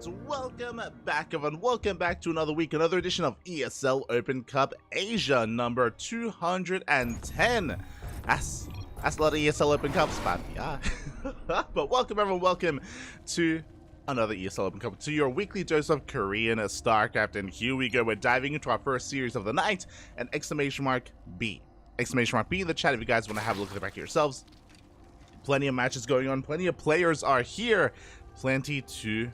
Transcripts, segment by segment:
and welcome back, everyone. Welcome back to another week, another edition of ESL Open Cup Asia number 210. That's a lot of ESL Open Cups, but yeah. But welcome, everyone. Welcome to another ESL Open Cup, to your weekly dose of Korean StarCraft. And here we go. We're diving into our first series of the night, and exclamation mark B. Exclamation mark B in the chat if you guys want to have a look at the back of yourselves. Plenty of matches going on, plenty of players are here, plenty to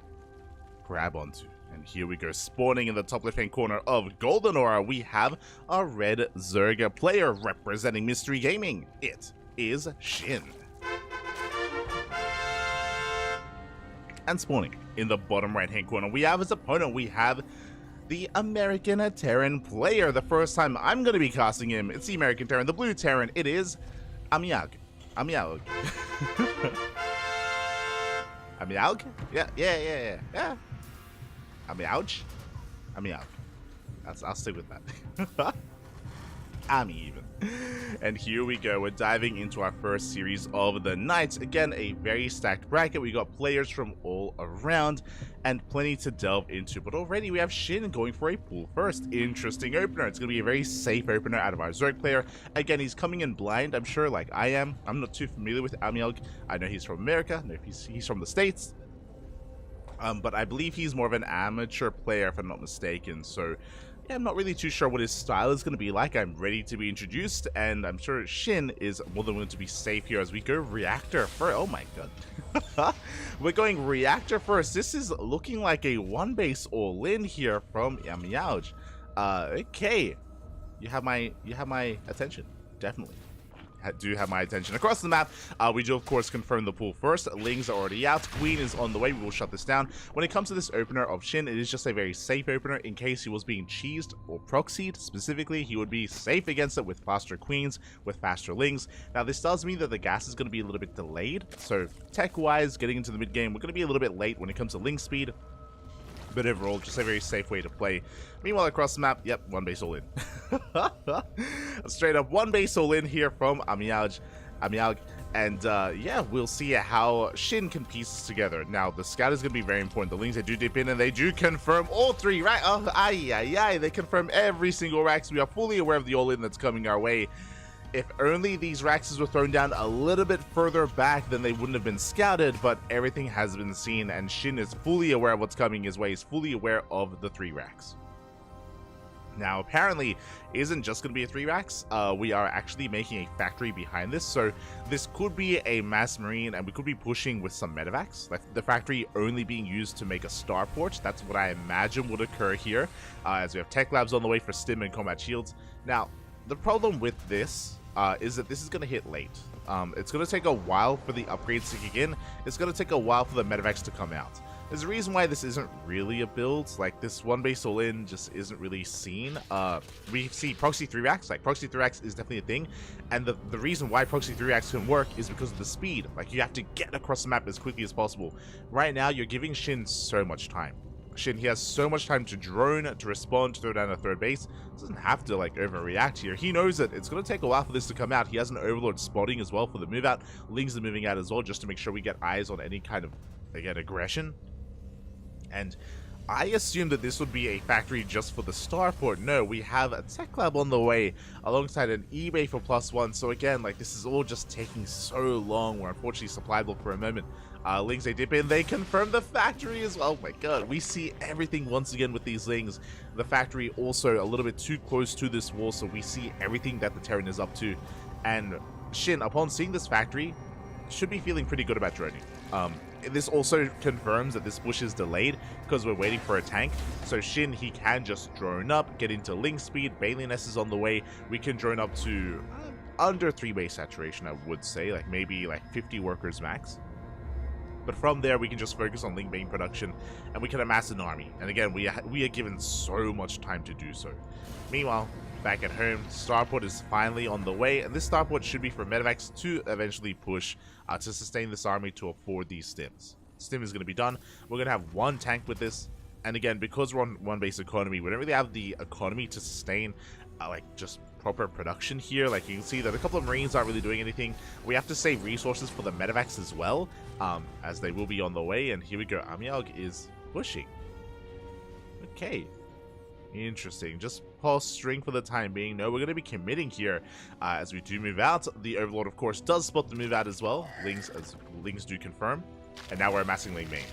grab onto. And here we go, spawning in the top left hand corner of Golden Aura, we have a red Zerga player representing Mystery Gaming. It is Shin. And spawning in the bottom right hand corner, we have his opponent. We have the American Terran player. The first time I'm going to be casting him, it's the American Terran, the blue Terran. It is Amiag. Amiag. Amiag? Yeah. Amiag? Amiag. I'll stick with that. Ami even. And here we go. We're diving into our first series of the night. Again, a very stacked bracket. We got players from all around and plenty to delve into. But already we have Shin going for a pool first. Interesting opener. It's going to be a very safe opener out of our Zerg player. Again, he's coming in blind, I'm sure, like I am. I'm not too familiar with Amielg. I know he's from America. I know he's from the States. But I believe he's more of an amateur player, if I'm not mistaken. So yeah, I'm not really too sure what his style is going to be like. I'm ready to be introduced, and I'm sure Shin is more than willing to be safe here as we go Reactor first. Oh my god. We're going Reactor first. This is looking like a one base all-in here from Amiauj. Okay. You have my attention. Definitely. Do have my attention. Across the map, we do of course confirm the pool first. Lings are already out. Queen is on the way. We will shut this down. When it comes to this opener of Shin, it is just a very safe opener. In case he was being cheesed or proxied specifically, he would be safe against it with faster queens, with faster Lings. Now this does mean that the gas is going to be a little bit delayed, so tech wise, getting into the mid game, we're going to be a little bit late when it comes to Ling speed. But overall, just a very safe way to play. Meanwhile, across the map, yep, one base all in. Straight up one base all in here from Amiag. And yeah, we'll see how Shin can piece this together. Now, the scout is going to be very important. The Lings, they do dip in and they do confirm all three racks. Oh, aye. They confirm every single racks. We are fully aware of the all in that's coming our way. If only these Raxes were thrown down a little bit further back, then they wouldn't have been scouted, but everything has been seen, and Shin is fully aware of what's coming his way. He's fully aware of the 3 racks. Now, apparently, it isn't just going to be a 3 racks. We are actually making a factory behind this, so this could be a mass marine, and we could be pushing with some medevacs, like the factory only being used to make a starport. That's what I imagine would occur here, as we have tech labs on the way for stim and combat shields. Now, the problem with this is that this is going to hit late. It's going to take a while for the upgrades to kick in. It's going to take a while for the medevacs to come out. There's a reason why this isn't really a build. Like, this one base all in just isn't really seen. We see proxy 3 racks. Like, proxy 3 racks is definitely a thing. And the reason why proxy 3 racks can work is because of the speed. Like, you have to get across the map as quickly as possible. Right now, you're giving Shin so much time. Shin, he has so much time to drone, to respond, to throw down a third base. Doesn't have to like overreact here. He knows it. It's going to take a while for this to come out. He has an Overlord spotting as well for the move out. Lings are moving out as well, just to make sure we get eyes on any kind of, again, aggression. And I assumed that this would be a factory just for the starport. No, we have a tech lab on the way alongside an eBay for +1. So again, like, this is all just taking so long. We're unfortunately supply blocked for a moment. Lings, they dip in, they confirm the factory as well. Oh my god, we see everything once again with these Lings. The factory also a little bit too close to this wall, so we see everything that the Terran is up to. And Shin, upon seeing this factory, should be feeling pretty good about droning. This also confirms that this push is delayed because we're waiting for a tank. So Shin, he can just drone up, get into Ling speed. Baliness is on the way. We can drone up to under 3 base saturation, I would say, like maybe like 50 workers max. But from there, we can just focus on Ling Bane production, and we can amass an army. And again, we are given so much time to do so. Meanwhile, back at home, starport is finally on the way, and this starport should be for medevacs to eventually push to sustain this army to afford these stims. Stim is going to be done. We're going to have 1 tank with this, and again, because we're on 1 base economy, we don't really have the economy to sustain like just proper production here. Like, you can see that a couple of Marines aren't really doing anything. We have to save resources for the medevacs as well, as they will be on the way. And here we go. Amielg is pushing. Okay. Interesting. Just pause string for the time being. No, we're going to be committing here as we do move out. The Overlord, of course, does spot the move out as well. Lings do confirm. And now we're amassing lane main.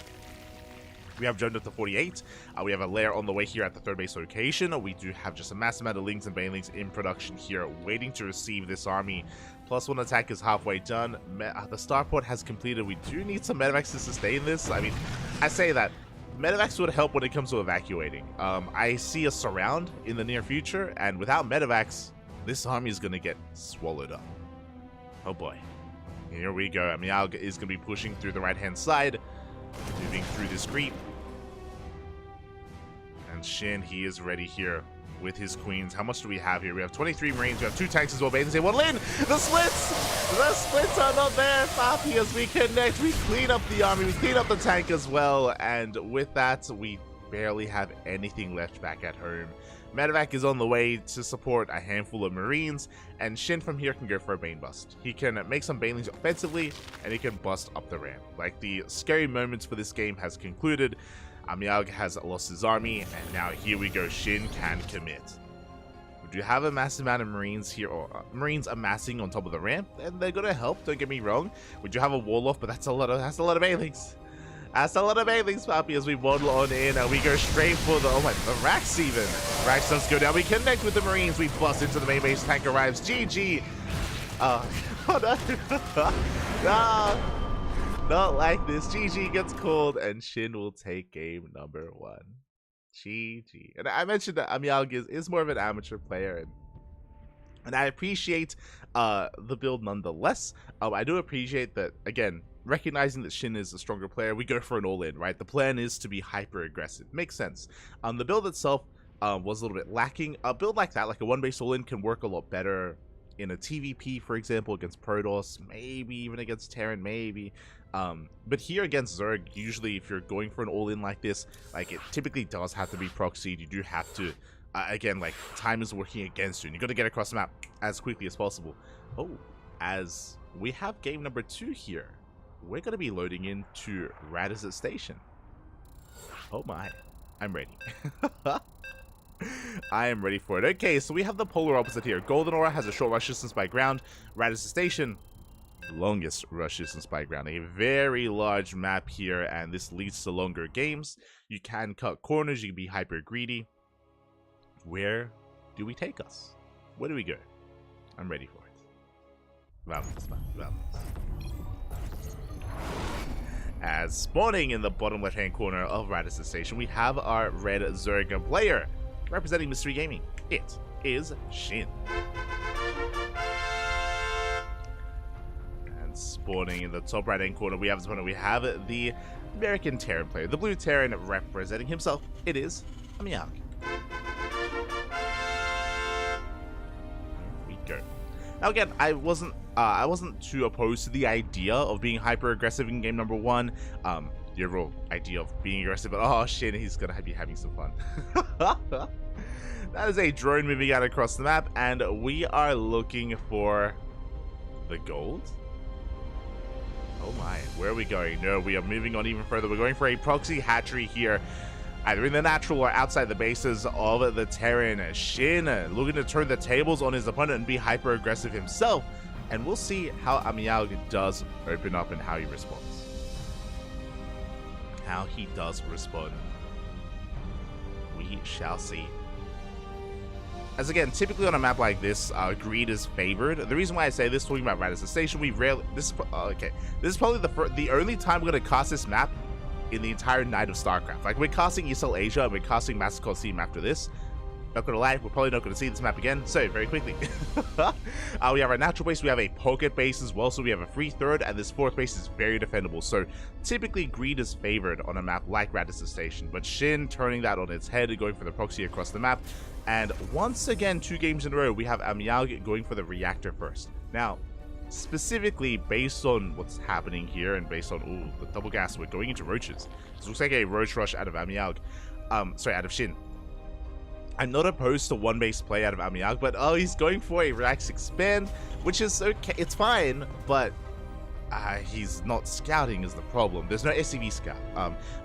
We have jumped up to 48. We have a lair on the way here at the third base location. We do have just a massive amount of Lings and Banelings in production here, waiting to receive this army. Plus one attack is halfway done. The starport has completed. We do need some medevacs to sustain this. I mean, I say that. Medevacs would help when it comes to evacuating. I see a surround in the near future, and without medevacs, this army is going to get swallowed up. Oh boy. Here we go. Amialg is going to be pushing through the right-hand side, moving through this creep. And Shin, he is ready here with his queens. How much do we have here? We have 23 Marines. We have 2 tanks as well. Bathing say one lane. The splits are not there. Fappy, as we connect, we clean up the army. We clean up the tank as well. And with that, we barely have anything left back at home. Medevac is on the way to support a handful of Marines, and Shin from here can go for a Bane bust. He can make some Banelings offensively, and he can bust up the ramp. Like, the scary moments for this game has concluded. Amialg has lost his army, and now here we go. Shin can commit. We do have a massive amount of Marines here, or Marines amassing on top of the ramp, and they're gonna help. Don't get me wrong. We do have a wall off, but that's a lot of Banelings. That's a lot of Banelings, Papi, as we waddle on in, and we go straight for the Rax even. Rax does go down. We connect with the Marines. We bust into the main base. Tank arrives. GG. Oh no. No. Not like this. GG gets called, and Shin will take game number 1. GG. And I mentioned that Amialg is more of an amateur player, and I appreciate the build nonetheless. I do appreciate that, again, recognizing that Shin is a stronger player, we go for an all-in, right? The plan is to be hyper-aggressive. Makes sense. The build itself was a little bit lacking. A build like that, like a one-base all-in, can work a lot better in a TVP, for example, against Protoss, maybe even against Terran, maybe. But here against Zerg, usually if you're going for an all-in like this, like, it typically does have to be proxied. You do have to, again, like, time is working against you, and you got to get across the map as quickly as possible. Oh, as we have game number 2 here, we're going to be loading into Radisson Station. Oh my, I'm ready. I am ready for it. Okay, so we have the polar opposite here. Golden Aura has a short rush distance by ground. Radisson Station, longest rush distance by ground. A very large map here, and this leads to longer games. You can cut corners, you can be hyper greedy. Where do we take us? Where do we go? I'm ready for it. Vamos. As spawning in the bottom left-hand corner of Radisson Station, we have our red Zerg player representing Mystery Gaming. It is Shin. And spawning in the top right-hand corner, we have the American Terran player, the blue Terran representing himself. It is Amialg. Go. Now again, I wasn't too opposed to the idea of being hyper aggressive in game number 1. The overall idea of being aggressive, but oh shit, he's gonna be having some fun. That is a drone moving out across the map, and we are looking for the gold. Oh my, where are we going? No, we are moving on even further. We're going for a proxy hatchery here, either in the natural or outside the bases of the Terran. Shin looking to turn the tables on his opponent and be hyper aggressive himself, and we'll see how Amialg does open up and how he responds. We shall see. As again, typically on a map like this, greed is favored. The reason why I say this, talking about Radisson Station, this is probably the only time we're going to cast this map in the entire night of StarCraft. Like, we're casting ESL Asia and we're casting Master Coliseum after this. Not gonna lie, we're probably not gonna see this map again, so very quickly. We have our natural base, we have a pocket base as well, so we have a free third, and this fourth base is very defendable. So typically greed is favored on a map like Radisson Station, but Shin turning that on its head and going for the proxy across the map. And once again, 2 games in a row, we have Amialg going for the reactor first. Now, specifically based on what's happening here and based on the double gas, we're going into roaches. This looks like a roach rush out of Amialg. Out of Shin. I'm not opposed to one-base play out of Amialg, but he's going for a Rax expand, which is okay. It's fine, but he's not scouting is the problem. There's no SCV scout.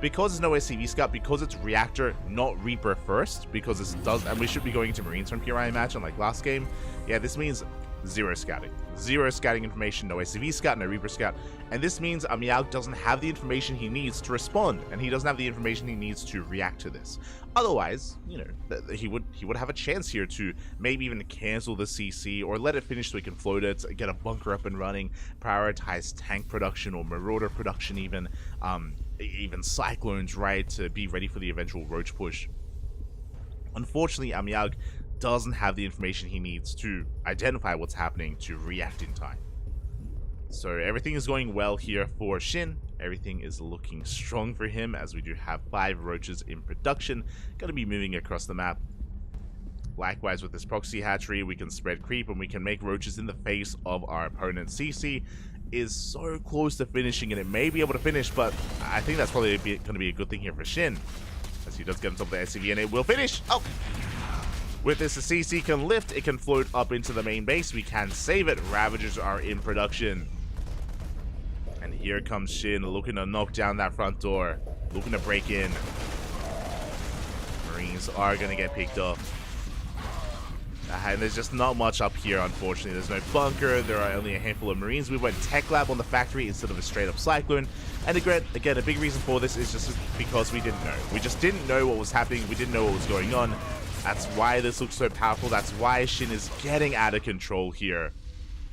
Because there's no SCV scout, because it's reactor, not Reaper first, because this does, and we should be going into Marines from here, I imagine, like last game. Yeah, this means zero scouting. Zero scouting information, no SCV scout, no Reaper scout. And this means Amial doesn't have the information he needs to respond, and he doesn't have the information he needs to react to this. Otherwise, you know, he would have a chance here to maybe even cancel the CC or let it finish so he can float it, get a bunker up and running, prioritize tank production or marauder production even cyclones, right, to be ready for the eventual roach push. Unfortunately, Amial doesn't have the information he needs to identify what's happening to react in time. So everything is going well here for Shin. Everything is looking strong for him as we do have 5 roaches in production. Going to be moving across the map. Likewise with this proxy hatchery, we can spread creep and we can make roaches in the face of our opponent. CC is so close to finishing and it may be able to finish, but I think that's probably going to be a good thing here for Shin, as he does get on top of the SCV and it will finish. Oh! With this, the CC can lift, it can float up into the main base, we can save it. Ravagers are in production. And here comes Shin, looking to knock down that front door, looking to break in. Marines are going to get picked up. And there's just not much up here, unfortunately. There's no bunker, there are only a handful of Marines. We went Tech Lab on the factory instead of a straight up Cyclone. And again, a big reason for this is just because we didn't know. We just didn't know what was happening, we didn't know what was going on. That's why this looks so powerful, that's why Shin is getting out of control here.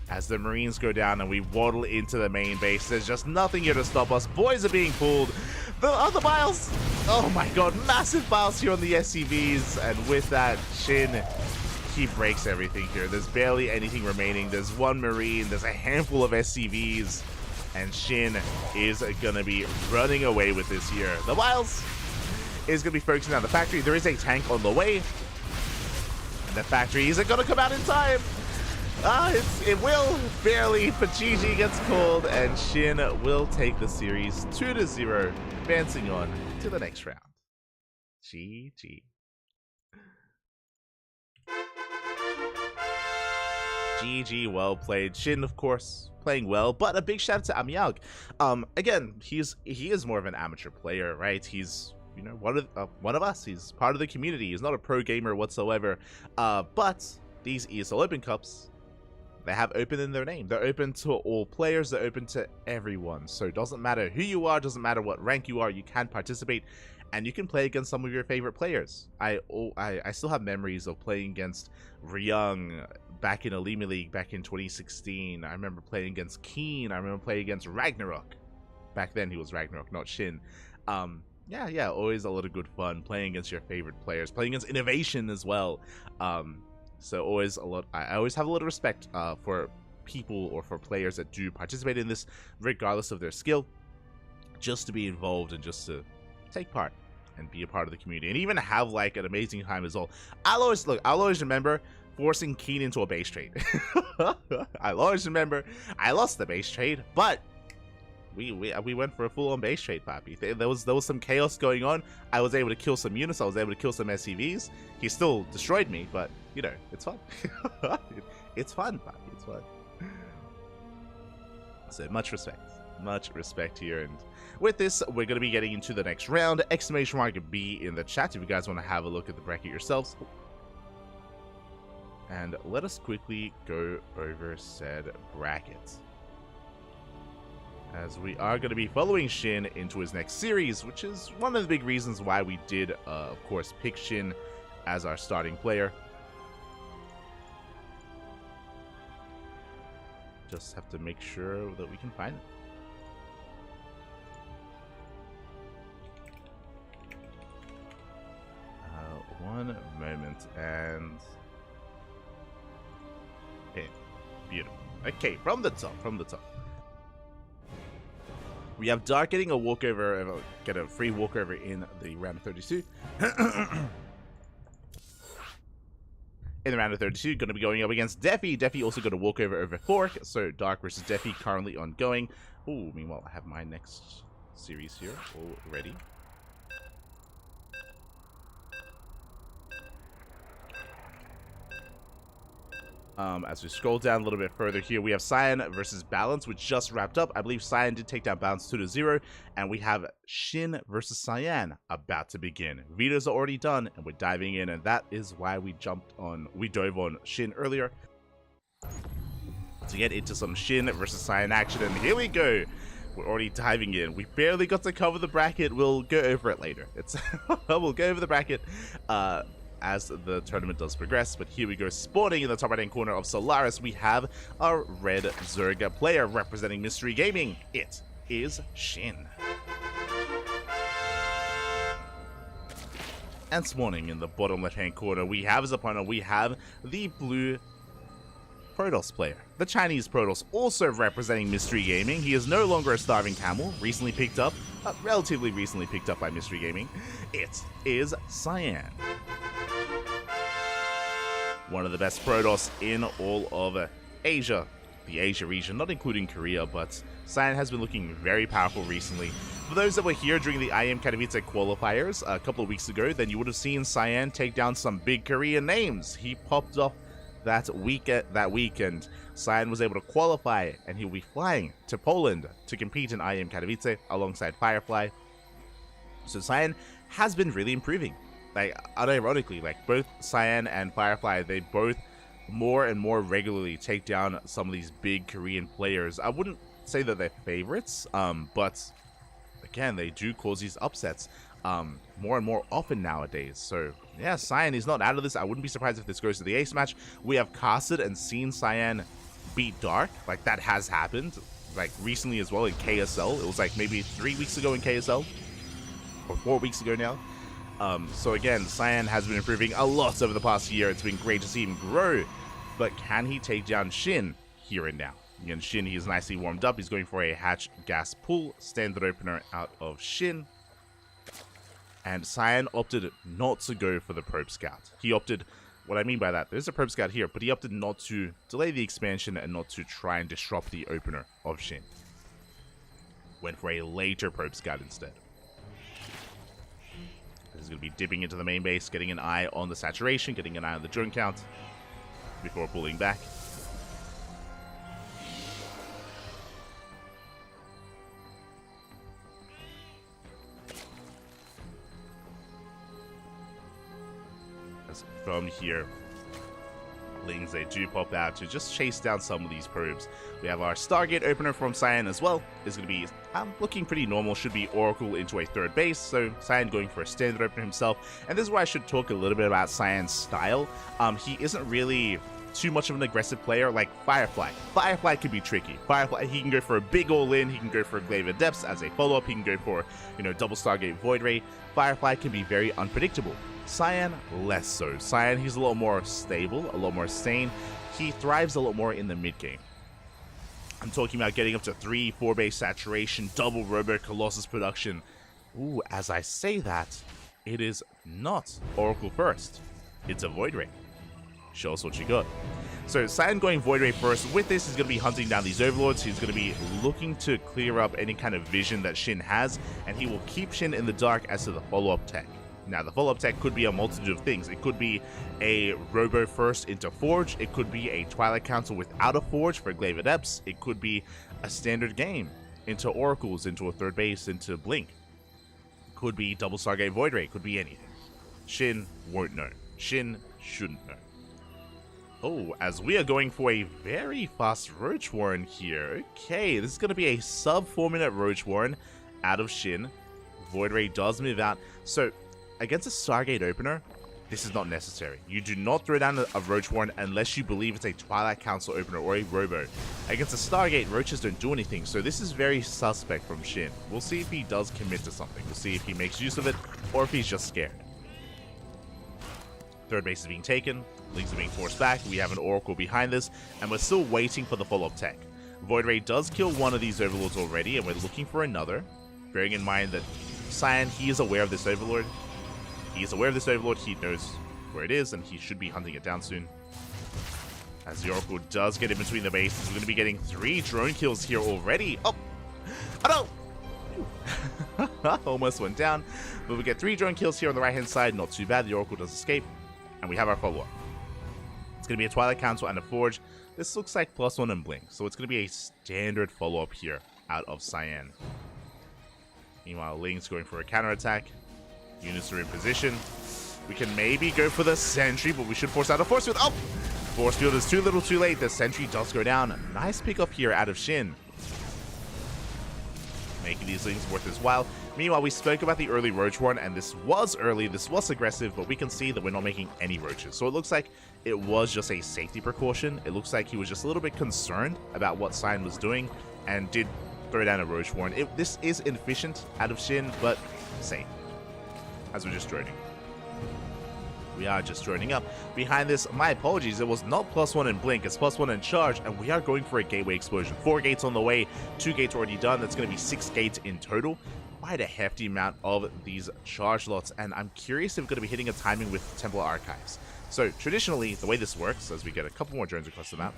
As the Marines go down and we waddle into the main base, there's just nothing here to stop us. Boys are being pulled. The other biles! Oh my god, massive biles here on the SCVs. And with that, Shin, he breaks everything here. There's barely anything remaining. There's 1 Marine, there's a handful of SCVs. And Shin is gonna be running away with this here. The biles is gonna be focusing on the factory. There is a tank on the way. And the factory isn't gonna come out in time. It will barely, but GG gets called, and Shin will take the series 2-0, advancing on to the next round. GG. GG, well played. Shin, of course, playing well, but a big shout out to Amial. Again, he is more of an amateur player, right? He's, you know, one of us. He's part of the community. He's not a pro gamer whatsoever. But these ESL Open Cups, they have open in their name. They're open to all players. They're open to everyone. So it doesn't matter who you are, doesn't matter what rank you are, you can participate and you can play against some of your favorite players. I still have memories of playing against Ryung back in Elite League back in 2016. I remember playing against Keen. I remember playing against Ragnarok. Back then he was Ragnarok, not Shin. Yeah, always a lot of good fun playing against your favorite players, playing against Innovation as well. So always I always have a lot of respect for people or for players that do participate in this, regardless of their skill, just to be involved and just to take part and be a part of the community and even have like an amazing time as well. I'll always remember forcing Keen into a base trade. I'll always remember I lost the base trade, but we went for a full-on base trade, Papi. There was some chaos going on. I was able to kill some units. I was able to kill some SCVs. He still destroyed me, but you know, it's fun. It's fun, Papi. It's fun. So much respect here. And with this, we're going to be getting into the next round. Exclamation mark B in the chat if you guys want to have a look at the bracket yourselves. And let us quickly go over said bracket, as we are going to be following Shin into his next series, which is one of the big reasons why we did, of course, pick Shin as our starting player. Just have to make sure that we can find it. One moment, and okay, beautiful. Okay, from the top. We have Dark getting a walkover, get a free walkover in the round of 32. In the round of 32, going to be going up against Defi. Defi also got a walkover over Fork, so Dark versus Defi currently ongoing. Ooh, meanwhile, I have my next series here already. As we scroll down a little bit further here, we have Cyan versus Balance, which just wrapped up. I believe Cyan did take down Balance 2-0, and we have Shin versus Cyan about to begin. Videos are already done, and we're diving in, and that is why we dove on Shin earlier to get into some Shin versus Cyan action, and here we go. We're already diving in. We barely got to cover the bracket. We'll go over it later. We'll go over the bracket as the tournament does progress, but here we go. Spawning in the top right hand corner of Solaris, we have a red Zerga player representing Mystery Gaming. It is Shin. And spawning in the bottom left hand corner, we have as opponent, we have the blue Protoss player, the Chinese Protoss, also representing Mystery Gaming. He is no longer a starving camel, relatively recently picked up by Mystery Gaming. It is Cyan, one of the best Protoss in all of Asia, the Asia region, not including Korea, but Cyan has been looking very powerful recently. For those that were here during the IM Katowice qualifiers a couple of weeks ago, then you would have seen Cyan take down some big Korean names. He popped off that weekend. Cyan was able to qualify, and he'll be flying to Poland to compete in IM Katowice alongside Firefly. So Cyan has been really improving. Like, unironically, like both Cyan and Firefly, they both more and more regularly take down some of these big Korean players. I wouldn't say that they're favorites, but again, they do cause these upsets more and more often nowadays. So yeah, Cyan is not out of this. I wouldn't be surprised if this goes to the ace match. We have casted and seen Cyan beat Dark. Like, that has happened, like, recently as well in KSL. It was like maybe 3 weeks ago in KSL, or 4 weeks ago now. So again, Cyan has been improving a lot over the past year. It's been great to see him grow, but can he take down Shin here and now? Again, Shin, he is nicely warmed up. He's going for a hatch gas pull, standard opener out of Shin. And Cyan opted not to go for the Probe Scout. He opted, what I mean by that, there's a Probe Scout here, but he opted not to delay the expansion and not to try and disrupt the opener of Shin. Went for a later Probe Scout instead. He's going to be dipping into the main base, getting an eye on the saturation, getting an eye on the drone count before pulling back. From here, Lings, they do pop out to just chase down some of these probes. We have our Stargate opener from Cyan as well. Is going to be looking pretty normal. Should be Oracle into a third base. So Cyan going for a standard opener himself. And this is where I should talk a little bit about Cyan's style. He isn't really too much of an aggressive player like Firefly. Firefly can be tricky. Firefly, he can go for a big all-in. He can go for a Glaive of Depths as a follow-up. He can go for, double Stargate Void Ray. Firefly can be very unpredictable. Cyan, less so. Cyan, he's a lot more stable, a lot more sane. He thrives a lot more in the mid-game. I'm talking about getting up to 3-4 base saturation, double Robo Colossus production. Ooh, as I say that, it is not Oracle first. It's a Void Ray. Show us what you got. So Cyan going Void Ray first. With this, he's going to be hunting down these Overlords. He's going to be looking to clear up any kind of vision that Shin has, and he will keep Shin in the dark as to the follow-up tech. Now, the follow-up tech could be a multitude of things. It could be a Robo first into Forge. It could be a Twilight Council without a Forge for Glaive of Depths. It could be a standard game into Oracles, into a third base, into Blink. Could be double Stargate Void Ray. Could be anything. Shin won't know. Shin shouldn't know. Oh, as we are going for a very fast Roach Warren here. Okay, this is going to be a sub 4 minute Roach Warren out of Shin. Void Ray does move out. So, against a Stargate opener, this is not necessary. You do not throw down a Roach Warren unless you believe it's a Twilight Council opener or a Robo. Against a Stargate, Roaches don't do anything, so this is very suspect from Shin. We'll see if he does commit to something. We'll see if he makes use of it, or if he's just scared. Third base is being taken. Lings are being forced back. We have an Oracle behind this, and we're still waiting for the follow-up tech. Void Ray does kill one of these Overlords already, and we're looking for another. Bearing in mind that Cyan, he is aware of this Overlord. He is aware of this Overlord, he knows where it is, and he should be hunting it down soon. As the Oracle does get in between the bases, we're going to be getting 3 drone kills here already. Oh no! Almost went down, but we get 3 drone kills here on the right-hand side. Not too bad, the Oracle does escape, and we have our follow-up. It's going to be a Twilight Council and a Forge. This looks like +1 and Blink, so it's going to be a standard follow-up here out of Cyan. Meanwhile, Link's going for a counterattack. Units are in position. We can maybe go for the Sentry, but we should force out a Force Field. Oh! Force Field is too little too late. The Sentry does go down. Nice pickup here out of Shin. Making these Lings worth his while. Meanwhile, we spoke about the early Roach run, and this was early, this was aggressive, but we can see that we're not making any Roaches. So it looks like it was just a safety precaution. It looks like he was just a little bit concerned about what Cyan was doing and did throw down a Roach warren. This is inefficient out of Shin, but safe. As we're just droning. We are just droning up. Behind this, my apologies, it was not +1 in Blink, it's +1 in Charge, and we are going for a Gateway Explosion. 4 gates on the way, 2 gates already done. That's going to be 6 gates in total. Quite a hefty amount of these charge lots, and I'm curious if we're going to be hitting a timing with Templar Archives. So traditionally, the way this works, as we get a couple more drones across the map,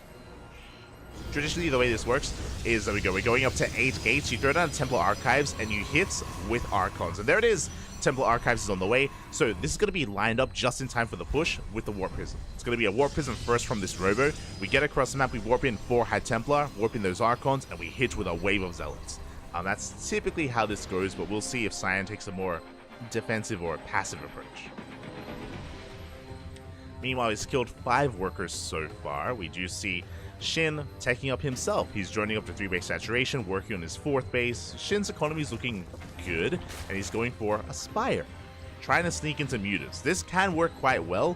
traditionally the way this works is that we're going up to 8 gates, you throw down Templar Archives, and you hit with Archons. And there it is! Templar Archives is on the way, so this is going to be lined up just in time for the push with the Warp Prism. It's going to be a Warp Prism first from this Robo. We get across the map, we warp in 4 High Templar, warp in those Archons, and we hit with a wave of Zealots. That's typically how this goes, but we'll see if Cyan takes a more defensive or passive approach. Meanwhile, he's killed 5 workers so far. We do see Shin taking up himself. He's joining up to 3-base saturation, working on his 4th base. Shin's economy is looking good, and he's going for a Spire, trying to sneak into Mutas. This can work quite well.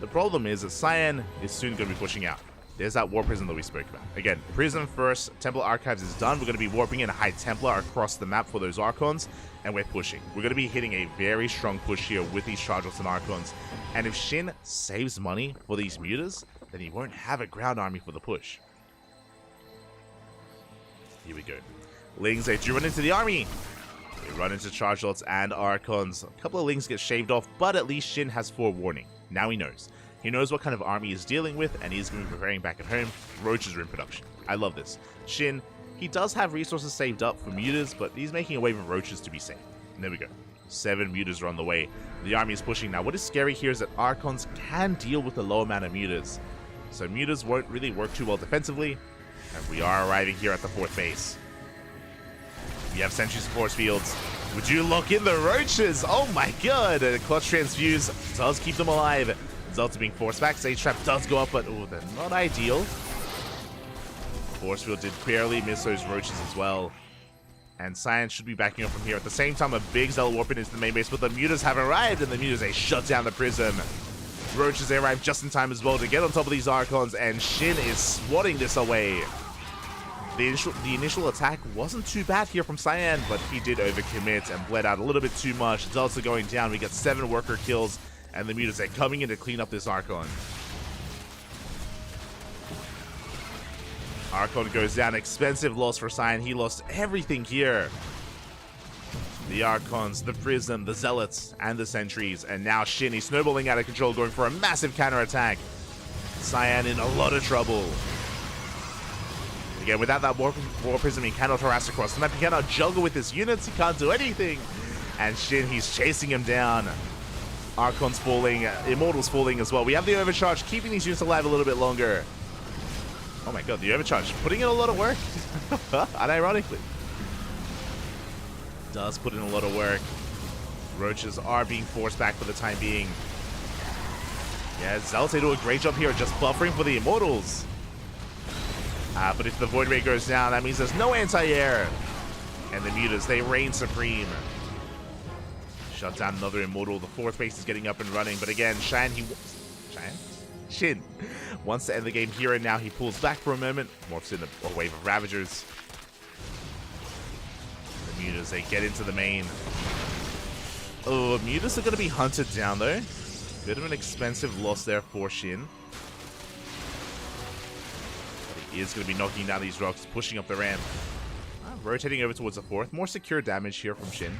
The problem is that Cyan is soon going to be pushing out. There's that War Prism that we spoke about. Again, Prism first, Templar Archives is done. We're going to be warping in a High Templar across the map for those Archons, and we're pushing. We're going to be hitting a very strong push here with these Chargers and Archons. And if Shin saves money for these Mutas, then he won't have a ground army for the push. Here we go. Lings, they do run into the army. They run into Charge Lots and Archons. A couple of Lings get shaved off, but at least Shin has forewarning. Now he knows. He knows what kind of army he's dealing with, and he's going to be preparing back at home. Roaches are in production. I love this. Shin, he does have resources saved up for Mutas, but he's making a wave of Roaches to be safe. And there we go. 7 Mutas are on the way. The army is pushing now. What is scary here is that Archons can deal with the low amount of Mutas. So Mutas won't really work too well defensively. And we are arriving here at the 4th base. We have Sentries and Force Fields. Would you lock in the Roaches? Oh my god! Clutch Transfuse does keep them alive. Zelda being forced back. Sage Trap does go up, but oh, they're not ideal. Force Field did barely miss those Roaches as well. And Cyan should be backing up from here. At the same time, a big Zealot warp into the main base, but the Mutas have arrived, and the Mutas, they shut down the Prism. Roaches, they arrive just in time as well to get on top of these Archons, and Shin is swatting this away. The initial attack wasn't too bad here from Cyan, but he did overcommit and bled out a little bit too much. Delta going down. We get 7 worker kills, and the Mutas are coming in to clean up this Archon. Archon goes down. Expensive loss for Cyan. He lost everything here. The Archons, the Prism, the Zealots, and the Sentries. And now Shin, he's snowballing out of control, going for a massive counterattack. Cyan in a lot of trouble. Again, without that War Prism, he cannot harass across the map. He cannot juggle with his units. He can't do anything. And Shin, he's chasing him down. Archon's falling. Immortal's falling as well. We have the Overcharge, keeping these units alive a little bit longer. Oh my god, the Overcharge, putting in a lot of work. Unironically. Does put in a lot of work. Roaches are being forced back for the time being. Yeah, Zealots, they do a great job here, just buffering for the Immortals. But if the Void Ray goes down, that means there's no anti-air. And the Mutas, they reign supreme. Shut down another Immortal. The 4th base is getting up and running. But again, Shin wants to end the game here and now. He pulls back for a moment. Morphs in a wave of Ravagers. The Mutas, they get into the main. Oh, Mutas are going to be hunted down though. Bit of an expensive loss there for Shin. He is going to be knocking down these rocks, pushing up the ramp. Rotating over towards the 4th. More secure damage here from Shin.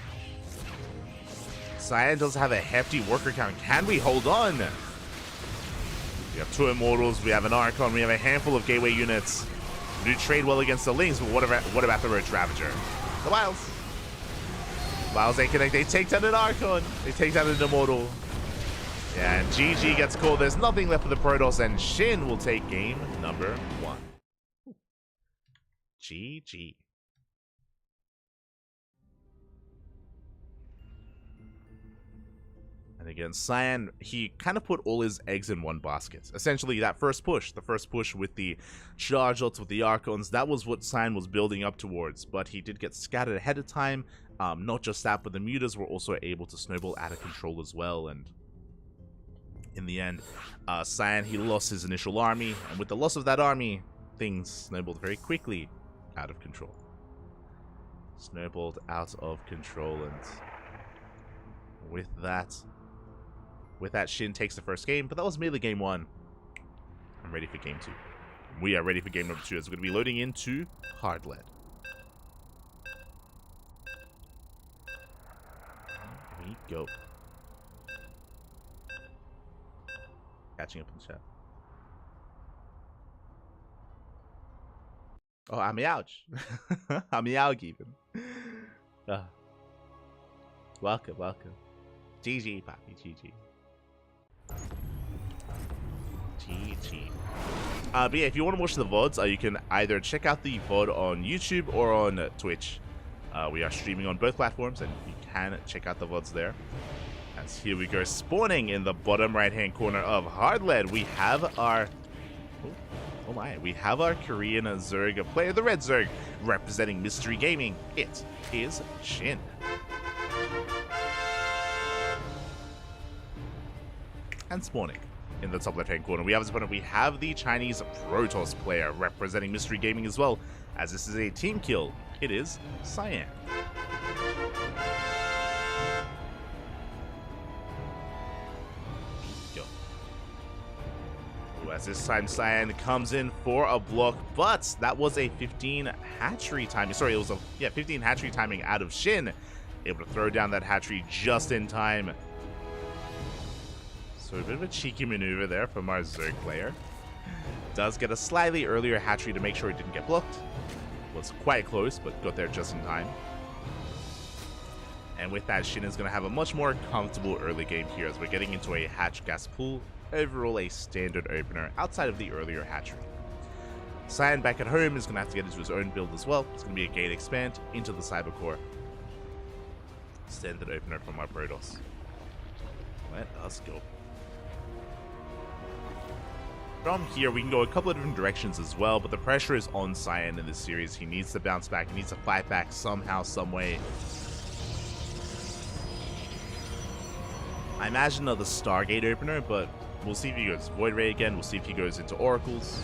Cyan does have a hefty worker count. Can we hold on? We have 2 Immortals, we have an Archon, we have a handful of Gateway units. We do trade well against the Lings, but what about the Roach Ravager? The Wilds. Wilds, they connect, they take down an Archon. They take down an Immortal. Yeah, and GG gets called. There's nothing left for the Protoss, and Shin will take game number 1. GG. And again, Cyan, he kind of put all his eggs in one basket. Essentially, that first push, the first push with the charge-outs, with the Archons, that was what Cyan was building up towards. But he did get scattered ahead of time. Not just that, but the Mutas were also able to snowball out of control as well. And in the end, Cyan, he lost his initial army. And with the loss of that army, things snowballed very quickly out of control. Snowballed out of control, and with that, Shin takes the first game, but that was merely game 1. I'm ready for game 2. We are ready for game number 2 as we're going to be loading into Hard Lead. Here we go. Catching up in the chat. Oh, I'm ouch. I'm ouch even. Welcome, welcome. GG, Papi, GG. GG. But yeah, if you want to watch the VODs, you can either check out the VOD on YouTube or on Twitch. We are streaming on both platforms, and you can check out the VODs there. As here we go, spawning in the bottom right-hand corner of Hard Lead, we have our... Oh my, we have our Korean Zerg player, the Red Zerg, representing Mystery Gaming. It is Shin. And spawning in the top left-hand corner, we have his opponent. We have the Chinese Protoss player representing Mystery Gaming as well, as this is a team kill. It is Cyan. Go. Ooh, as this time Cyan comes in for a block, but that was a 15 hatchery timing. Sorry, it was a 15 hatchery timing out of Shin, able to throw down that hatchery just in time. So a bit of a cheeky maneuver there from our Zerg player. Does get a slightly earlier hatchery to make sure it didn't get blocked. Was quite close, but got there just in time. And with that, Shin is going to have a much more comfortable early game here as we're getting into a hatch gas pool. Overall, a standard opener outside of the earlier hatchery. Cyan back at home is going to have to get into his own build as well. It's going to be a gate expand into the Cyber Core. Standard opener from our Protoss. Let us go. From here, we can go a couple of different directions as well, but the pressure is on Cyan in this series. He needs to bounce back. He needs to fight back somehow, some way. I imagine another Stargate opener, but we'll see if he goes Void Ray again. We'll see if he goes into Oracles.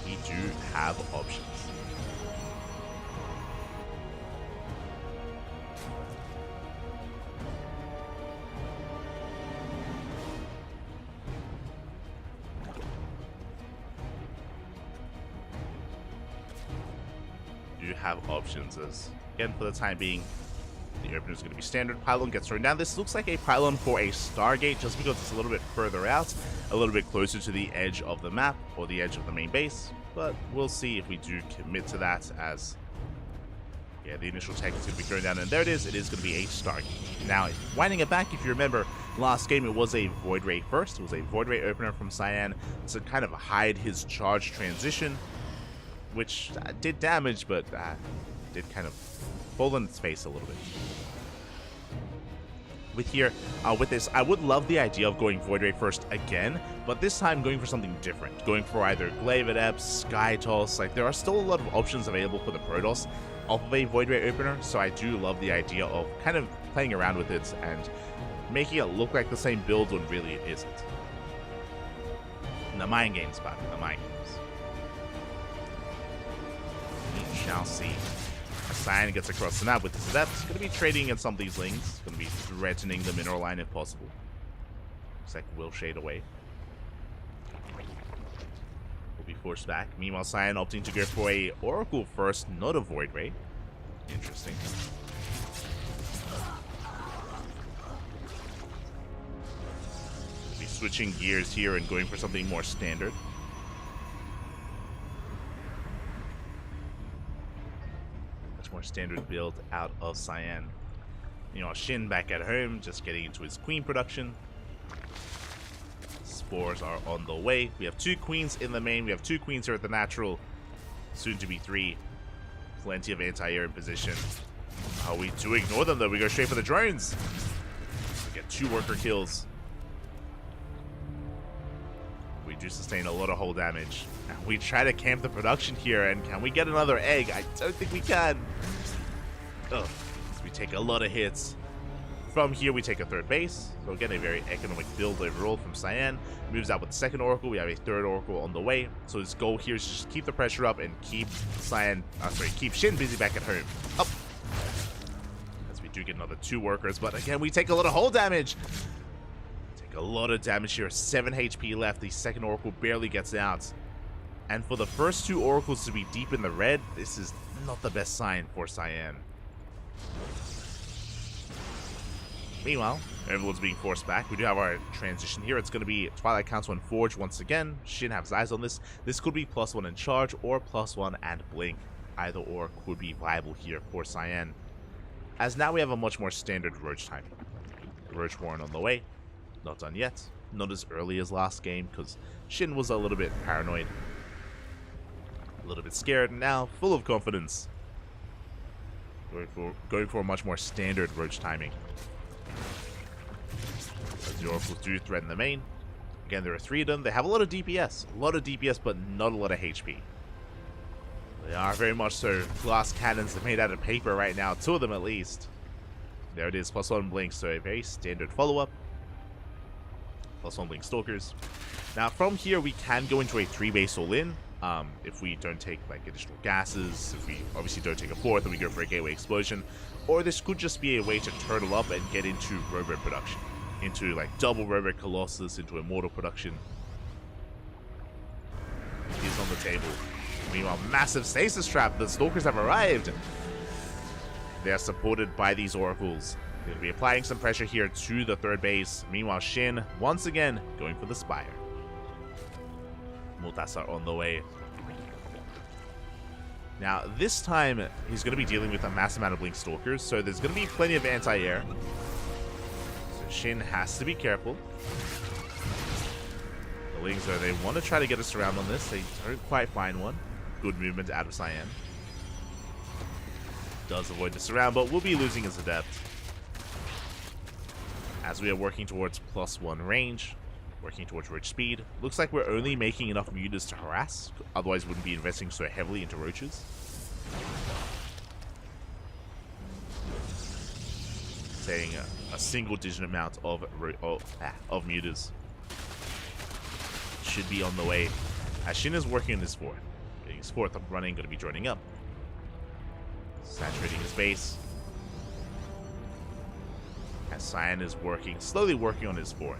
We do have options. Have options as, again, for the time being, the opener is going to be standard. Pylon gets thrown down. This looks like a pylon for a Stargate just because it's a little bit further out, a little bit closer to the edge of the map or the edge of the main base, but we'll see if we do commit to that as, yeah, the initial tech is going to be thrown down, and there it is going to be a Stargate. Now, winding it back, if you remember, last game it was a Void Ray first. It was a Void Ray opener from Cyan to kind of hide his charge transition, which did damage, but did kind of fall in its face a little bit. With this, I would love the idea of going Void Ray first again, but this time going for something different. Going for either Glaive Adept, Sky Toss. Like, there are still a lot of options available for the Protoss off of a Void Ray opener, so I do love the idea of kind of playing around with it and making it look like the same build when really it isn't. The mind games, Papi, the mind games. We shall see. Cyan gets across the map with his Adept. Going to be trading against some of these Lings. Going to be threatening the mineral line if possible. Looks like we'll shade away. Will be forced back. Meanwhile, Cyan opting to go for a Oracle first, not a Void Ray. Interesting. We'll be switching gears here and going for something more standard. More standard build out of Cyan. You know, Shin back at home, just getting into his Queen production. spores are on the way. We have 2 queens in the main. We have 2 queens here at the natural. Soon to be 3. Plenty of anti-air in position. We do ignore them though. We go straight for the drones. We get 2 worker kills. We do sustain a lot of hull damage. And we try to camp the production here, and can we get another egg? I don't think we can. Ugh. We take a lot of hits. From here, we take a 3rd base. So again, a very economic build overall from Cyan. Moves out with the 2nd Oracle. We have a 3rd Oracle on the way. So his goal here is just keep the pressure up and keep keep Shin busy back at home. Up. As we do get another 2 workers, but again, we take a lot of hull damage. A lot of damage here. 7 HP left. The 2nd Oracle barely gets out. And for the first 2 Oracles to be deep in the red, this is not the best sign for Cyan. Meanwhile, everyone's being forced back. We do have our transition here. It's going to be Twilight Council and Forge once again. Shin has eyes on this. This could be +1 in charge or +1 and blink. Either or could be viable here for Cyan. As now we have a much more standard Roach timing. Roach Warren on the way. Not done yet. Not as early as last game because Shin was a little bit paranoid. A little bit scared, and now full of confidence. Going for a much more standard Roach timing. As the Oracles do threaten the main. Again, there are 3 of them. They have a lot of DPS. A lot of DPS, but not a lot of HP. They are very much so glass cannons made out of paper right now. 2 of them at least. There it is. +1 blink, so a very standard follow-up. +1 blink stalkers. Now from here we can go into a 3 base all in if we don't take like additional gases, if we obviously don't take a 4th and we go for a gateway explosion, or this could just be a way to turtle up and get into robo production, into like double robo colossus, into immortal production. He's on the table. Meanwhile, massive stasis trap. The stalkers have arrived. They are supported by these oracles. They'll be applying some pressure here to the 3rd base. Meanwhile, Shin, once again, going for the Spire. Multas are on the way. Now, this time, he's going to be dealing with a mass amount of Blink Stalkers, so there's going to be plenty of anti-air. So Shin has to be careful. The Lings, though, they want to try to get us around on this. They don't quite find one. Good movement out of Cyan. Does avoid the surround, but will be losing his Adept. As we are working towards +1 range, working towards Roach speed. Looks like we're only making enough mutas to harass, otherwise we wouldn't be investing so heavily into Roaches. Saying a single-digit amount of mutas should be on the way. As Shin is working on his 4th. Getting his 4th up running, going to be joining up. Saturating his base. As Cyan is slowly working on his 4th.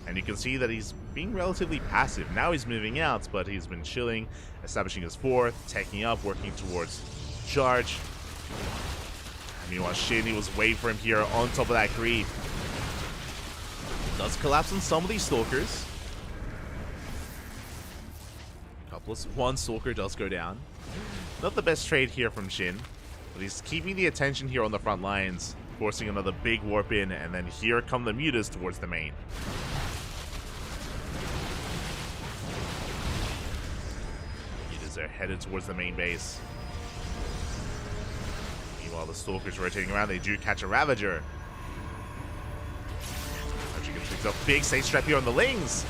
And you can see that he's being relatively passive. Now he's moving out, but he's been chilling, establishing his 4th, taking up, working towards charge. And meanwhile, Shin, he was waiting for him here on top of that creep. Does collapse on some of these stalkers. +1 stalker does go down. Not the best trade here from Shin, but he's keeping the attention here on the front lines, forcing another big warp in, and then here come the mutas towards the main. Mutas are headed towards the main base. Meanwhile, the stalkers rotating around, they do catch a Ravager. Ravager gets picked up. Big stasis trap here on the Lings.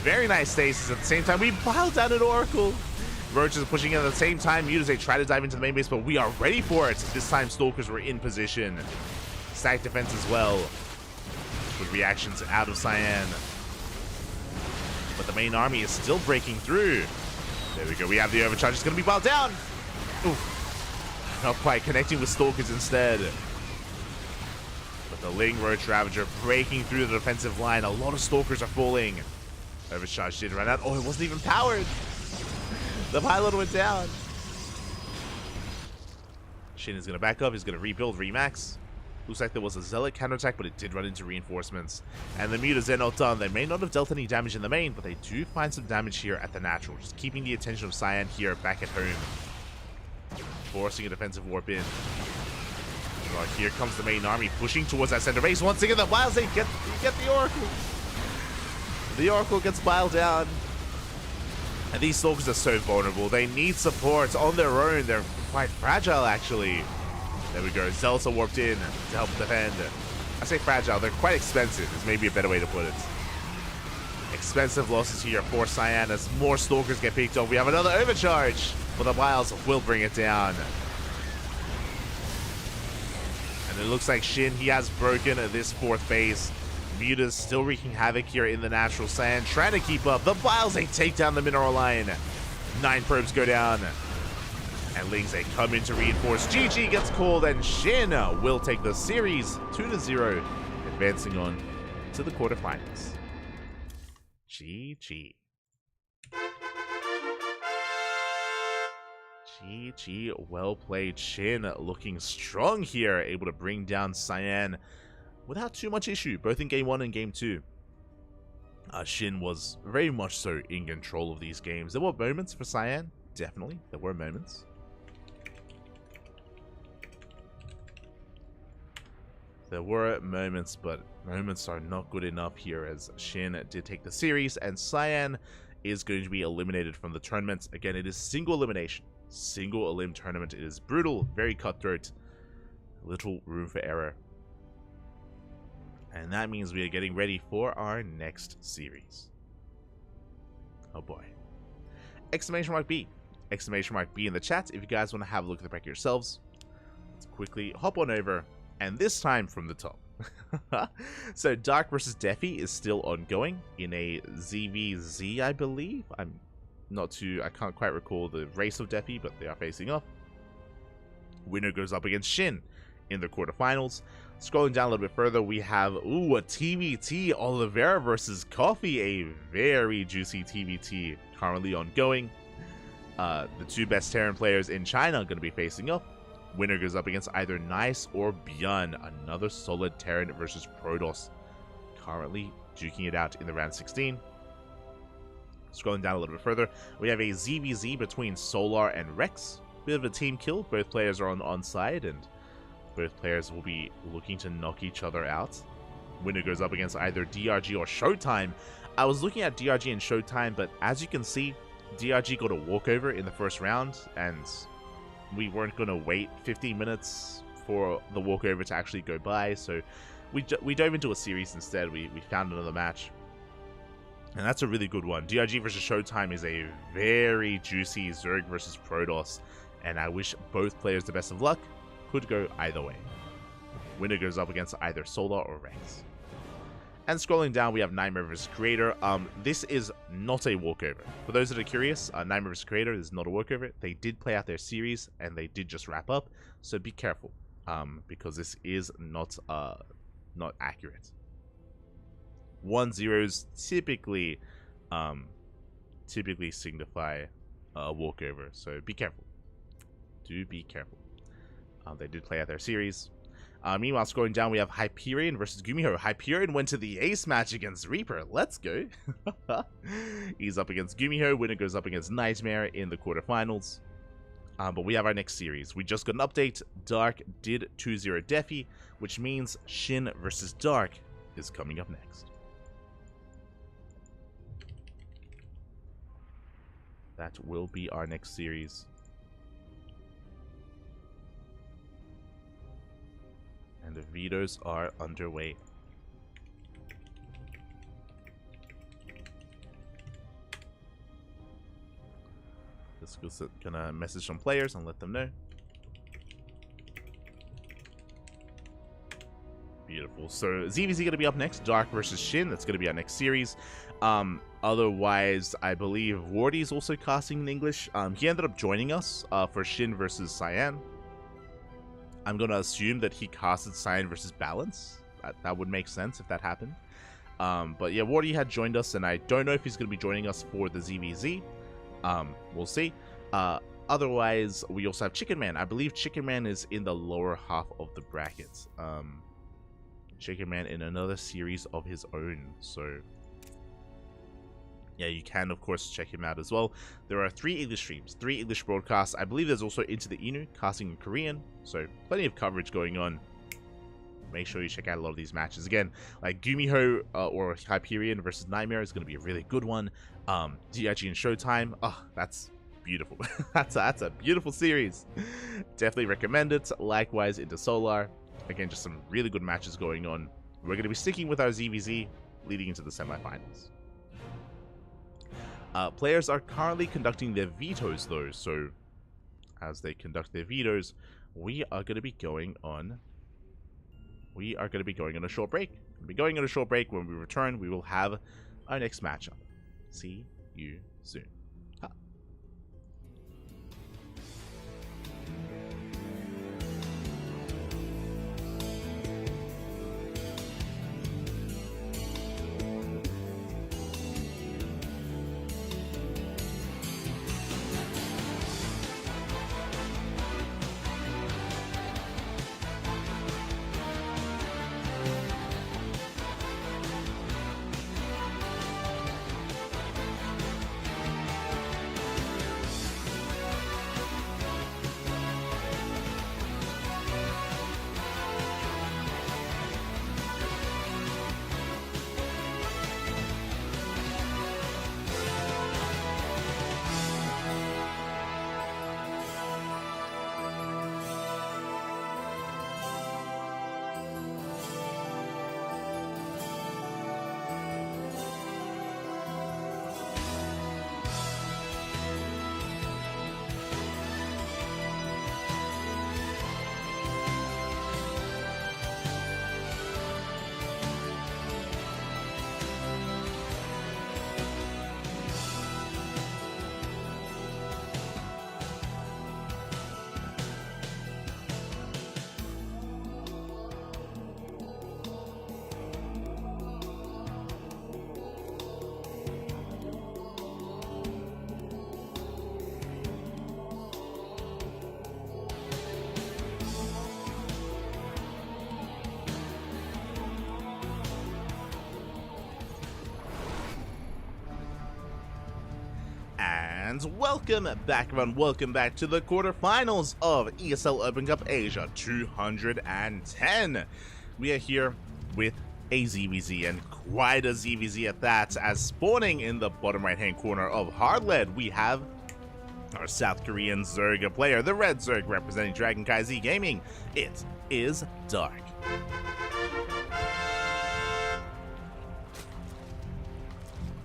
Very nice stasis. At the same time, we piled down an Oracle. Roaches are pushing in at the same time. Mutas, they try to dive into the main base, but we are ready for it. This time, Stalkers were in position. Stack defense as well. Good reactions out of Cyan. But the main army is still breaking through. There we go. We have the overcharge. It's going to be piled down. Oof. Not quite connecting with Stalkers instead. But the Ling Roach Ravager breaking through the defensive line. A lot of Stalkers are falling. Overcharge did run out. Oh, it wasn't even powered. The pylon went down. Shin is going to back up. He's going to rebuild, remax. Looks like there was a Zealot counterattack, but it did run into reinforcements. And the mutas are not done. They may not have dealt any damage in the main, but they do find some damage here at the natural. Just keeping the attention of Cyan here back at home. Forcing a defensive warp in. Well, here comes the main army pushing towards that center base. Once again, the Wilds, they get the Oracle. The Oracle gets piled down. And these Stalkers are so vulnerable. They need support on their own. They're quite fragile, actually. There we go. Zealots are warped in to help defend. I say fragile. They're quite expensive is maybe a better way to put it. Expensive losses here for Cyan as more Stalkers get picked up. We have another overcharge, but the Wiles will bring it down. And it looks like Shin, he has broken this fourth base. Muta's still wreaking havoc here in the natural sand, trying to keep up. The Biles, they take down the mineral line. 9 probes go down. And Lings, they come in to reinforce. GG gets called, and Shin will take the series 2-0, advancing on to the quarterfinals. GG. GG, well played. Shin looking strong here, able to bring down Cyan without too much issue, both in Game 1 and Game 2. Shin was very much so in control of these games. There were moments for Cyan, definitely. There were moments. There were moments, but moments are not good enough here as Shin did take the series, and Cyan is going to be eliminated from the tournament. Again, it is single elimination. Single elim tournament. It is brutal, very cutthroat. Little room for error. And that means we are getting ready for our next series. Oh boy. Exclamation mark B. Exclamation mark B in the chat if you guys want to have a look at the bracket yourselves. Let's quickly hop on over, and this time from the top. So Dark versus Defi is still ongoing in a ZVZ, I believe. I can't quite recall the race of Defi, but they are facing off. Winner goes up against Shin in the quarterfinals. Scrolling down a little bit further, we have, a TVT, Oliveira versus Coffee, a very juicy TVT currently ongoing. The two best Terran players in China are going to be facing off. Winner goes up against either Nice or Bjorn, another solid Terran versus Protoss, currently duking it out in the round 16. Scrolling down a little bit further, we have a ZVZ between Solar and Rex. Bit of a team kill, both players are on side, and both players will be looking to knock each other out. Winner goes up against either DRG or Showtime. I was looking at DRG and Showtime, but as you can see, DRG got a walkover in the first round, and we weren't going to wait 15 minutes for the walkover to actually go by, so we dove into a series instead. We found another match, and that's a really good one. DRG versus Showtime is a very juicy Zerg versus Protoss, and I wish both players the best of luck. Could go either way. Winner goes up against either Solar or Rex. And scrolling down, we have Nightmare vs Creator. This is not a walkover. For those that are curious, Nightmare vs Creator is not a walkover. They did play out their series, and they did just wrap up. So be careful, because this is not accurate. 1-0s typically signify a walkover. So be careful. Do be careful. They did play out their series. Meanwhile, scrolling down, we have Hyperion versus Gumiho. Hyperion went to the ace match against Reaper. Let's go. He's up against Gumiho. Winner goes up against Nightmare in the quarterfinals. But we have our next series. We just got an update. Dark did 2-0 Defi, which means Shin versus Dark is coming up next. That will be our next series. And the vetoes are underway. Just gonna message some players and let them know. Beautiful. So ZVZ gonna be up next. Dark versus Shin. That's gonna be our next series. Otherwise, I believe Wardy is also casting in English. He ended up joining us for Shin versus Cyan. I'm going to assume that he casted Cyan versus Balance. That would make sense if that happened. But yeah, Wardy had joined us, and I don't know if he's going to be joining us for the ZVZ. We'll see. Otherwise, we also have Chicken Man. I believe Chicken Man is in the lower half of the bracket. Chicken Man in another series of his own. So yeah, you can, of course, check him out as well. There are 3 English streams, 3 English broadcasts. I believe there's also Into the Inu, casting in Korean. So plenty of coverage going on make sure you check out a lot of these matches. Again, like Gumiho or Hyperion versus Nightmare is going to be a really good one. DIG and Showtime, oh, that's beautiful. that's a beautiful series. Definitely recommend it. Likewise, into Solar. Again, just some really good matches going on. We're going to be sticking with our ZVZ leading into the semifinals. Players are currently conducting their vetoes, though, so as they conduct their vetoes, we are going to be going on a short break. We'll be going on a short break. When we return, we will have our next matchup. See you soon. And welcome back, everyone. Welcome back to the quarterfinals of ESL Open Cup Asia 210. We are here with a ZVZ, and quite a ZVZ at that, as spawning in the bottom right-hand corner of Hardlead, we have our South Korean Zerg player, the Red Zerg representing CranKy Z Gaming. It is Dark.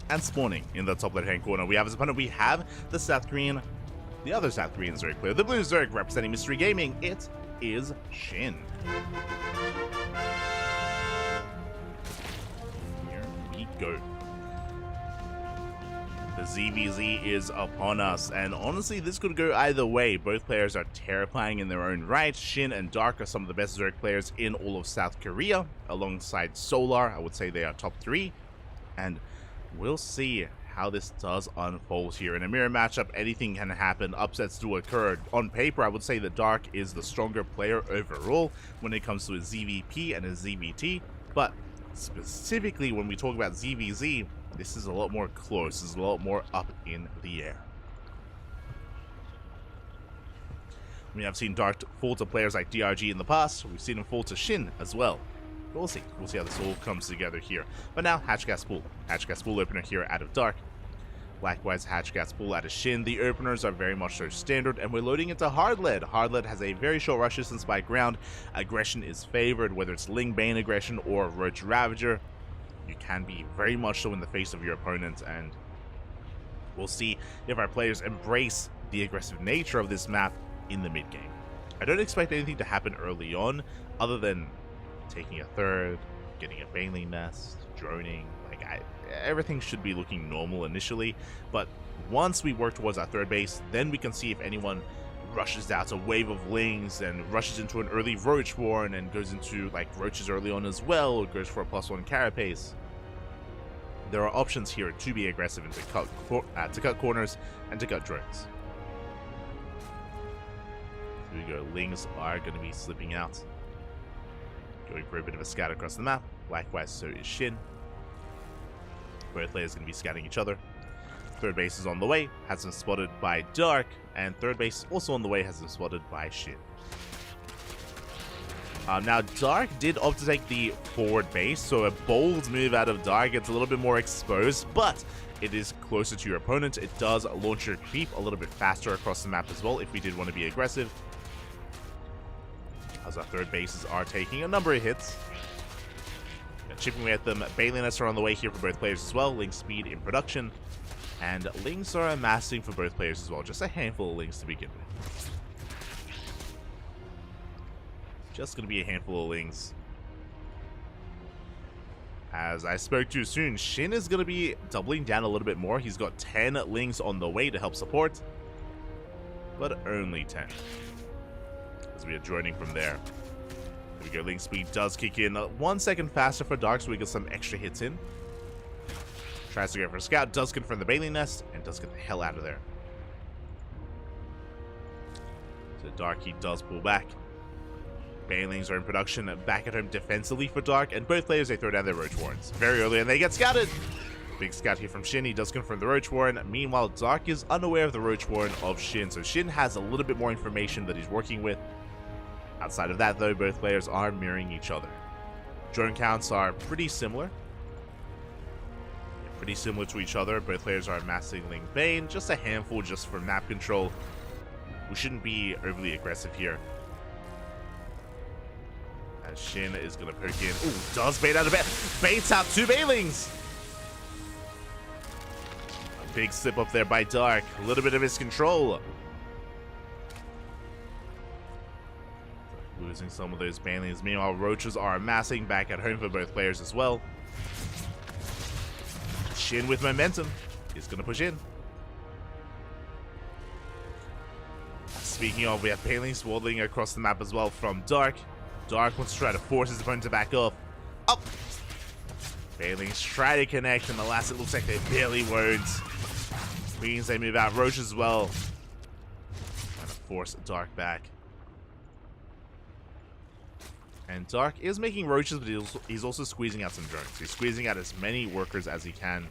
And spawning in the top left-hand corner, we have as opponent, we have the other South Korean Zerg player, the Blue Zerg representing Mystery Gaming. It is Shin. Here we go. The ZVZ is upon us, and honestly, this could go either way. Both players are terrifying in their own right. Shin and Dark are some of the best Zerg players in all of South Korea, alongside Solar. I would say they are top 3, and we'll see how this does unfold here. In a mirror matchup, anything can happen. Upsets do occur. On paper, I would say that Dark is the stronger player overall when it comes to his ZVP and his ZVT, but specifically when we talk about ZVZ, this is a lot more close. This is a lot more up in the air. We have seen Dark fall to players like DRG in the past. We've seen him fall to Shin as well. We'll see. We'll see how this all comes together here. But now, Hatchgas Pool. Hatchgas Pool opener here out of Dark. Likewise, Hatchgas Pool out of Shin. The openers are very much so standard, and we're loading into Hardlead. Hardlead has a very short rush distance by ground. Aggression is favored, whether it's Ling Bane aggression or Roach Ravager. You can be very much so in the face of your opponent, and we'll see if our players embrace the aggressive nature of this map in the mid game. I don't expect anything to happen early on, other than taking a third, getting a Baneling nest, droning. Everything should be looking normal initially, but once we work towards our third base, then we can see if anyone rushes out a wave of Lings and rushes into an early Roachborn and goes into Roaches early on as well, or goes for a +1 Carapace. There are options here to be aggressive and to cut corners and to cut drones. Here we go. Lings are going to be slipping out, going for a bit of a scout across the map. Likewise, so is Shin. Both players going to be scouting each other. Third base is on the way, has been spotted by Dark, and third base also on the way, has been spotted by Shin. Now, Dark did opt to take the forward base, so a bold move out of Dark. It's a little bit more exposed, but it is closer to your opponent. It does launch your creep a little bit faster across the map as well, if we did want to be aggressive. As our third bases are taking a number of hits. Chipping away at them. Baliness are on the way here for both players as well. Link speed in production. And Links are amassing for both players as well. Just a handful of Links to begin with. Just going to be a handful of Links. As I spoke too soon, Shin is going to be doubling down a little bit more. He's got 10 Links on the way to help support. But only 10. As we are joining from there. Here we go, Link speed does kick in 1 second faster for Dark, so we get some extra hits in. Tries to go for a scout, does confirm the Bailey nest, and does get the hell out of there. So Dark, he does pull back. Bailings are in production, back at home defensively for Dark, and both players, they throw down their Roach Warrens very early, and they get scouted. Big scout here from Shin, he does confirm the Roach Warren. Meanwhile, Dark is unaware of the Roach Warren of Shin, so Shin has a little bit more information that he's working with. Outside of that, though, both players are mirroring each other. Drone counts are pretty similar. Pretty similar to each other. Both players are amassing Link Bane. Just a handful just for map control. We shouldn't be overly aggressive here. As Shin is going to poke in. Ooh, does bait out of bed. Baits out 2 Bailings. A big slip up there by Dark. A little bit of his control. Losing some of those Bailings. Meanwhile, Roaches are amassing back at home for both players as well. Shin with momentum. He's going to push in. Speaking of, we have Bailings waddling across the map as well from Dark. Dark wants to try to force his opponent to back off. Up! Bailings try to connect, and alas, it looks like they barely won't. Means they move out. Roach as well. Trying to force Dark back. And Dark is making Roaches, but he's also squeezing out some drones. He's squeezing out as many workers as he can.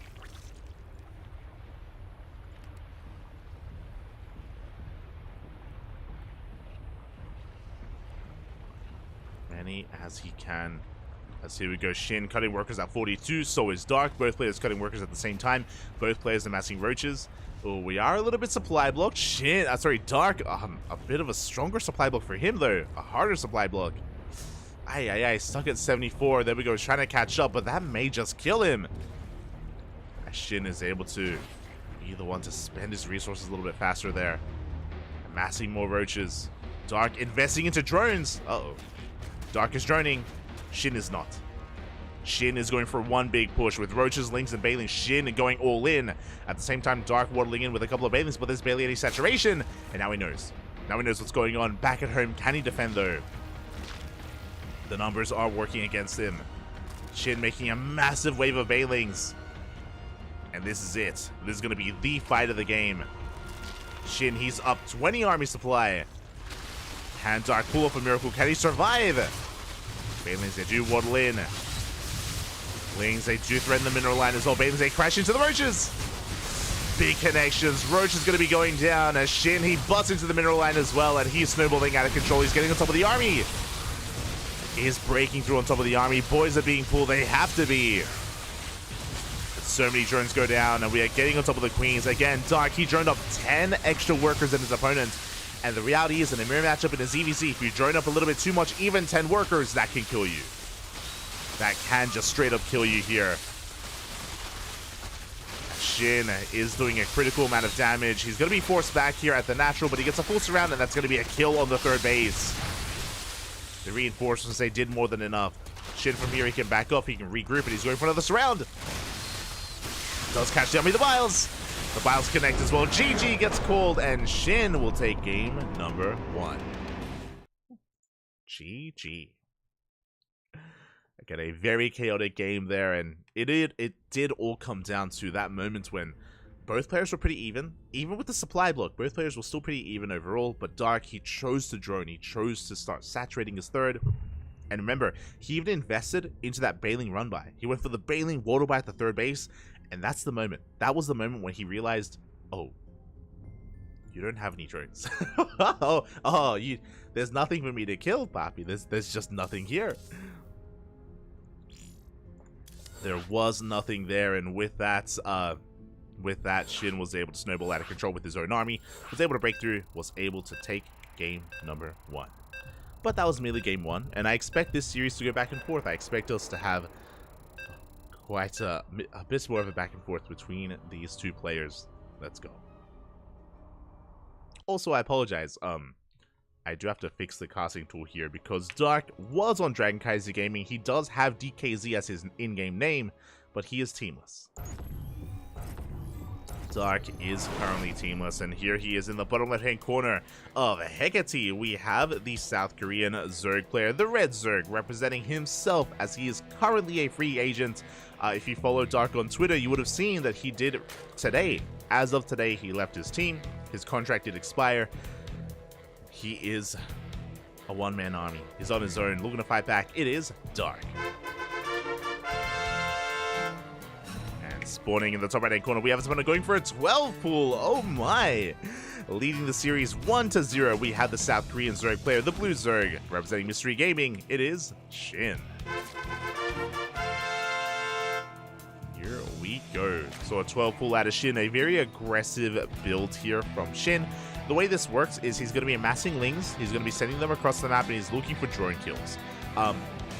Many as he can. As here we go, Shin cutting workers at 42, so is Dark. Both players cutting workers at the same time. Both players amassing Roaches. Oh, we are a little bit supply blocked. Shin, Dark, a bit of a stronger supply block for him though. A harder supply block. Aye, stuck at 74. There we go, trying to catch up, but that may just kill him. As Shin is able to be the one to spend his resources a little bit faster there. Amassing more Roaches. Dark investing into drones. Uh-oh. Dark is droning. Shin is not. Shin is going for one big push with Roaches, Links, and Bailings. Shin going all in. At the same time, Dark waddling in with a couple of Bailings, but there's barely any saturation. And now he knows. Now he knows what's going on. Back at home, can he defend though? The numbers are working against him. Shin making a massive wave of Bailings. And this is it. This is going to be the fight of the game. Shin, he's up 20 army supply. Can Dark pull off a miracle? Can he survive? Bailings, they do waddle in. Lings, they do threaten the mineral line as well. Bailings, they crash into the Roaches. Big connections. Roach is going to be going down as Shin, he butts into the mineral line as well, and he's snowballing out of control. He's getting on top of the army. Is breaking through on top of the army. Boys are being pulled. They have to be. So many drones go down, and we are getting on top of the Queens. Again, Dark, he droned up 10 extra workers than his opponent. And the reality is, in a mirror matchup in a ZVZ, if you drone up a little bit too much, even 10 workers, that can kill you. That can just straight up kill you here. Shin is doing a critical amount of damage. He's going to be forced back here at the natural, but he gets a full surround, and that's going to be a kill on the third base. The reinforcements, they did more than enough. Shin from here, he can back up, he can regroup, and he's going for another surround. Does catch down the Biles. The Biles connect as well. GG gets called, and Shin will take game number 1. GG. Again, a very chaotic game there, and it did all come down to that moment when both players were pretty even. Even with the supply block, both players were still pretty even overall, but Dark, he chose to drone. He chose to start saturating his third. And remember, he even invested into that Bailing run by. He went for the Bailing water by at the third base, and that's the moment. That was the moment when he realized, oh, You don't have any drones. You. There's nothing for me to kill, Papi. There's just nothing here. There was nothing there, and with that, Shin was able to snowball out of control with his own army, was able to break through, was able to take game number 1. But that was merely game 1, and I expect this series to go back and forth. I expect us to have quite a bit more of a back and forth between these two players. Let's go. Also, I apologize. I do have to fix the casting tool here because Dark was on CranKy Gaming. He does have DKZ as his in-game name, but he is teamless. Dark is currently teamless, and here he is in the bottom left-hand corner of Hecate. We have the South Korean Zerg player, the Red Zerg, representing himself as he is currently a free agent. If you follow Dark on Twitter, you would have seen that he did today. As of today, he left his team. His contract did expire. He is a one-man army. He's on his own, looking to fight back. It is Dark. And spawning in the top right-hand corner, we have someone going for a 12 pool. Oh my! Leading the series 1-0, we have the South Korean Zerg player, the Blue Zerg, representing Mystery Gaming. It is Shin. Here we go. So a 12 pool out of Shin, a very aggressive build here from Shin. The way this works is he's going to be amassing lings, he's going to be sending them across the map, and he's looking for drone kills.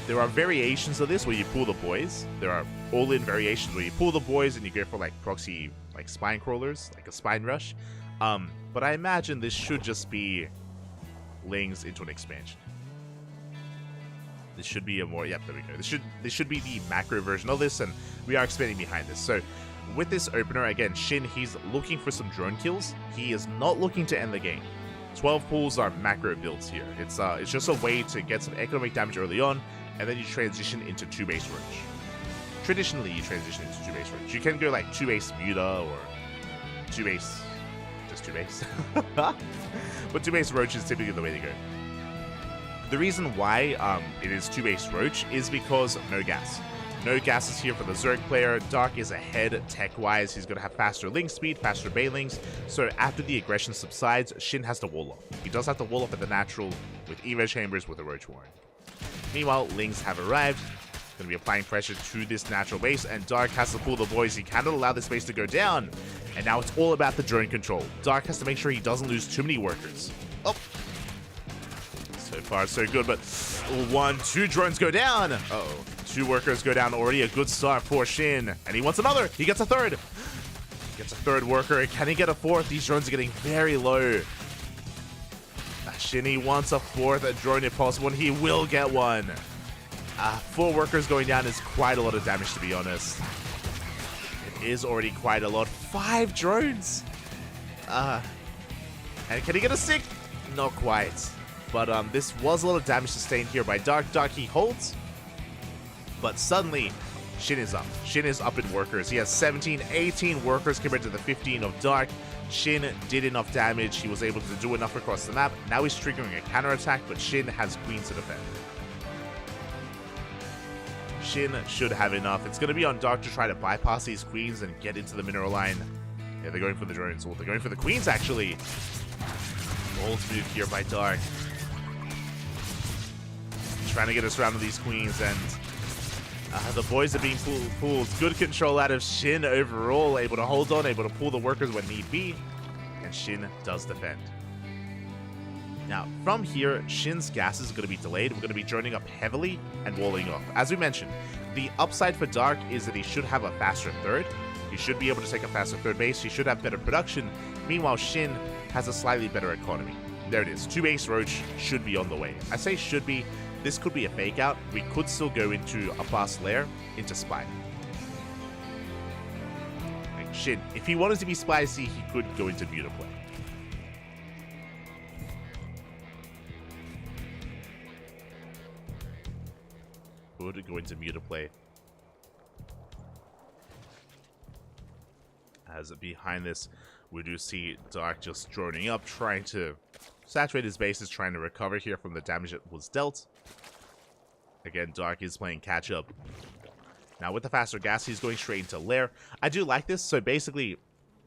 There are variations of this where you pull the boys. There are all-in variations where you pull the boys and you go for like proxy, like spine crawlers, like a spine rush. But I imagine this should just be lings into an expansion. This should be a more, yep, there we go. This should be the macro version of this, and we are expanding behind this. So with this opener, again, Shin, he's looking for some drone kills. He is not looking to end the game. 12 pools are macro builds here. It's just a way to get some economic damage early on, and then you transition into 2-base roach. Traditionally, you transition into 2-base roach. You can go like 2-base muta or 2-base, just 2-base. But 2-base roach is typically the way to go. The reason why it is 2-base roach is because no gas. No gases here for the Zerg player. Dark is ahead tech-wise. He's going to have faster link speed, faster baylings. So after the aggression subsides, Shin has to wall off. He does have to wall off at the natural with Evo chambers with a Roach Warren. Meanwhile, lings have arrived. Going to be applying pressure to this natural base, and Dark has to pull the boys. He cannot allow this base to go down. And now it's all about the drone control. Dark has to make sure he doesn't lose too many workers. Oh. So far, so good, but 2 drones go down. Uh-oh. 2 workers go down already. A good start for Shin. And he wants another. He gets a third. He gets a third worker. Can he get a fourth? These drones are getting very low. Shin, he wants a fourth drone if possible, and he will get one. 4 workers going down is quite a lot of damage, to be honest. It is already quite a lot. 5 drones. And can he get a 6th? Not quite. But this was a lot of damage sustained here by Dark. Dark, he holds. But suddenly, Shin is up. Shin is up in workers. He has 17, 18 workers compared to the 15 of Dark. Shin did enough damage. He was able to do enough across the map. Now he's triggering a counterattack, but Shin has queens to defend. Shin should have enough. It's going to be on Dark to try to bypass these queens and get into the mineral line. Yeah, they're going for the drones. Well, they're going for the queens, actually. Bold move here by Dark. Trying to get us around to these queens, and the boys are being pulled. Good control out of Shin overall, able to hold on, able to pull the workers when need be, and Shin does defend. Now, from here, Shin's gas is going to be delayed. We're going to be droning up heavily and walling off. As we mentioned, the upside for Dark is that he should have a faster third. He should be able to take a faster third base. He should have better production. Meanwhile, Shin has a slightly better economy. There it is. 2-base roach should be on the way. I say should be. This could be a fake out. We could still go into a fast lair, into Spy. Like Shin, if he wanted to be spicy, he could go into Muta play. Could go into Muta play. As behind this, we do see Dark just droning up, trying to saturate his bases, trying to recover here from the damage that was dealt. Again, Dark is playing catch-up. Now, with the faster gas, he's going straight into Lair. I do like this. So, basically,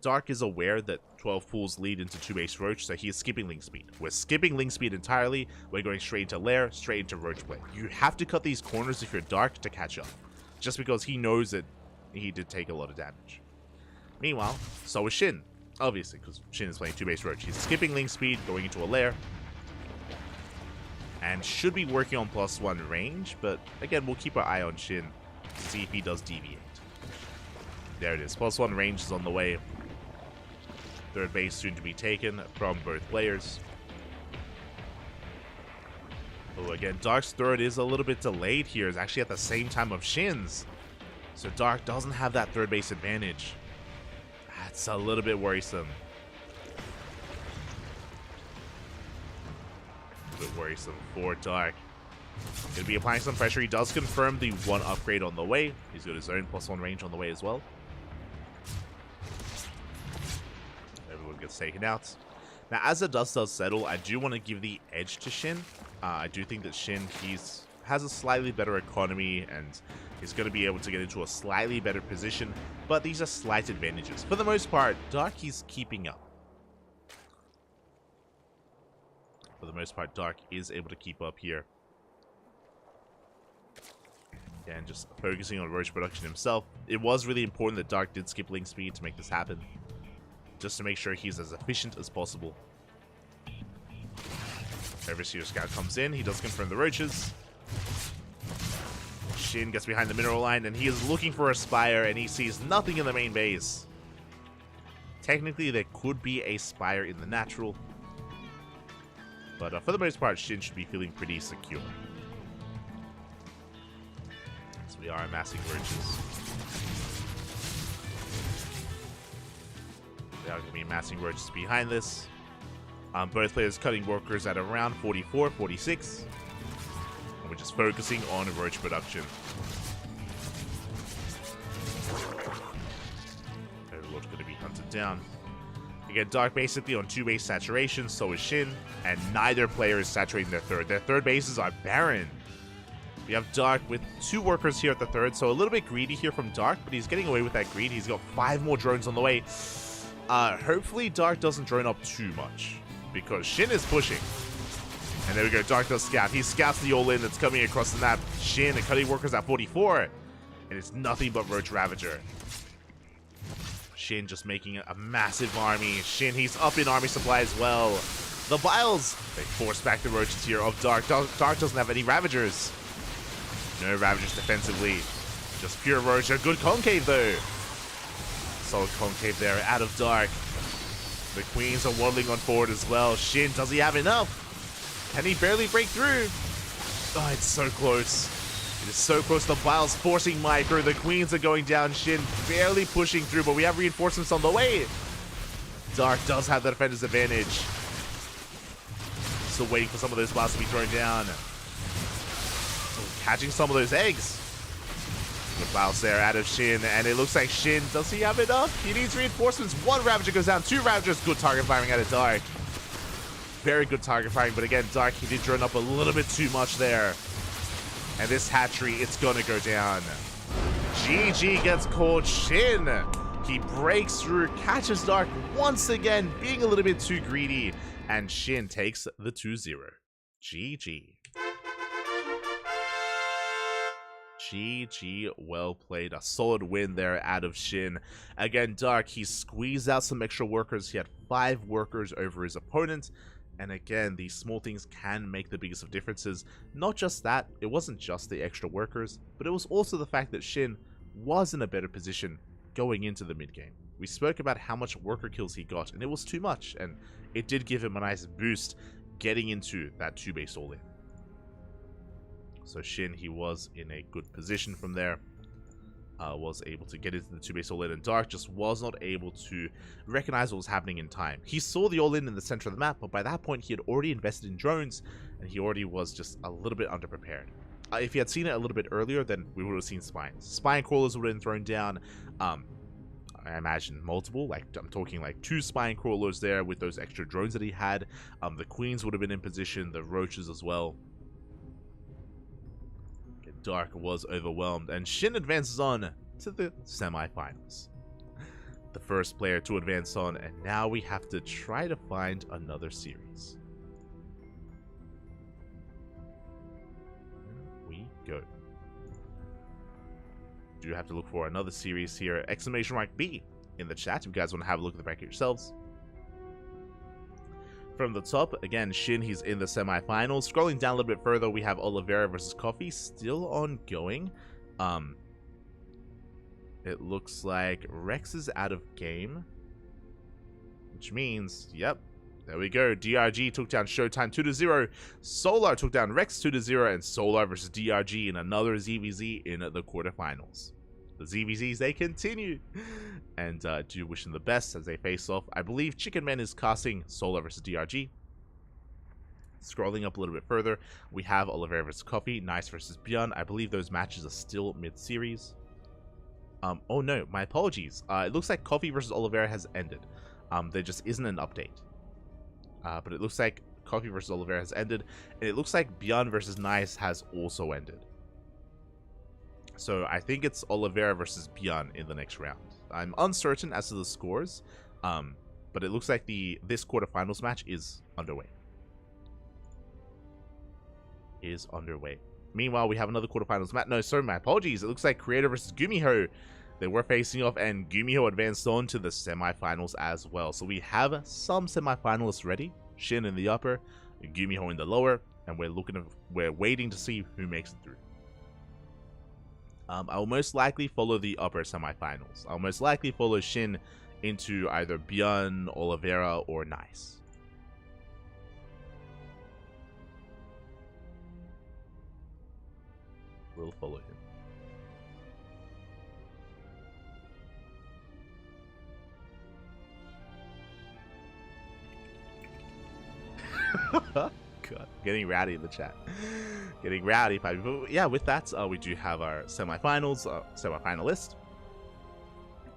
Dark is aware that 12 pools lead into 2-base Roach, so he is skipping Link Speed. We're skipping Link Speed entirely. We're going straight into Lair, straight into Roach Play. You have to cut these corners if you're Dark to catch up, just because he knows that he did take a lot of damage. Meanwhile, so is Shin, obviously, because Shin is playing 2-base Roach. He's skipping Link Speed, going into a Lair, and should be working on +1 range, but again, we'll keep our eye on Shin to see if he does deviate. There it is, +1 range is on the way. Third base soon to be taken from both players. Oh, again, Dark's third is a little bit delayed here. It's actually at the same time of Shin's. So Dark doesn't have that third base advantage. That's a little bit worrisome. A bit worrisome for Dark. Gonna be applying some pressure. He does confirm the 1 upgrade on the way. He's got his own +1 range on the way as well. Gets taken out. Now, as the dust does settle, I do want to give the edge to Shin. I do think that Shin, has a slightly better economy and is going to be able to get into a slightly better position, but these are slight advantages. For the most part, Dark is keeping up. For the most part, Dark is able to keep up here. And just focusing on Roach production himself. It was really important that Dark did skip Link Speed to make this happen, just to make sure he's as efficient as possible. Overseer Scout comes in. He does confirm the Roaches. Shin gets behind the mineral line, and he is looking for a Spire, and he sees nothing in the main base. Technically, there could be a Spire in the natural, but for the most part, Shin should be feeling pretty secure. So we are amassing Roaches. They are going to be amassing Roaches behind this. Both players cutting workers at around 44, 46. And we're just focusing on Roach production. Overlord's going to be hunted down. Again, Dark basically on 2-base saturation, so is Shin. And neither player is saturating their third. Their third bases are barren. We have Dark with 2 workers here at the third, so a little bit greedy here from Dark, but he's getting away with that greed. He's got 5 more drones on the way. Hopefully Dark doesn't drone up too much, because Shin is pushing. And there we go, Dark does scout. He scouts the all-in that's coming across the map. Shin and cutting workers at 44. And it's nothing but Roach Ravager. Shin just making a massive army. Shin, he's up in army supply as well. The Biles, they force back the Roaches here of Dark. Dark doesn't have any Ravagers. No Ravagers defensively. Just pure Roach. A good Concave though. Solid Concave there out of Dark. The Queens are waddling on forward as well. Shin, does he have enough? Can he barely break through? Oh, it's so close. It is so close. The Biles forcing Micro. The Queens are going down. Shin barely pushing through, but we have reinforcements on the way. Dark does have the defender's advantage. Still waiting for some of those Biles to be thrown down. Still catching some of those eggs. Good Biles there out of Shin, and it looks like Shin, does he have enough? He needs reinforcements. 1 Ravager goes down, 2 Ravagers. Good target firing out of Dark. Very good target firing, but again, Dark, he did drone up a little bit too much there. And this hatchery, it's gonna go down. GG gets caught. Shin, he breaks through, catches Dark once again, being a little bit too greedy, and Shin takes the 2-0. GG. GG, well played. A solid win there out of Shin. Again, Dark, he squeezed out some extra workers. He had 5 workers over his opponent. And again, these small things can make the biggest of differences. Not just that, it wasn't just the extra workers, but it was also the fact that Shin was in a better position going into the mid-game. We spoke about how much worker kills he got, and it was too much, and it did give him a nice boost getting into that 2-base all-in. So Shin, he was in a good position from there. Was able to get into the 2-base all-in, and Dark just was not able to recognize what was happening in time. He saw the all-in in the center of the map, but by that point he had already invested in drones, and he already was just a little bit underprepared. If he had seen it a little bit earlier, then we would have seen spines. Spine crawlers would have been thrown down. I imagine multiple, like I'm talking like 2 spine crawlers there with those extra drones that he had. The Queens would have been in position, the Roaches as well. Dark was overwhelmed, and Shin advances on to the semi-finals. the first player to advance on, and now we have to try to find another series. Here we go. Do have to look for another series here. Exclamation mark B in the chat if you guys want to have a look at the bracket yourselves. From the top, again, Shin, he's in the semifinals. Scrolling down a little bit further, we have Oliveira versus Coffee, still ongoing. It looks like Rex is out of game, which means, yep, there we go. DRG took down Showtime 2-0. Solar took down Rex 2-0, and Solar versus DRG in another ZVZ in the quarterfinals. The ZVZs, they continue, and do wish them the best as they face off. I believe Chicken Man is casting Solar versus DRG. Scrolling up a little bit further, we have Oliveira versus Coffee, Nice versus Bjorn. I believe those matches are still mid-series. Oh no, my apologies. It looks like Coffee versus Oliveira has ended. There just isn't an update. But it looks like Coffee versus Oliveira has ended, and it looks like Bjorn versus Nice has also ended. So I think it's Oliveira versus Bjorn in the next round. I'm uncertain as to the scores, but it looks like this quarterfinals match is underway. Meanwhile, we have another quarterfinals match. No, sorry, my apologies. It looks like Creator versus Gumiho. They were facing off, and Gumiho advanced on to the semifinals as well. So we have some semifinalists ready. Shin in the upper, Gumiho in the lower, and we're waiting to see who makes it through. I'll most likely follow the upper semifinals. I'll most likely follow Shin into either Bjorn, Oliveira, or Nice. We'll follow him. God, getting rowdy in the chat. Getting rowdy, but yeah, with that, we do have our semifinalist.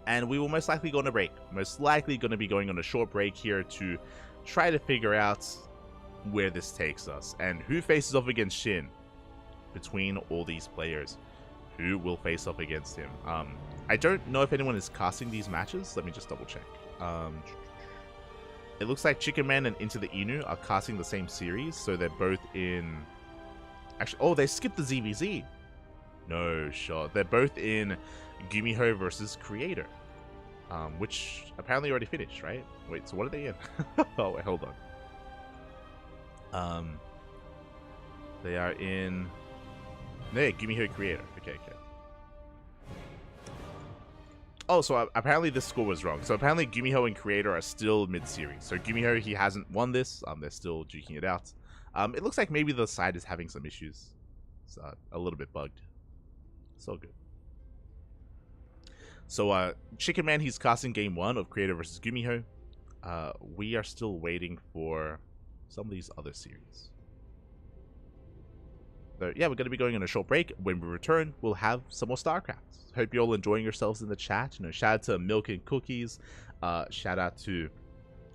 And we will most likely go on a break. Most likely going to be going on a short break here to try to figure out where this takes us. And who faces off against Shin between all these players. Who will face off against him? I don't know if anyone is casting these matches. Let me just double check. It looks like Chicken Man and Into the Inu are casting the same series, so they're both in... Actually, oh, they skipped the ZVZ. No shot. They're both in Gumiho versus Creator, which apparently already finished, right? Wait, so what are they in? Oh, wait, hold on. They are in... No, Gumiho Creator. Okay. Oh, so apparently this score was wrong. So apparently Gumiho and Creator are still mid-series. So Gumiho, he hasn't won this. They're still duking it out. It looks like maybe the side is having some issues. It's a little bit bugged. So good. So Chicken Man, he's casting game 1 of Creator versus Gumiho. We are still waiting for some of these other series. So yeah, we're going to be going on a short break. When we return, we'll have some more StarCraft. Hope you're all enjoying yourselves in the chat. You know, shout out to Milk and Cookies. Shout out to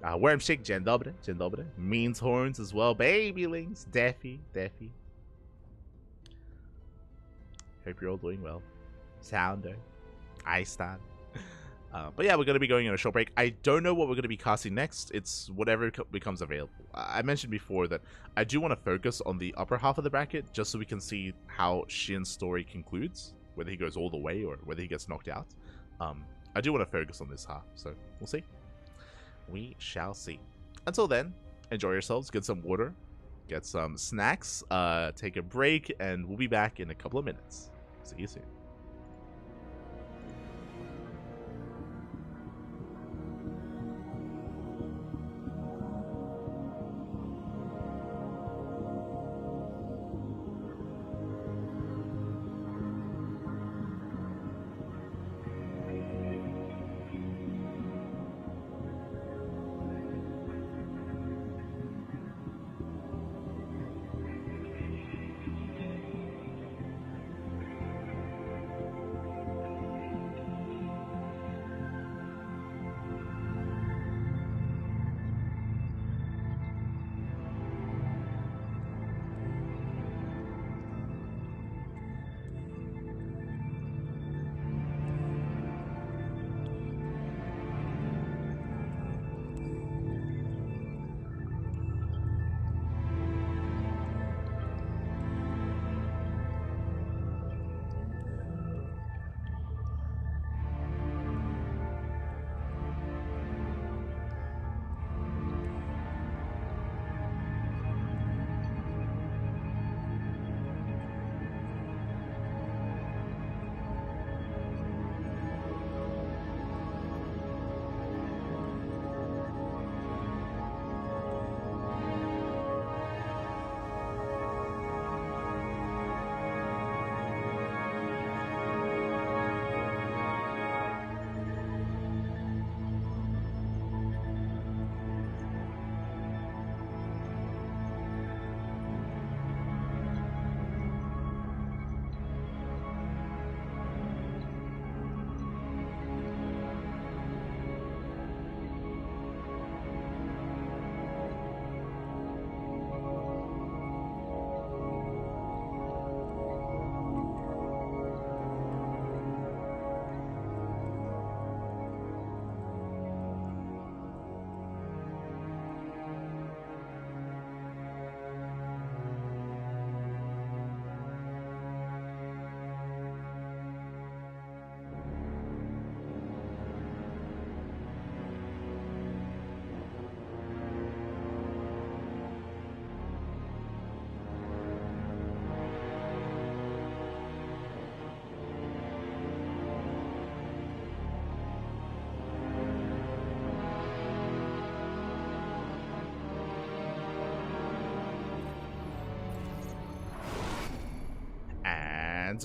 Wormshake, Dzień dobry. Means Horns as well. Babylings, Defi. Hope you're all doing well. Sounder, Eistan. But yeah, we're going to be going on a short break. I don't know what we're going to be casting next. It's whatever becomes available. I mentioned before that I do want to focus on the upper half of the bracket just so we can see how Shin's story concludes, whether he goes all the way or whether he gets knocked out. I do want to focus on this half, so we'll see. We shall see. Until then, enjoy yourselves, get some water, get some snacks, take a break, and we'll be back in a couple of minutes. See you soon.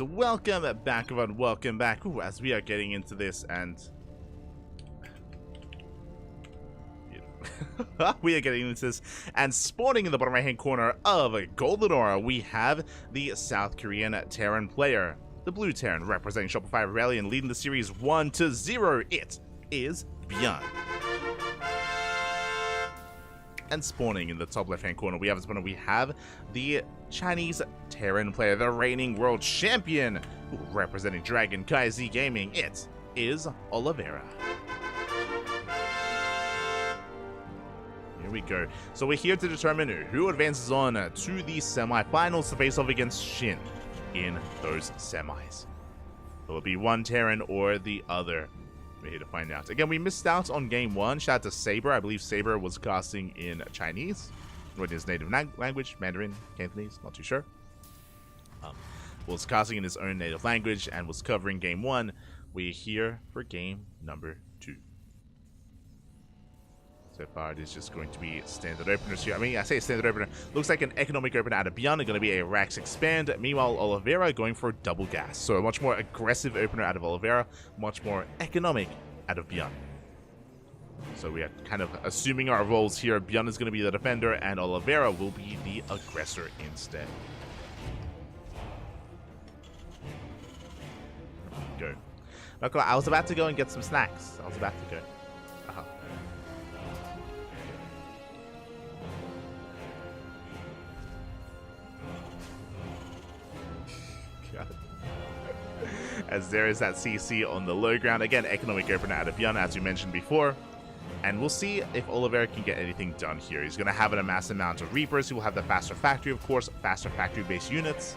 And welcome back, everyone. Welcome back. Ooh, as we are getting into this, and we are getting into this, and spawning in the bottom right-hand corner of Golden Aura, we have the South Korean Terran player, the Blue Terran, representing Shopify Rebellion, leading the series 1-0. It is Bjorn. And spawning in the top left-hand corner, we have the Chinese Terran player, the reigning world champion, representing CranKy Z Gaming. It is Oliveira. Here we go. So we're here to determine who advances on to the semi-finals to face off against Shin in those semis. Will it be one Terran or the other? We're here to find out. Again, we missed out on game one. Shout out to Saber. I believe Saber was casting in Chinese, or in his native language, Mandarin, Cantonese, not too sure. Was casting in his own native language and was covering game one. We're here for game number 2. So far, it is just going to be standard openers here. I mean, I say standard opener. Looks like an economic opener out of Bjorn. Going to be a Rax Expand. Meanwhile, Oliveira going for double gas. So a much more aggressive opener out of Oliveira. Much more economic out of Bjorn. So we are kind of assuming our roles here. Bjorn is going to be the defender, and Oliveira will be the aggressor instead. Go. Look, I was about to go and get some snacks. I was about to go. As there is that CC on the low ground. Again, economic opener out of Bjorn, as you mentioned before. And we'll see if Oliveira can get anything done here. He's going to have an amass amount of Reapers. He will have the faster factory, of course, faster factory-based units.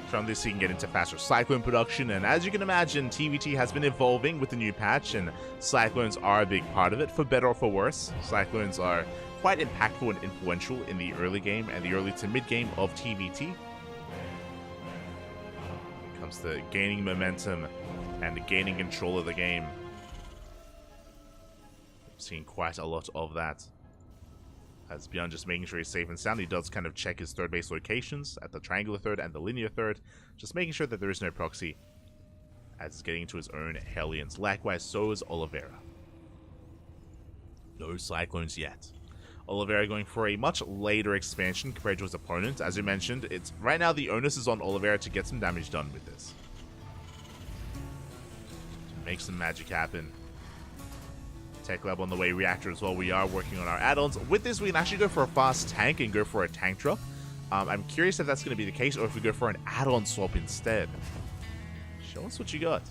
From this, he can get into faster Cyclone production. And as you can imagine, TVT has been evolving with the new patch, and Cyclones are a big part of it, for better or for worse. Cyclones are quite impactful and influential in the early game and the early to mid-game of TVT. To gaining momentum and gaining control of the game. I've seen quite a lot of that. As Bjorn just making sure he's safe and sound, he does kind of check his third base locations at the triangular third and the linear third, just making sure that there is no proxy as he's getting into his own Hellions. Likewise, so is Oliveira. No Cyclones yet. Oliveira going for a much later expansion compared to his opponent. As you mentioned, it's right now the onus is on Oliveira to get some damage done with this. To make some magic happen. Tech Lab on the way, Reactor as well. We are working on our add-ons. With this, we can actually go for a fast tank and go for a tank drop. I'm curious if that's going to be the case or if we go for an add-on swap instead. Show us what you got.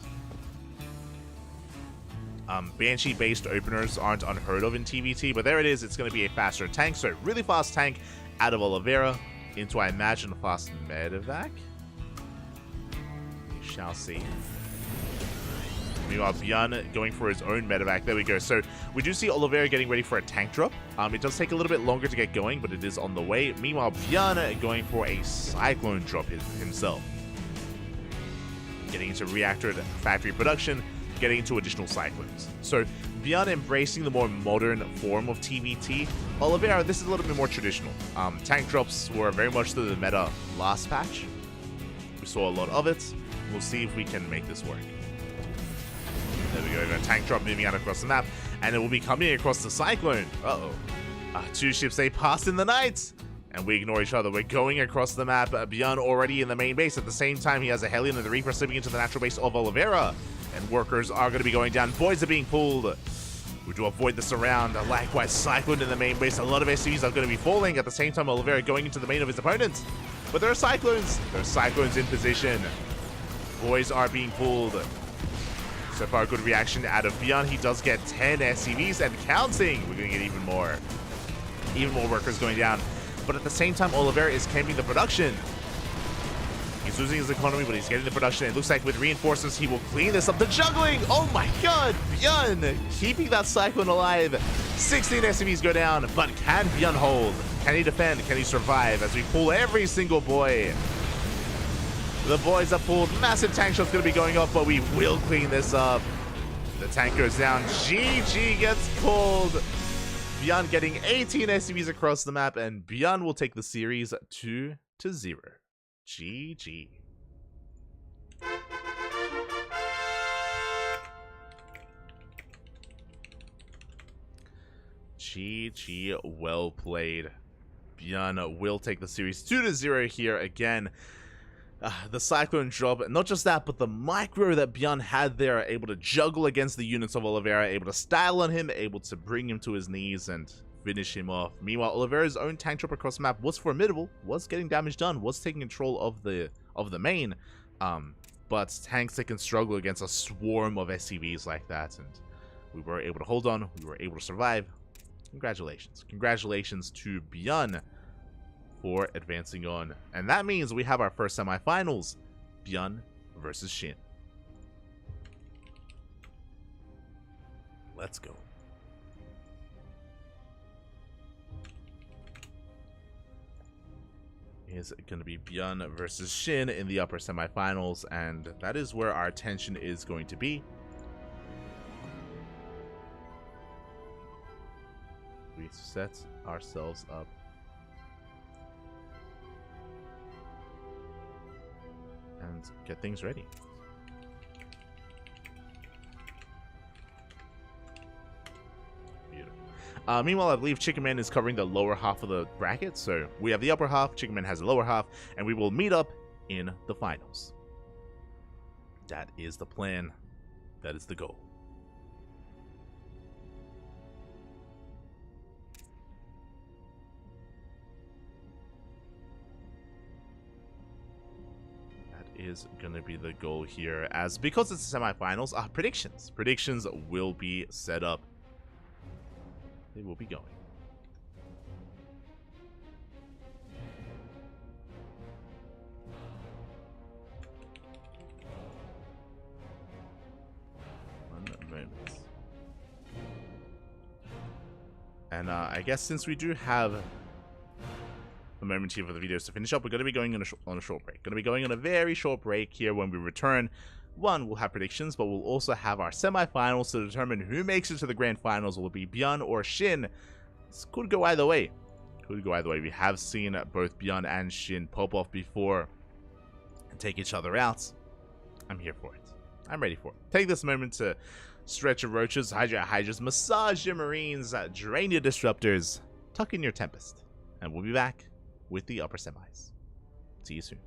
Banshee-based openers aren't unheard of in TVT, but there it is. It's going to be a faster tank, so really fast tank out of Oliveira into, I imagine, a fast medevac. We shall see. Meanwhile, Bjorn going for his own medevac. There we go. So we do see Oliveira getting ready for a tank drop. It does take a little bit longer to get going, but it is on the way. Meanwhile, Bjorn going for a Cyclone drop himself. Getting into reactor factory production. Getting into additional Cyclones. So, beyond embracing the more modern form of TVT, Oliveira, this is a little bit more traditional. Tank drops were very much the meta last patch. We saw a lot of it. We'll see if we can make this work. There we go, a tank drop moving out across the map, and it will be coming across the Cyclone. Uh-oh. Two ships, they pass in the night, and we ignore each other. We're going across the map. Bjorn already in the main base. At the same time, he has a Hellion and the Reaper slipping into the natural base of Oliveira. And workers are going to be going down. Boys are being pulled. We do avoid the surround. Likewise, Cyclone in the main base. A lot of SCVs are going to be falling. At the same time, Oliveira going into the main of his opponent. But there are Cyclones. There are Cyclones in position. Boys are being pulled. So far, a good reaction out of Bjorn. He does get 10 SCVs and counting. We're going to get even more. Even more workers going down. But at the same time, Oliveira is camping the production. He's losing his economy, but he's getting the production. It looks like with reinforcements, he will clean this up. The juggling! Oh my god! Bjorn keeping that Cyclone alive. 16 SCVs go down, but can Bjorn hold? Can he defend? Can he survive as we pull every single boy? The boys are pulled. Massive tank shot's going to be going off, but we will clean this up. The tank goes down. GG gets pulled. Bjorn getting 18 SCVs across the map, and Bjorn will take the series 2-0. GG. GG, well played. Bjorn will take the series 2-0 here again. The Cyclone drop, not just that, but the micro that Bjorn had there, able to juggle against the units of Oliveira, able to style on him, able to bring him to his knees and finish him off. Meanwhile, Oliveira's own tank trip across the map was formidable, was getting damage done, was taking control of the main, but tanks that can struggle against a swarm of SCVs like that, and we were able to hold on, we were able to survive. Congratulations. Congratulations to Bjorn for advancing on. And that means we have our first semifinals. Bjorn versus Shin. Let's go. Is going to be Bjorn versus Shin in the upper semifinals, and that is where our attention is going to be. We set ourselves up and get things ready. Beautiful. Meanwhile, I believe Chicken Man is covering the lower half of the bracket, so we have the upper half, Chicken Man has the lower half, and we will meet up in the finals. That is the plan. That is the goal. Is going to be the goal here, as because it's the semifinals, predictions will be set up. They will be going. One moment. And I guess since we do have a moment here for the videos to finish up, we're going to be going on a short break. Going to be going on a very short break here. When we return, we'll have predictions, but we'll also have our semifinals to determine who makes it to the grand finals. Will it be Bjorn or Shin? This could go either way. Could go either way. We have seen both Bjorn and Shin pop off before and take each other out. I'm here for it. I'm ready for it. Take this moment to stretch your roaches, hydrate your hydras, massage your marines, drain your disruptors, tuck in your tempest, and we'll be back with the upper semis. See you soon.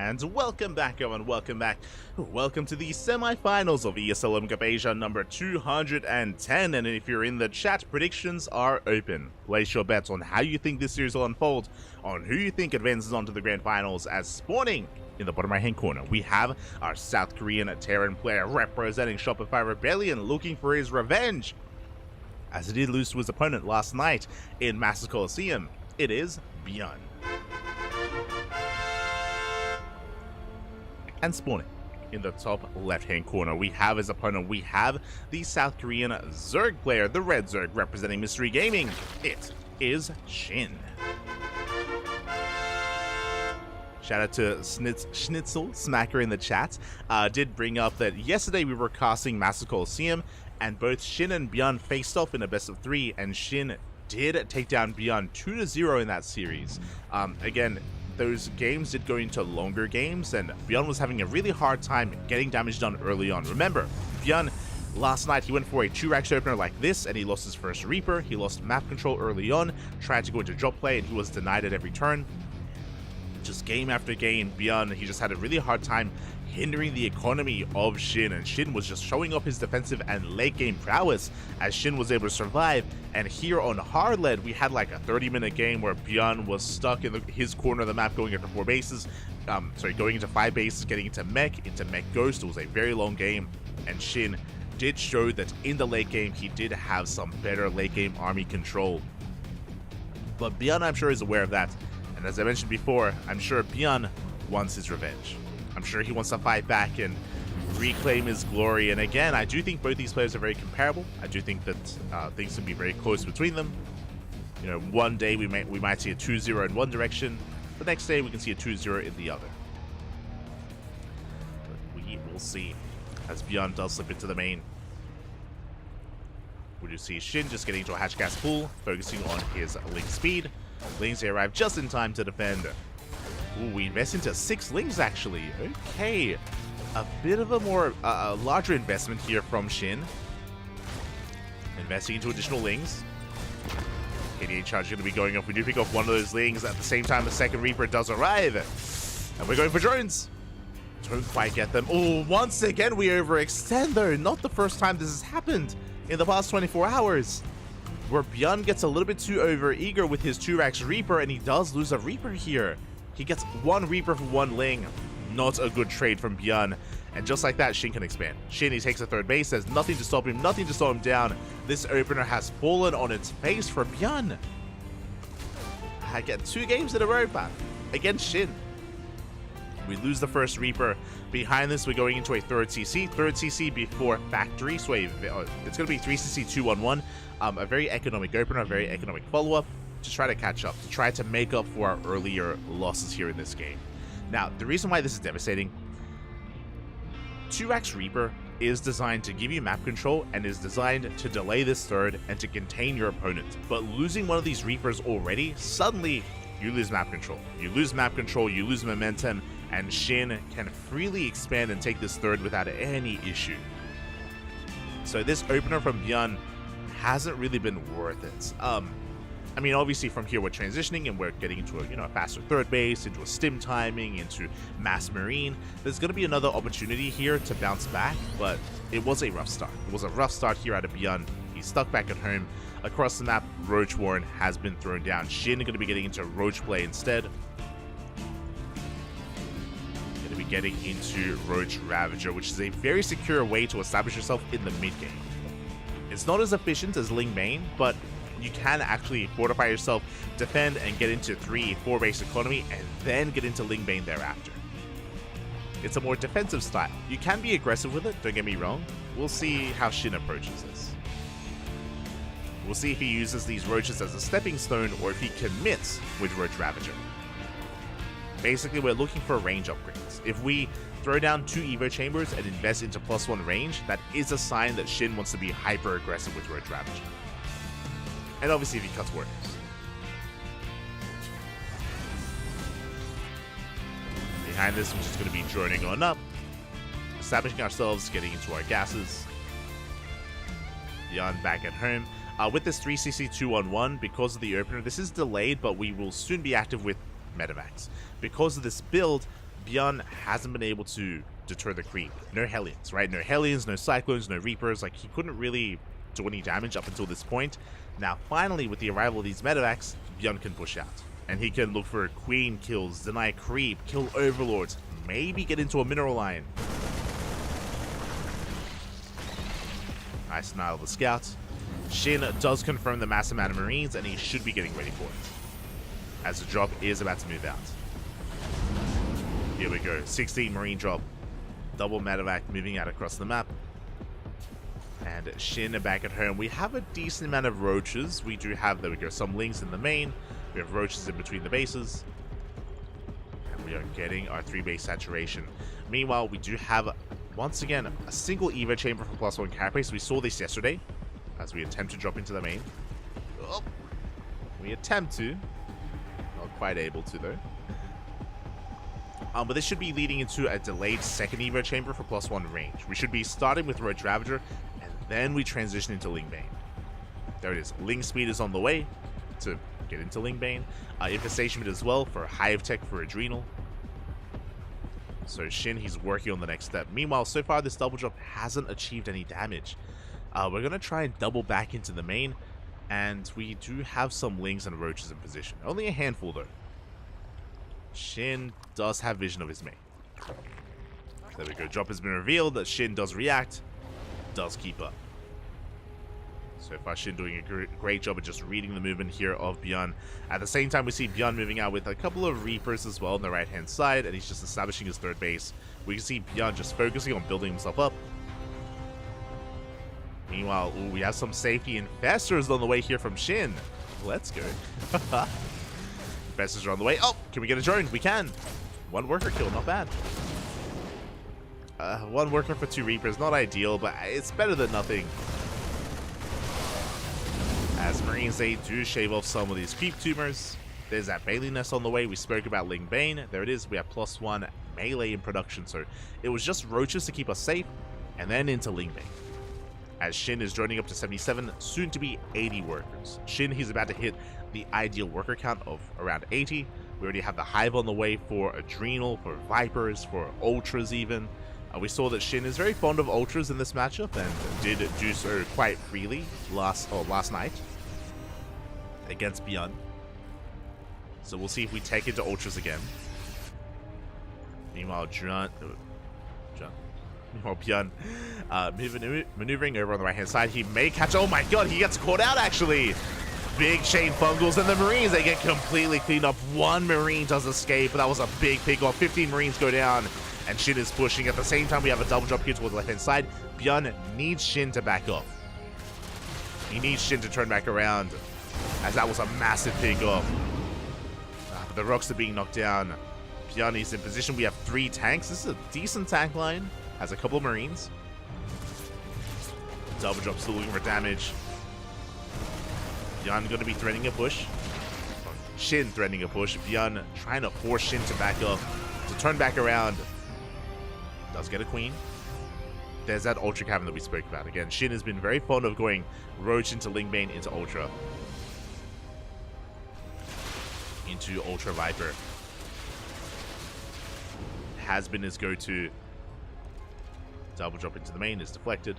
And welcome back, everyone. Welcome back. Welcome to the semi-finals of ESL Open Cup Asia number 210. And if you're in the chat, predictions are open. Place your bets on how you think this series will unfold, on who you think advances on to the grand finals, as spawning in the bottom right-hand corner, we have our South Korean Terran player representing Shopify Rebellion, looking for his revenge, as he did lose to his opponent last night in Master Coliseum. It is Bjorn. And spawning in the top left-hand corner, we have his opponent. We have the South Korean Zerg player, the Red Zerg, representing Mystery Gaming. It is Shin. Shout out to Schnitzel Smacker in the chat. Did bring up that yesterday we were casting Master Coliseum, and both Shin and Bjorn faced off in a best of 3, and Shin did take down Bjorn 2-0 in that series. Again, those games did go into longer games, and Bjorn was having a really hard time getting damage done early on. Remember, Bjorn, last night he went for a 2-rax opener like this, and he lost his first Reaper. He lost map control early on, tried to go into drop play, and he was denied at every turn. Just game after game, Bjorn, he just had a really hard time hindering the economy of Shin, and Shin was just showing off his defensive and late game prowess as Shin was able to survive. And here on hard lead, we had like a 30-minute game where Bjorn was stuck in his corner of the map, going into 4 bases, going into 5 bases, getting into mech ghost. It was a very long game, and Shin did show that in the late game he did have some better late game army control. But Bjorn, I'm sure, is aware of that, and as I mentioned before, I'm sure Bjorn wants his revenge. I'm sure he wants to fight back and reclaim his glory. And again, I do think both these players are very comparable. I do think that things can be very close between them. You know, one day we might see a 2-0 in one direction. The next day we can see a 2-0 in the other. But we will see as Bjorn does slip into the main. We do see Shin just getting into a hatch gas pool, focusing on his link speed. Lings arrive just in time to defend. Ooh, we invest into 6 Lings, actually. Okay. A bit of a more larger investment here from Shin. Investing into additional Lings. KDA charge is going to be going off. We do pick off one of those Lings at the same time the second Reaper does arrive. And we're going for drones. Don't quite get them. Oh, once again we overextend, though. Not the first time this has happened in the past 24 hours. Where Bjorn gets a little bit too over-eager with his 2-rax Reaper, and he does lose a Reaper here. He gets 1 Reaper for 1 Ling. Not a good trade from Bjorn. And just like that, Shin can expand. Shin, he takes a 3rd base. There's nothing to stop him, nothing to slow him down. This opener has fallen on its face for Bjorn. I get 2 games in a row back against Shin. We lose the first Reaper. Behind this, we're going into a 3rd CC. 3rd CC before Factory. So it's going to be 3CC 2-1-1. A very economic opener, a very economic follow-up to try to catch up, to try to make up for our earlier losses here in this game. Now, the reason why this is devastating, 2-rax Reaper is designed to give you map control and is designed to delay this 3rd and to contain your opponent. But losing one of these Reapers already, suddenly you lose map control. You lose map control, you lose momentum, and Shin can freely expand and take this 3rd without any issue. So this opener from Bjorn hasn't really been worth it. I mean, obviously from here we're transitioning and we're getting into a faster 3rd base, into a stim timing, into mass marine. There's going to be another opportunity here to bounce back, but it was a rough start. It was a rough start here out of Bjorn. He's stuck back at home. Across the map, Roach Warren has been thrown down. Shin going to be getting into Roach play instead. Going to be getting into Roach Ravager, which is a very secure way to establish yourself in the mid game. It's not as efficient as Ling Main, but you can actually fortify yourself, defend, and get into 3-4 base economy, and then get into Ling Bane thereafter. It's a more defensive style. You can be aggressive with it, don't get me wrong. We'll see how Shin approaches this. We'll see if he uses these Roaches as a stepping stone, or if he commits with Roach Ravager. Basically, we're looking for range upgrades. If we throw down 2 Evo Chambers and invest into +1 range, that is a sign that Shin wants to be hyper-aggressive with Roach Ravager. And obviously if he cuts warriors. Behind this, we're just going to be droning on up, establishing ourselves, getting into our gases. Bjorn back at home. With this 3CC 2-1-1, because of the opener, this is delayed, but we will soon be active with Metamax. Because of this build, Bjorn hasn't been able to deter the creep. No Hellions, right? No Hellions, no Cyclones, no Reapers. Like, he couldn't really do any damage up until this point. Now, finally, with the arrival of these medevacs, Bjorn can push out. And he can look for Queen kills, deny creep, kill Overlords, maybe get into a mineral line. Nice denial of the scouts. Shin does confirm the mass amount of Marines, and he should be getting ready for it, as the drop is about to move out. Here we go, 16 Marine drop. Double medevac moving out across the map. And Shin back at home. We have a decent amount of roaches. We do have, there we go, some links in the main. We have roaches in between the bases. And we are getting our 3-base saturation. Meanwhile, we do have, once again, a single Evo chamber for +1 carapace. We saw this yesterday as we attempt to drop into the main. Oh, we attempt to. Not quite able to, though. But this should be leading into a delayed second Evo chamber for +1 range. We should be starting with Roach Ravager, and then we transition into Lingbane. There it is. Ling Speed is on the way to get into Lingbane. Infestation Bit as well for Hive Tech for Adrenal. So Shin, he's working on the next step. Meanwhile, so far this double drop hasn't achieved any damage. We're going to try and double back into the main, and we do have some Lings and Roaches in position. Only a handful, though. Shin does have vision of his main. There we go. Drop has been revealed. That Shin does react. Does keep up. So far, Shin doing a great job of just reading the movement here of Bjorn. At the same time, we see Bjorn moving out with a couple of Reapers as well on the right-hand side, and he's just establishing his third base. We can see Bjorn just focusing on building himself up. Meanwhile, ooh, we have some safety infestors on the way here from Shin. Let's go. Infestors are on the way. Oh, can we get a drone? We can. 1 worker kill, not bad. 1 worker for 2 Reapers, not ideal, but it's better than nothing. As Marines, they do shave off some of these creep tumors. There's that Bailey Nest on the way. We spoke about Ling Bane. There it is. We have +1 melee in production. So it was just roaches to keep us safe, and then into Ling Bane. As Shin is joining up to 77, soon to be 80 workers. Shin, he's about to hit the ideal worker count of around 80. We already have the Hive on the way for Adrenal, for Vipers, for Ultras even. We saw that Shin is very fond of Ultras in this matchup and did do so quite freely last night against Bjorn. So we'll see if we take it to Ultras again. Meanwhile, Bjorn maneuvering over on the right-hand side. He may catch... Oh my god, he gets caught out actually! Big chain fungals, and the Marines, they get completely cleaned up. 1 Marine does escape, but that was a big pick-off. 15 Marines go down, and Shin is pushing. At the same time, we have a double drop here towards the left-hand side. Bjorn needs Shin to back up. He needs Shin to turn back around, as that was a massive pick-off. But the rocks are being knocked down. Bjorn is in position. We have 3 tanks. This is a decent tank line. Has a couple of Marines. Double drop still looking for damage. Bjorn going to be threatening a push. Shin threatening a push. Bjorn trying to force Shin to back up, to turn back around. Does get a queen. There's that Ultra Cavern that we spoke about. Again, Shin has been very fond of going Roach into Lingbane into Ultra. Into Ultra Viper. Has been his go-to. Double drop into the main is deflected.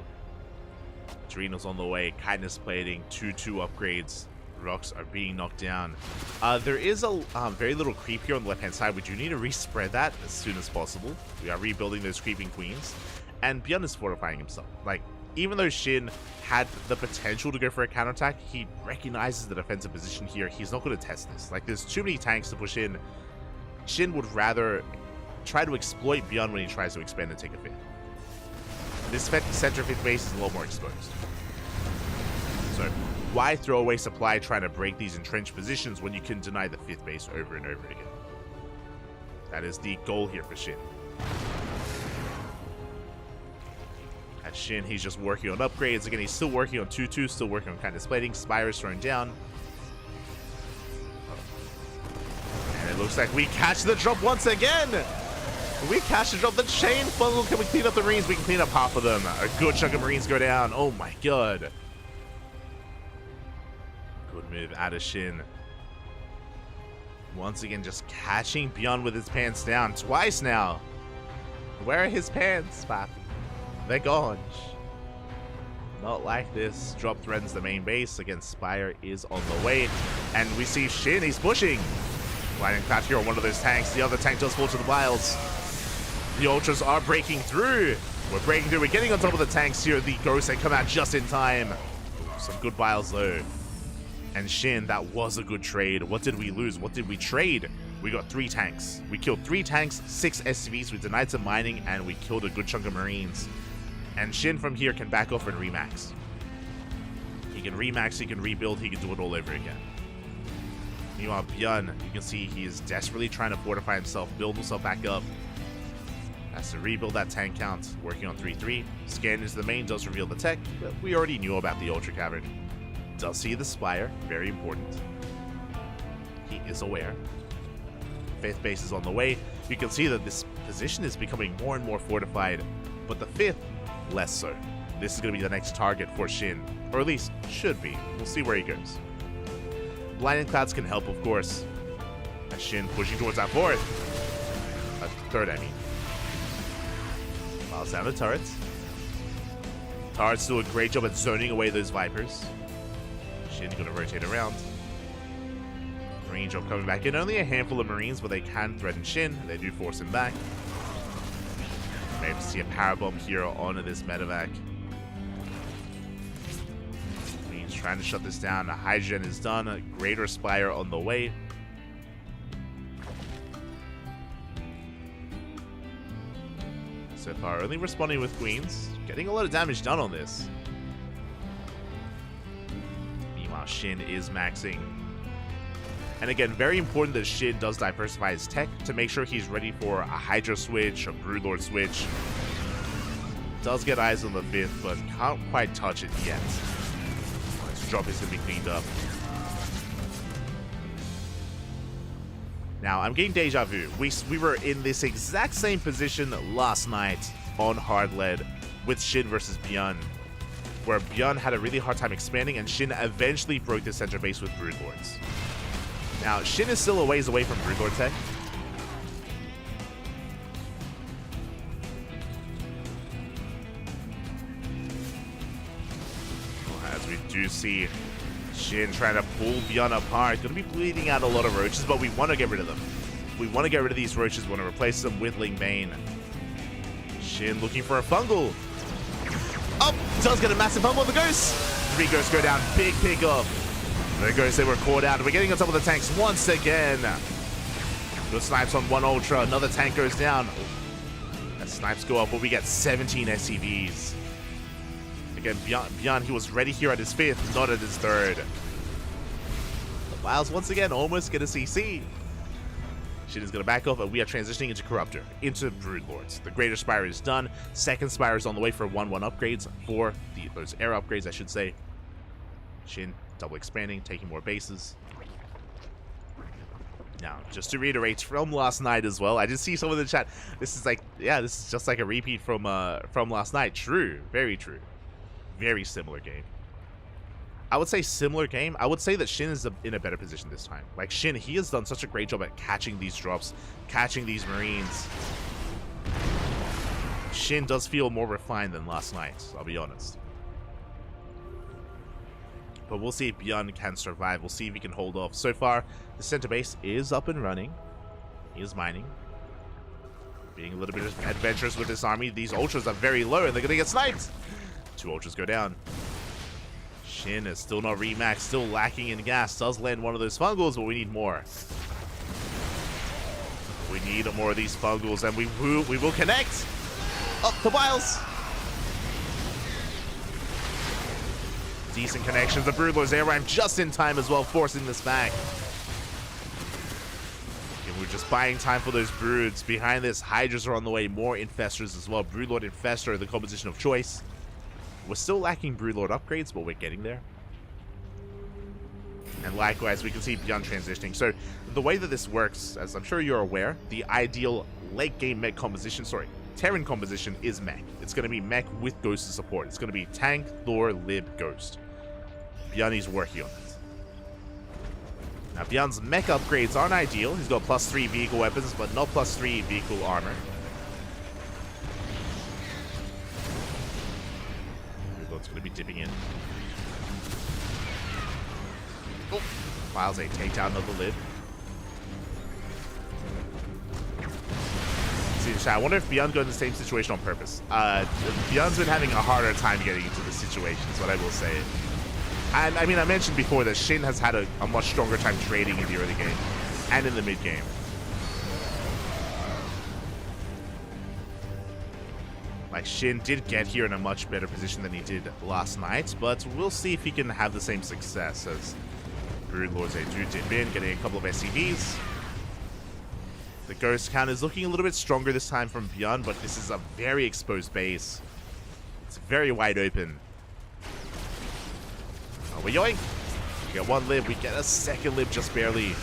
Adrenal's on the way. Kindness plating. 2/2 upgrades. Rocks are being knocked down. There is a very little creep here on the left-hand side. We do need to respread that as soon as possible. We are rebuilding those creeping queens. And Bjorn is fortifying himself. Like, even though Shin had the potential to go for a counterattack, he recognizes the defensive position here. He's not going to test this. Like, there's too many tanks to push in. Shin would rather try to exploit Bjorn when he tries to expand and take a fit. This center 5th base is a little more exposed. So why throw away supply trying to break these entrenched positions when you can deny the 5th base over and over again? That is the goal here for Shin. At Shin, he's just working on upgrades. Again, he's still working on 2/2, still working on kindness plating. Spire is thrown down. And it looks like we catch the drop once again! We catch the drop. The chain funnel. Can we clean up the Marines? We can clean up half of them. A good chunk of Marines go down. Oh my god. Good move out of Shin. Once again, just catching Beyond with his pants down twice now. Where are his pants, Papi? They're gone. Not like this. Drop threatens the main base. Again, Spire is on the way. And we see Shin, he's pushing. Lightning Cloud here on one of those tanks. The other tank does fall to the vials. The Ultras are breaking through. We're breaking through. We're getting on top of the tanks here. The Ghosts, they come out just in time. Some good vials though. And Shin, that was a good trade. What did we lose? What did we trade? We got 3 tanks. We killed 3 tanks, 6 SCVs. We denied some mining, and we killed a good chunk of Marines. And Shin from here can back off and remax. He can remax, he can rebuild, he can do it all over again. Meanwhile, Bjorn, you can see he is desperately trying to fortify himself, build himself back up. Has to rebuild that tank count, working on 3-3. Scan into the main, does reveal the tech, but we already knew about the Ultra Cavern. Does see the Spire, very important. He is aware. 5th base is on the way. You can see that this position is becoming more and more fortified, but the 5th, less so. This is going to be the next target for Shin, or at least should be. We'll see where he goes. Blinding Clouds can help, of course. As Shin pushing towards that 4th. 3rd, I mean. Miles down the turrets. Turrets do a great job at zoning away those Vipers. Shin going to rotate around. Marine job coming back in. Only a handful of Marines, but they can threaten Shin. They do force him back. Maybe see a power bomb here onto this medevac. Marines trying to shut this down. A Hydrogen is done. A Greater Spire on the way. So far, only responding with Queens. Getting a lot of damage done on this. Meanwhile, Shin is maxing. And again, very important that Shin does diversify his tech to make sure he's ready for a Hydra switch, a Broodlord switch. Does get eyes on the 5th, but can't quite touch it yet. This drop is going to be cleaned up. Now, I'm getting deja vu. We were in this exact same position last night on Hard Lead with Shin versus Bjorn, where Bjorn had a really hard time expanding and Shin eventually broke the center base with Broodlords. Now, Shin is still a ways away from Broodlord tech. As we do see Shin trying to pull Bjorn apart. Going to be bleeding out a lot of roaches, but we want to get rid of them. We want to get rid of these roaches. We want to replace them with Ling Bane. Shin looking for a fungal. Oh, does get a massive fungal on the Ghosts. 3 Ghosts go down. Big pick up. The Ghosts, they were caught out. We're getting on top of the tanks once again. Good snipes on 1 Ultra. Another tank goes down. As snipes go up, but we get 17 SCVs. Again, Bjorn, he was ready here at his 5th, not at his 3rd. The Vials, once again, almost get a CC. Shin is going to back off, and we are transitioning into Corruptor, into Broodlords. The Greater Spire is done. 2nd Spire is on the way for 1-1 upgrades, for those air upgrades, I should say. Shin double expanding, taking more bases. Now, just to reiterate from last night as well, I did see some of the chat. This is like, yeah, this is just like a repeat from last night. True, very true. Very similar game. I would say similar game. I would say that Shin is in a better position this time. Like Shin, he has done such a great job at catching these drops, catching these Marines. Shin does feel more refined than last night, I'll be honest. But we'll see if Bjorn can survive. We'll see if he can hold off. So far, the center base is up and running. He is mining. Being a little bit adventurous with this army. These Ultras are very low and they're going to get sniped. 2 Ultras go down. Shin is still not remaxed, still lacking in gas. Does land one of those fungals, but we need more. We need more of these fungals, and we will connect. Up the Vials. Decent connections. The Broodlords air ram just in time as well, forcing this back. And we're just buying time for those Broods. Behind this, Hydras are on the way. More Infestors as well. Broodlord Infestor, the composition of choice. We're still lacking Broodlord upgrades, but we're getting there. And likewise, we can see Bjorn transitioning. So the way that this works, as I'm sure you're aware, the ideal late game mech composition, Terran composition is mech. It's going to be mech with Ghost to support. It's going to be tank, Thor, Lib, Ghost. Bjorn is working on it. Now, Bjorn's mech upgrades aren't ideal. He's got +3 vehicle weapons, but not +3 vehicle armor. It's going to be dipping in. Oh, files a takedown of the lid. See, I wonder if Bjorn got in the same situation on purpose. Bjorn's been having a harder time getting into the situation, is what I will say. And I mean, I mentioned before that Shin has had a much stronger time trading in the early game and in the mid game. Like, Shin did get here in a much better position than he did last night, but we'll see if he can have the same success as Broodlords. They do dip in, getting a couple of SCVs. The Ghost count is looking a little bit stronger this time from Bjorn, but this is a very exposed base. It's very wide open. Oh, we yoink! We get one lib, we get a second lib just barely.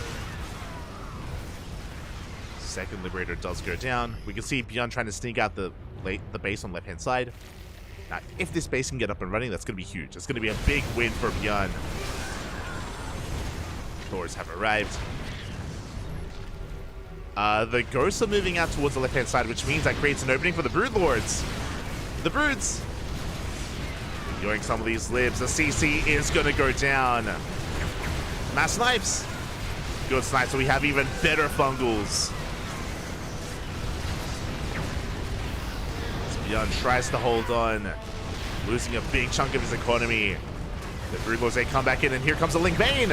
Second Liberator does go down. We can see Bjorn trying to sneak out the base on the left-hand side. Now, if this base can get up and running, that's going to be huge. It's going to be a big win for Bjorn. Thors have arrived. The Ghosts are moving out towards the left-hand side, which means that creates an opening for the Broodlords. The Broods! Yoink some of these libs. The CC is going to go down. Mass snipes! Good snipes, so we have even better fungals. Bjorn tries to hold on, losing a big chunk of his economy. The Broodlords, they come back in, and here comes the Ling Bane.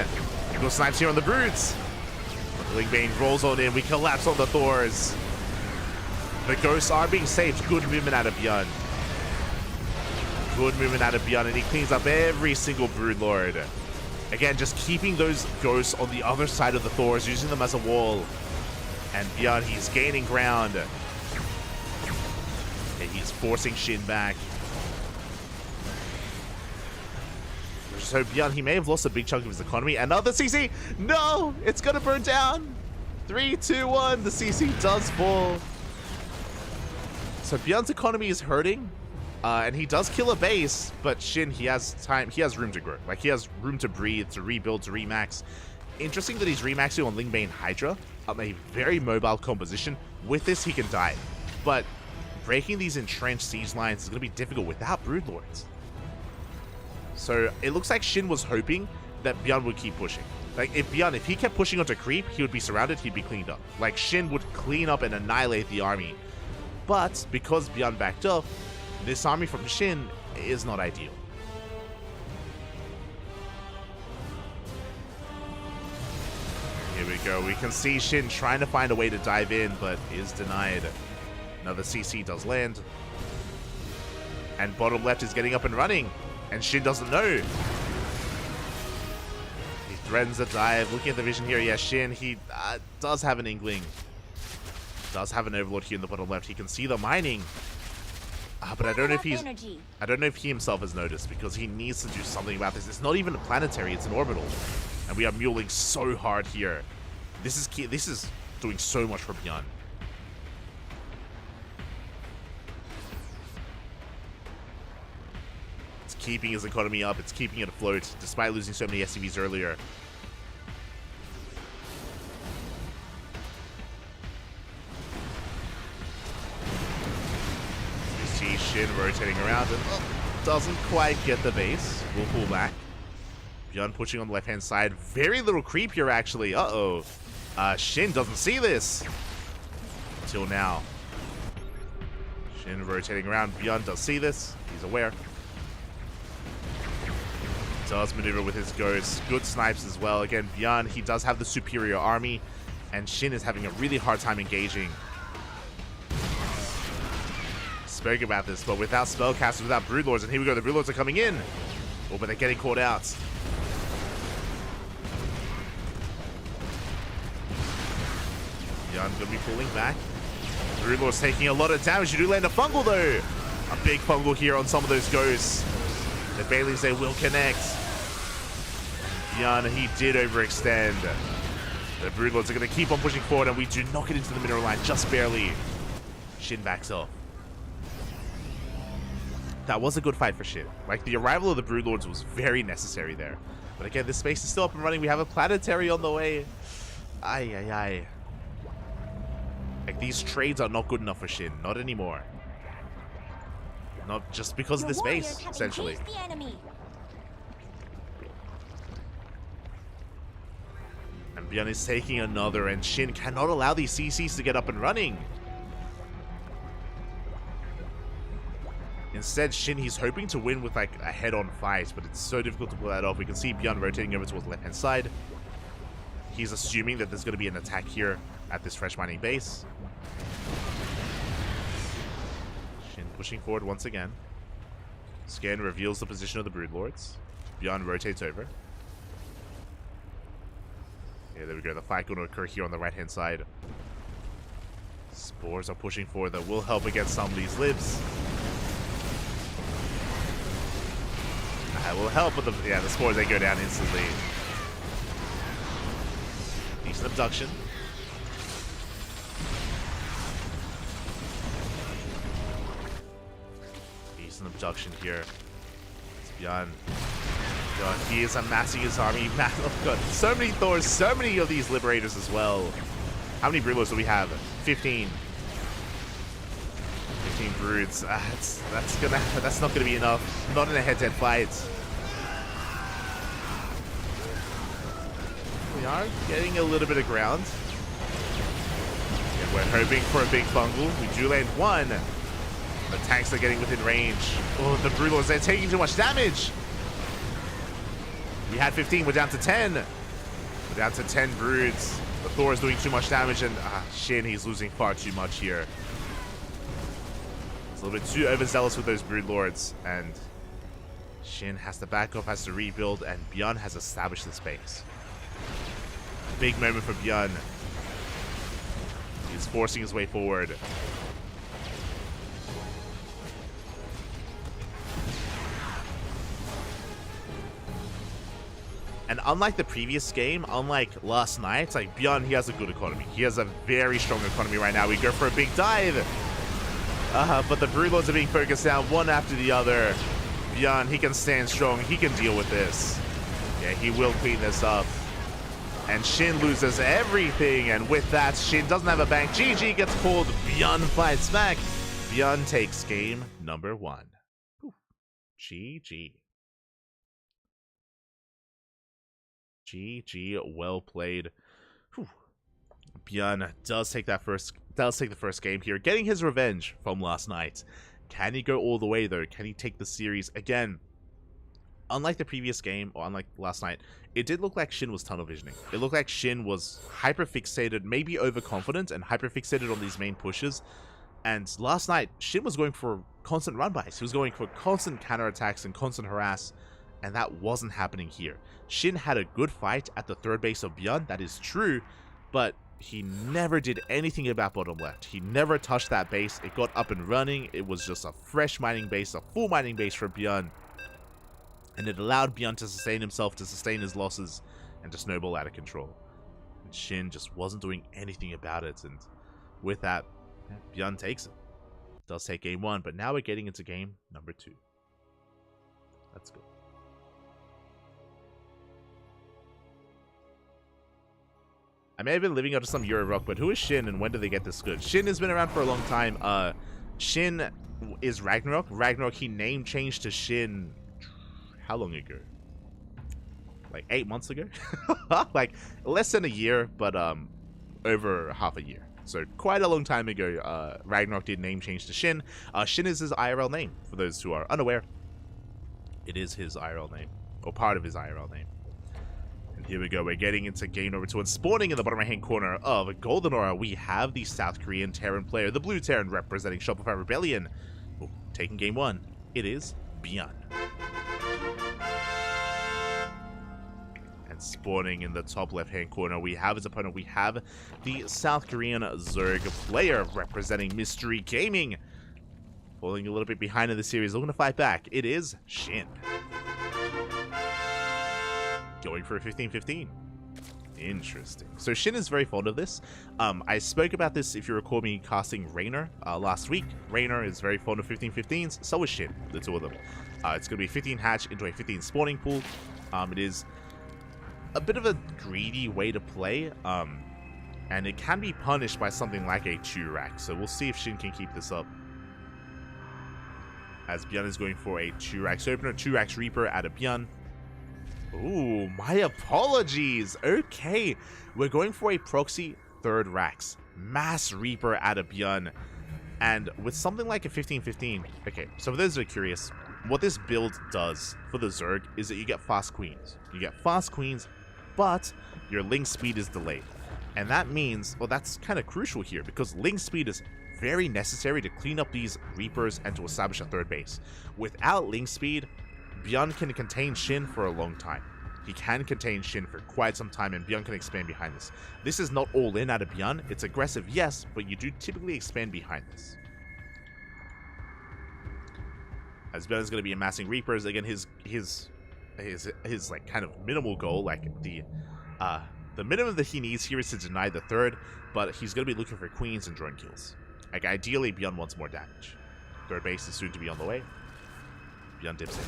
Good snipes here on the Broods. The Ling Bane rolls on in. We collapse on the Thors. The Ghosts are being saved. Good movement out of Bjorn. Good movement out of Bjorn, and he cleans up every single Broodlord. Again, just keeping those Ghosts on the other side of the Thors, using them as a wall. And Bjorn, he's gaining ground. And he's forcing Shin back. So Bjorn, he may have lost a big chunk of his economy. Another CC! No! It's gonna burn down! 3, 2, 1. The CC does fall. So Bjorn's economy is hurting. And he does kill a base, but Shin, he has time, he has room to grow. Like, he has room to breathe, to rebuild, to remax. Interesting that he's remaxing on Ling Bane Hydra, a very mobile composition. With this, he can die. But breaking these entrenched siege lines is going to be difficult without Broodlords. So it looks like Shin was hoping that Bjorn would keep pushing. Like, if he kept pushing onto creep, he would be surrounded, he'd be cleaned up. Like, Shin would clean up and annihilate the army. But because Bjorn backed up, this army from Shin is not ideal. Here we go. We can see Shin trying to find a way to dive in, but is denied. Another CC does land. And bottom left is getting up and running. And Shin doesn't know. He threatens a dive. Looking at the vision here, yeah, Shin, he does have an Inkling. Does have an Overlord here in the bottom left. He can see the mining. But I don't know if he himself has noticed, because he needs to do something about this. It's not even a planetary, it's an orbital. And we are muling so hard here. This is key. This is doing so much for Bjorn. It's keeping his economy up, it's keeping it afloat, despite losing so many SCVs earlier. Shin rotating around and doesn't quite get the base. We'll pull back. Bjorn pushing on the left-hand side. Very little creep here, actually. Uh-oh. Shin doesn't see this. Until now. Shin rotating around. Bjorn does see this. He's aware. Does maneuver with his ghosts. Good snipes as well. Again, Bjorn, he does have the superior army. And Shin is having a really hard time engaging. Spoke about this, but without spellcasters, without Broodlords, and here we go, the Broodlords are coming in. Oh, but they're getting caught out. Bjorn's gonna be pulling back. Broodlord's taking a lot of damage. You do land a fungal though. A big fungal here on some of those ghosts. The Baileys, they will connect. Bjorn, he did overextend. The Broodlords are gonna keep on pushing forward, and we do not get into the mineral line, just barely. Shin backs off. That was a good fight for Shin. Like, the arrival of the Broodlords was very necessary there. But again, this space is still up and running. We have a planetary on the way. Ay, ay, ay. Like, these trades are not good enough for Shin. Not anymore. Not just because of this base, essentially. And Byeon is taking another, and Shin cannot allow these CCs to get up and running. Instead, Shin, he's hoping to win with, like, a head-on fight, but it's so difficult to pull that off. We can see Byeon rotating over towards the left-hand side. He's assuming that there's going to be an attack here at this fresh mining base. Shin pushing forward once again. Scan reveals the position of the Broodlords. Byeon rotates over. Yeah, there we go. The fight going to occur here on the right-hand side. Spores are pushing forward. That will help against some of these libs. That will help, but the spores, they go down instantly. Decent abduction. Decent abduction here. It's Byeon. God, he is amassing his army. Man, oh God, so many Thors, so many of these Liberators as well. How many Broodlords do we have? 15. 15 Broods. That's not gonna be enough. Not in a head-to-head fight. We are getting a little bit of ground. And we're hoping for a big fungal. We do land one. The tanks are getting within range. Oh, the Broodlords, they're taking too much damage. We had 15, we're down to 10. We're down to 10 Broods. The Thor is doing too much damage, and Shin, he's losing far too much here. He's a little bit too overzealous with those Broodlords, and Shin has to back off, has to rebuild, and Byeon has established the space. Big moment for Byeon. He's forcing his way forward. And unlike the previous game, unlike last night, like Byeon, he has a good economy. He has a very strong economy right now. We go for a big dive. But the Broodlords are being focused down one after the other. Byeon, he can stand strong. He can deal with this. Yeah, he will clean this up. And Shin loses everything. And with that, Shin doesn't have a bank. GG gets pulled. Byeon fights back. Byeon takes game number 1. Whew. GG. GG, well played. Whew. Byeon does take the first game here, getting his revenge from last night. Can he go all the way though? Can he take the series again? Unlike the previous game, or unlike last night, it did look like Shin was tunnel visioning. It looked like Shin was hyper fixated, maybe overconfident, and hyper fixated on these main pushes. And last night, Shin was going for constant run bys. He was going for constant counterattacks and constant harass. And that wasn't happening here. Shin had a good fight at the third base of Byeon, that is true, but he never did anything about bottom left. He never touched that base. It got up and running. It was just a fresh mining base, a full mining base for Byeon. And it allowed Byeon to sustain himself, to sustain his losses, and to snowball out of control. And Shin just wasn't doing anything about it, and with that, Byeon takes it. Does take game 1, but now we're getting into game number 2. Let's go. I may have been living up to some Euro rock, but who is Shin and when did they get this good? Shin has been around for a long time. Shin is Ragnarok. Ragnarok, he name changed to Shin how long ago? Like 8 months ago? Like less than a year, but over half a year. So quite a long time ago, Ragnarok did name change to Shin. Shin is his IRL name, for those who are unaware. It is his IRL name, or part of his IRL name. Here we go, we're getting into game number 2, and spawning in the bottom right hand corner of Golden Aura, we have the South Korean Terran player, the Blue Terran representing Shopify Rebellion. Ooh, taking game 1, it is Byeon. And spawning in the top left hand corner, we have his opponent, we have the South Korean Zerg player representing Mystery Gaming. Falling a little bit behind in the series, looking to fight back, it is Shin. Going for a 15-15. Interesting. So Shin is very fond of this. I spoke about this, if you recall me casting Raynor last week. Raynor is very fond of 15-15s. So is Shin, the two of them. It's going to be 15 hatch into a 15 spawning pool. It is a bit of a greedy way to play, and it can be punished by something like a 2-rack. So we'll see if Shin can keep this up. As Byun is going for a 2-racks opener, 2-racks Reaper out of Byun. Ooh, my apologies. Okay, we're going for a proxy 3rd racks. Mass Reaper out of Byun. And with something like a 15-15, okay, so for those who are curious, what this build does for the Zerg is that you get fast queens. You get fast queens, but your link speed is delayed. And that means, well, that's kind of crucial here, because link speed is very necessary to clean up these Reapers and to establish a 3rd base. Without link speed, Byun can contain Shin for a long time. He can contain Shin for quite some time, and Byun can expand behind this. This is not all in out of Byun. It's aggressive, yes, but you do typically expand behind this. As Byun is going to be amassing Reapers, again, his like kind of minimal goal, like the minimum that he needs here is to deny the 3rd, but he's going to be looking for queens and drone kills. Like, ideally, Byun wants more damage. 3rd base is soon to be on the way. Byun dips in.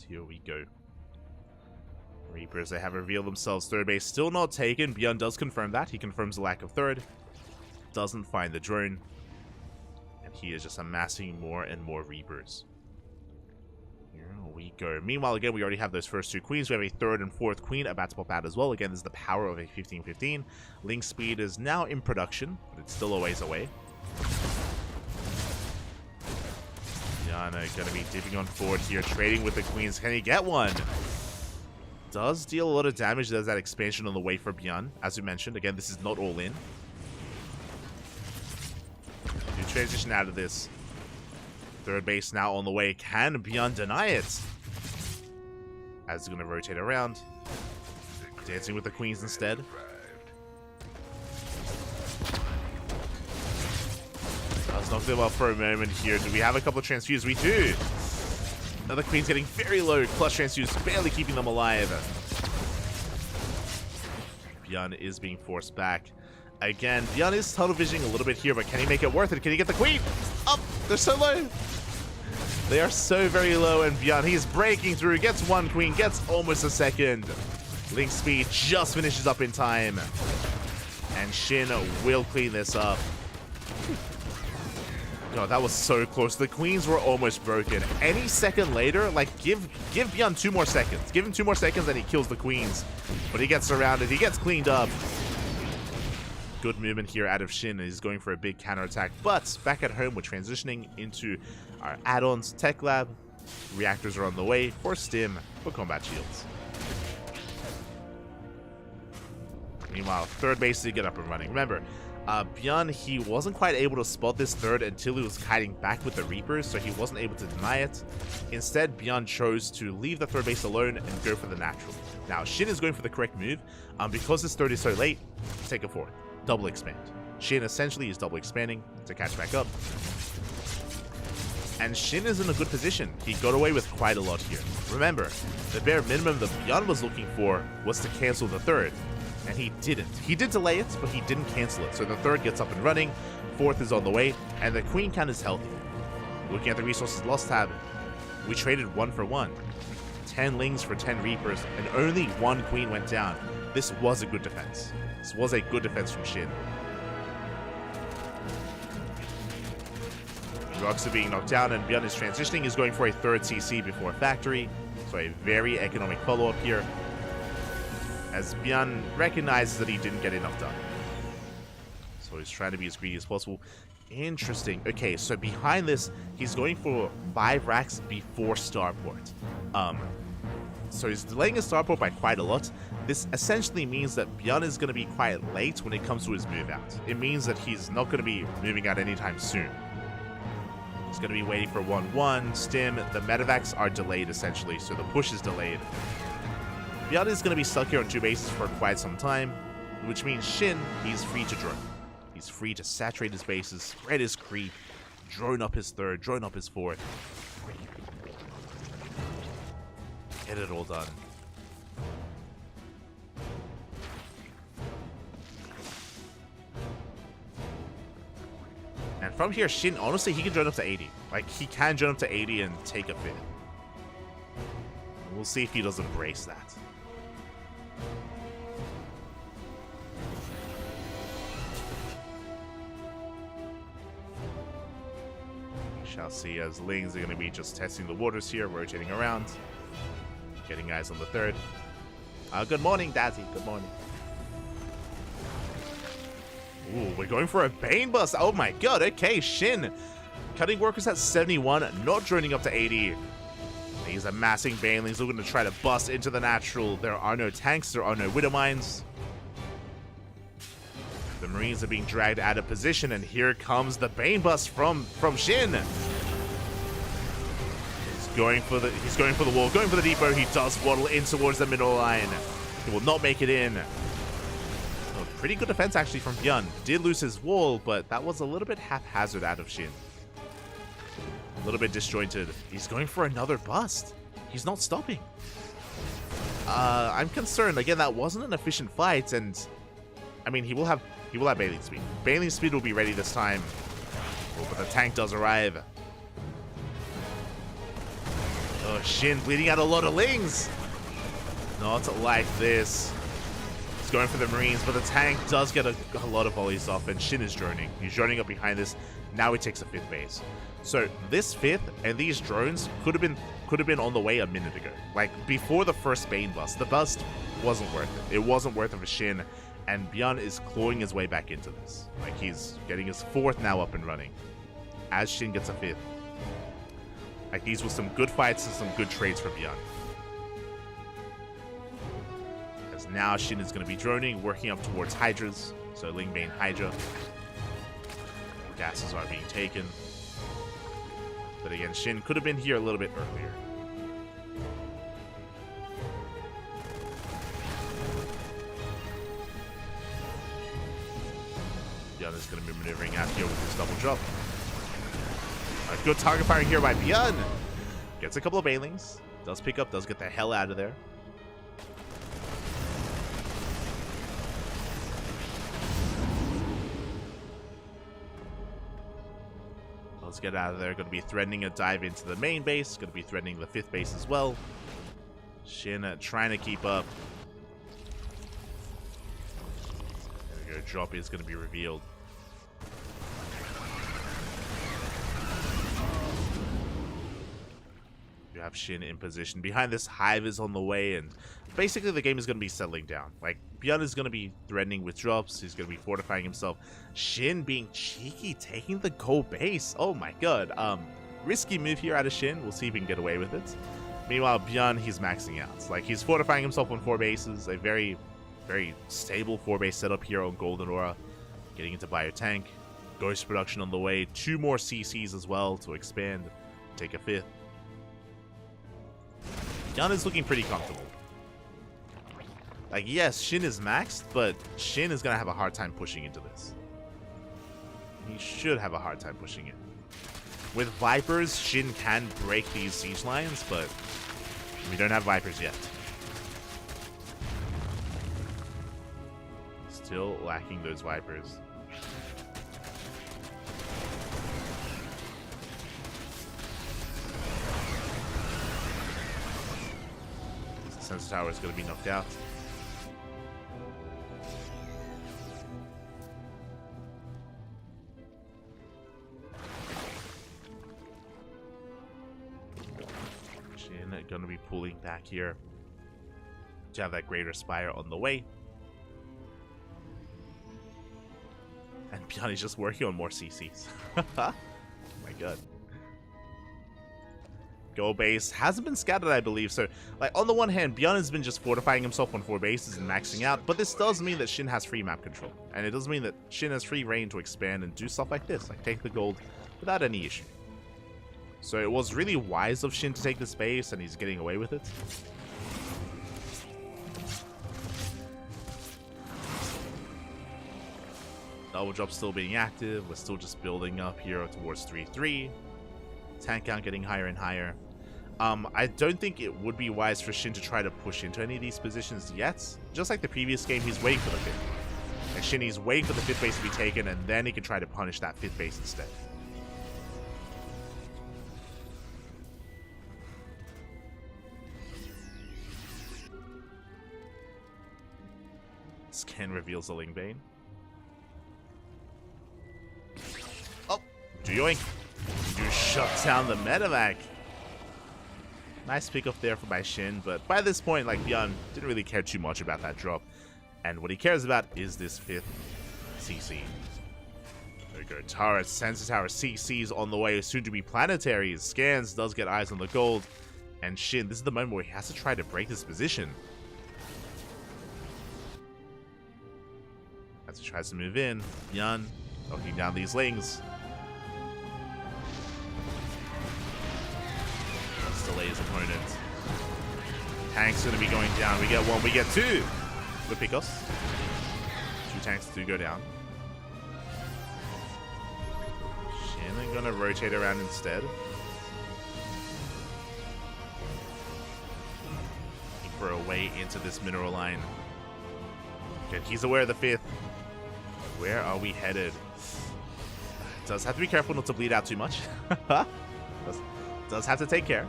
Here we go. Reapers, they have revealed themselves. 3rd base still not taken. Byun does confirm that. He confirms the lack of 3rd. Doesn't find the drone. And he is just amassing more and more Reapers. Here we go. Meanwhile, again, we already have those first 2 queens. We have a 3rd and 4th queen about to pop out as well. Again, this is the power of a 15-15. Link speed is now in production, but it's still a ways away. Byun going to be dipping on forward here, trading with the queens. Can he get one? Does deal a lot of damage. There's that expansion on the way for Byun. As we mentioned, again, this is not all in. You transition out of this. 3rd base now on the way. Can Byun deny it? As he's going to rotate around. Dancing with the queens instead. Let's knock them up for a moment here. Do we have a couple of transfuse? We do. Another queen's getting very low. Plus transfuse, barely keeping them alive. Byun is being forced back. Again, Byun is tunnel visioning a little bit here, but can he make it worth it? Can he get the queen? Up! They're so low. They are so very low, and Byun, he's breaking through. Gets 1 queen, gets almost a 2nd. Link speed just finishes up in time. And Shin will clean this up. God, that was so close. The queens were almost broken. Any second later, like, give Byun 2 more seconds. Give him 2 more seconds and he kills the queens. But he gets surrounded. He gets cleaned up. Good movement here out of Shin. He's going for a big counterattack. But back at home, we're transitioning into our add-ons. Tech Lab. Reactors are on the way for Stim, for combat shields. Meanwhile, 3rd base to get up and running. Remember, Byun, he wasn't quite able to spot this 3rd until he was kiting back with the Reapers, so he wasn't able to deny it. Instead, Byun chose to leave the 3rd base alone and go for the natural. Now, Shin is going for the correct move. Because this 3rd is so late, take a 4th. Double expand. Shin essentially is double expanding to catch back up. And Shin is in a good position. He got away with quite a lot here. Remember, the bare minimum that Byun was looking for was to cancel the 3rd. And he didn't. He did delay it, but he didn't cancel it. So the 3rd gets up and running, 4th is on the way, and the queen count is healthy. Looking at the resources lost tab, we traded 1 for 1. 10 Lings for 10 Reapers, and only 1 queen went down. This was a good defense. This was a good defense from Shin. Rocks are being knocked down, and Byun is transitioning. He's going for a 3rd CC before factory. So a very economic follow-up here, as Byun recognizes that he didn't get enough done. So he's trying to be as greedy as possible. Interesting. Okay, so behind this, he's going for 5 racks before starport. So he's delaying his starport by quite a lot. This essentially means that Byun is going to be quite late when it comes to his move out. It means that he's not going to be moving out anytime soon. He's going to be waiting for 1-1, Stim. The medevacs are delayed essentially, so the push is delayed. Byun is going to be stuck here on 2 bases for quite some time, which means Shin, he's free to drone. He's free to saturate his bases, spread his creep, drone up his 3rd, drone up his 4th. Get it all done. And from here, Shin, honestly, he can join up to 80. Like, he can join up to 80 and take a fifth. We'll see if he does embrace that. We shall see, as Lings are going to be just testing the waters here, rotating around, getting eyes on the third. Good morning, Dazzy. Good morning. Ooh, we're going for a Bane Bust. Oh my god, okay, Shin. Cutting workers at 71, not joining up to 80. He's amassing Banelings, looking to try to bust into the natural. There are no tanks, there are no Widow Mines. The Marines are being dragged out of position, and here comes the Bane Bust from Shin. He's going for the wall, going for the depot. He does waddle in towards the middle line. He will not make it in. Oh, pretty good defense actually from Byun. Did lose his wall, but that was a little bit haphazard out of Shin. A little bit disjointed. He's going for another bust. He's not stopping. I'm concerned. Again, that wasn't an efficient fight, and I mean, he will have Bailing speed. Bailing speed will be ready this time. Oh, but the tank does arrive. Oh, Shin bleeding out a lot of Lings. Not like this. He's going for the Marines, but the tank does get a lot of volleys off, and Shin is droning. He's droning up behind this. Now he takes a fifth base. So this fifth and these drones could have been on the way a minute ago. Like before the first Bane bust. The bust wasn't worth it. It wasn't worth it for Shin, and Byun is clawing his way back into this. Like he's getting his fourth now up and running, as Shin gets a fifth. Like these were some good fights and some good trades for Byun. As now Shin is going to be droning, working up towards Hydras. So Lingbane Hydra. Gases are being taken. But again, Shin could have been here a little bit earlier. Byun is going to be maneuvering out here with his double drop. A good target firing here by Byun. Gets a couple of Banelings. Does pick up, does get the hell out of there. Let's get out of there. Going to be threatening a dive into the main base. Going to be threatening the fifth base as well. Shin trying to keep up. There we go. Drop is going to be revealed. You have Shin in position. Behind this, Hive is on the way, and basically the game is going to be settling down. Like, Byun is going to be threatening with drops. He's going to be fortifying himself. Shin being cheeky, taking the gold base. Oh my god. Risky move here out of Shin. We'll see if he can get away with it. Meanwhile, Byun, he's maxing out. Like, he's fortifying himself on 4 bases. A very, very stable 4-base setup here on Golden Aura. Getting into Bio Tank. Ghost production on the way. 2 more CCs as well to expand. Take a fifth. Byun is looking pretty comfortable. Like, yes, Shin is maxed, but Shin is going to have a hard time pushing into this. He should have a hard time pushing it. With Vipers, Shin can break these siege lines, but we don't have Vipers yet. Still lacking those Vipers. Sensor Tower is going to be knocked out. Shin going to be pulling back here to have that Greater Spire on the way. And Byun is just working on more CCs. Oh my god. Go base hasn't been scattered, I believe. So, like, on the one hand, Byun has been just fortifying himself on 4 bases and maxing out, but this does mean that Shin has free map control, and it does mean that Shin has free reign to expand and do stuff like this, like take the gold without any issue. So it was really wise of Shin to take this base, and he's getting away with it. Double drop still being active. We're still just building up here towards 3-3. Tank count getting higher and higher. I don't think it would be wise for Shin to try to push into any of these positions yet. Just like the previous game, he's waiting for the pick. And Shinny's waiting for the 5th base to be taken, and then he can try to punish that 5th base instead. Scan reveals the Lingbane. Oh, Yoink. You shut down the Medivac. Nice pickup there for my Shin, but by this point, like, Bjorn didn't really care too much about that drop. And what he cares about is this 5th CC. There we go. Tara, Sensor Tower, CC's on the way, soon to be planetaries. Scans, does get eyes on the gold. And Shin, this is the moment where he has to try to break this position. As he tries to move in, Bjorn knocking down these lings. Delay his opponent. Tank's gonna be going down. We get 1, we get 2. With Picos. 2 tanks do go down. Shannon gonna rotate around instead. Looking for a way into this mineral line. Okay, he's aware of the 5th. Where are we headed? Does have to be careful not to bleed out too much. does have to take care.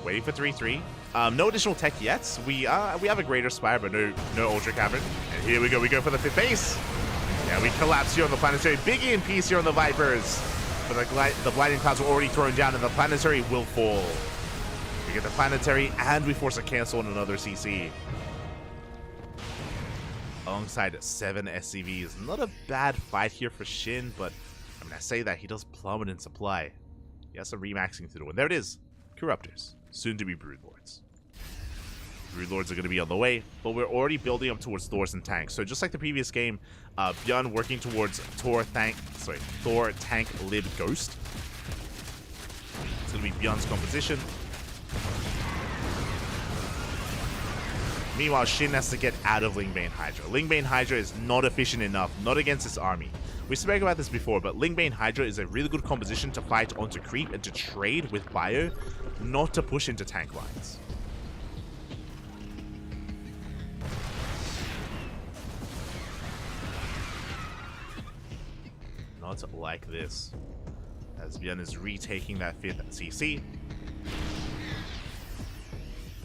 Waiting for 3-3. No additional tech yet. We have a Greater Spire, but no Ultra Cavern. And here we go for the 5th base. Yeah, we collapse here on the Planetary. Big piece here on the Vipers. But the Blinding Clouds were already thrown down, and the Planetary will fall. We get the Planetary, and we force a cancel on another CC. Alongside 7 SCVs. Not a bad fight here for Shin, but I mean, I say that he does plummet in supply. He has some remaxing to do, and there it is. Corruptors. Soon to be Broodlords. Broodlords are going to be on the way, but we're already building up towards Thors and tanks. So just like the previous game, Bjorn working towards Thor tank lib ghost. It's going to be Bjorn's composition. Meanwhile, Shin has to get out of Lingbane Hydra. Lingbane Hydra is not efficient enough, not against this army. We spoke about this before, but Lingbane Hydra is a really good composition to fight onto creep and to trade with bio, not to push into tank lines. Not like this. As Bjorn is retaking that 5th CC.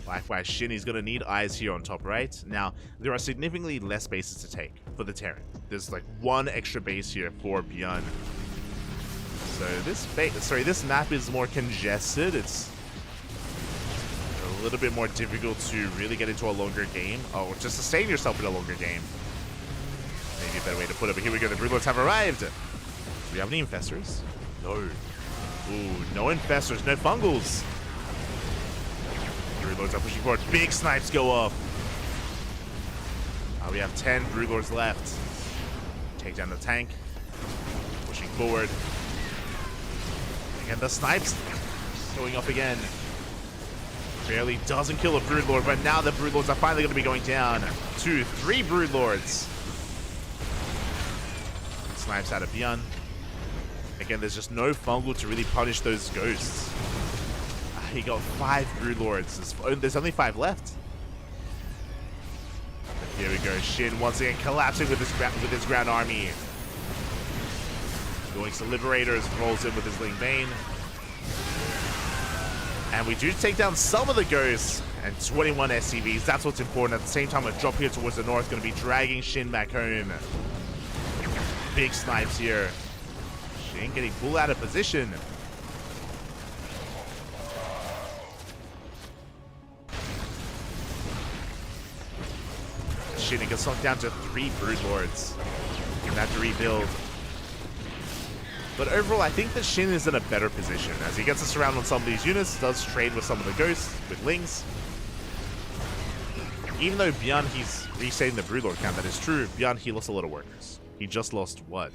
Likewise, Shin is going to need eyes here on top right. Now, there are significantly less bases to take for the Terran. There's like 1 extra base here for Bjorn. So this map is more congested. It's a little bit more difficult to really get into a longer game, or to sustain yourself in a longer game. Maybe a better way to put it, but here we go. The Broodlords have arrived. Do we have any Infestors? No. Ooh, no Infestors, no Fungals. Broodlords are pushing forward. Big snipes go off. We have 10 Broodlords left. Take down the tank. Pushing forward. Again, the snipes going off again. Barely doesn't kill a Broodlord, but now the Broodlords are finally going to be going down. 2, 3 Broodlords. Snipes out of Bjorn. Again, there's just no Fungal to really punish those ghosts. He got 5 Broodlords. There's only 5 left. Here we go. Shin once again collapsing with his ground army. Going to Liberators, rolls in with his Lingbane. And we do take down some of the ghosts and 21 SCVs. That's what's important. At the same time, a drop here towards the north going to be dragging Shin back home. Big snipes here. Shin getting pulled out of position. Shin gets sunk down to 3 Broodlords. You're gonna have to rebuild. But overall, I think that Shin is in a better position as he gets us around on some of these units, does trade with some of the ghosts, with Lings. Even though Bjorn, he's resetting the Broodlord count, that is true, Bjorn, he lost a lot of workers. He just lost, what?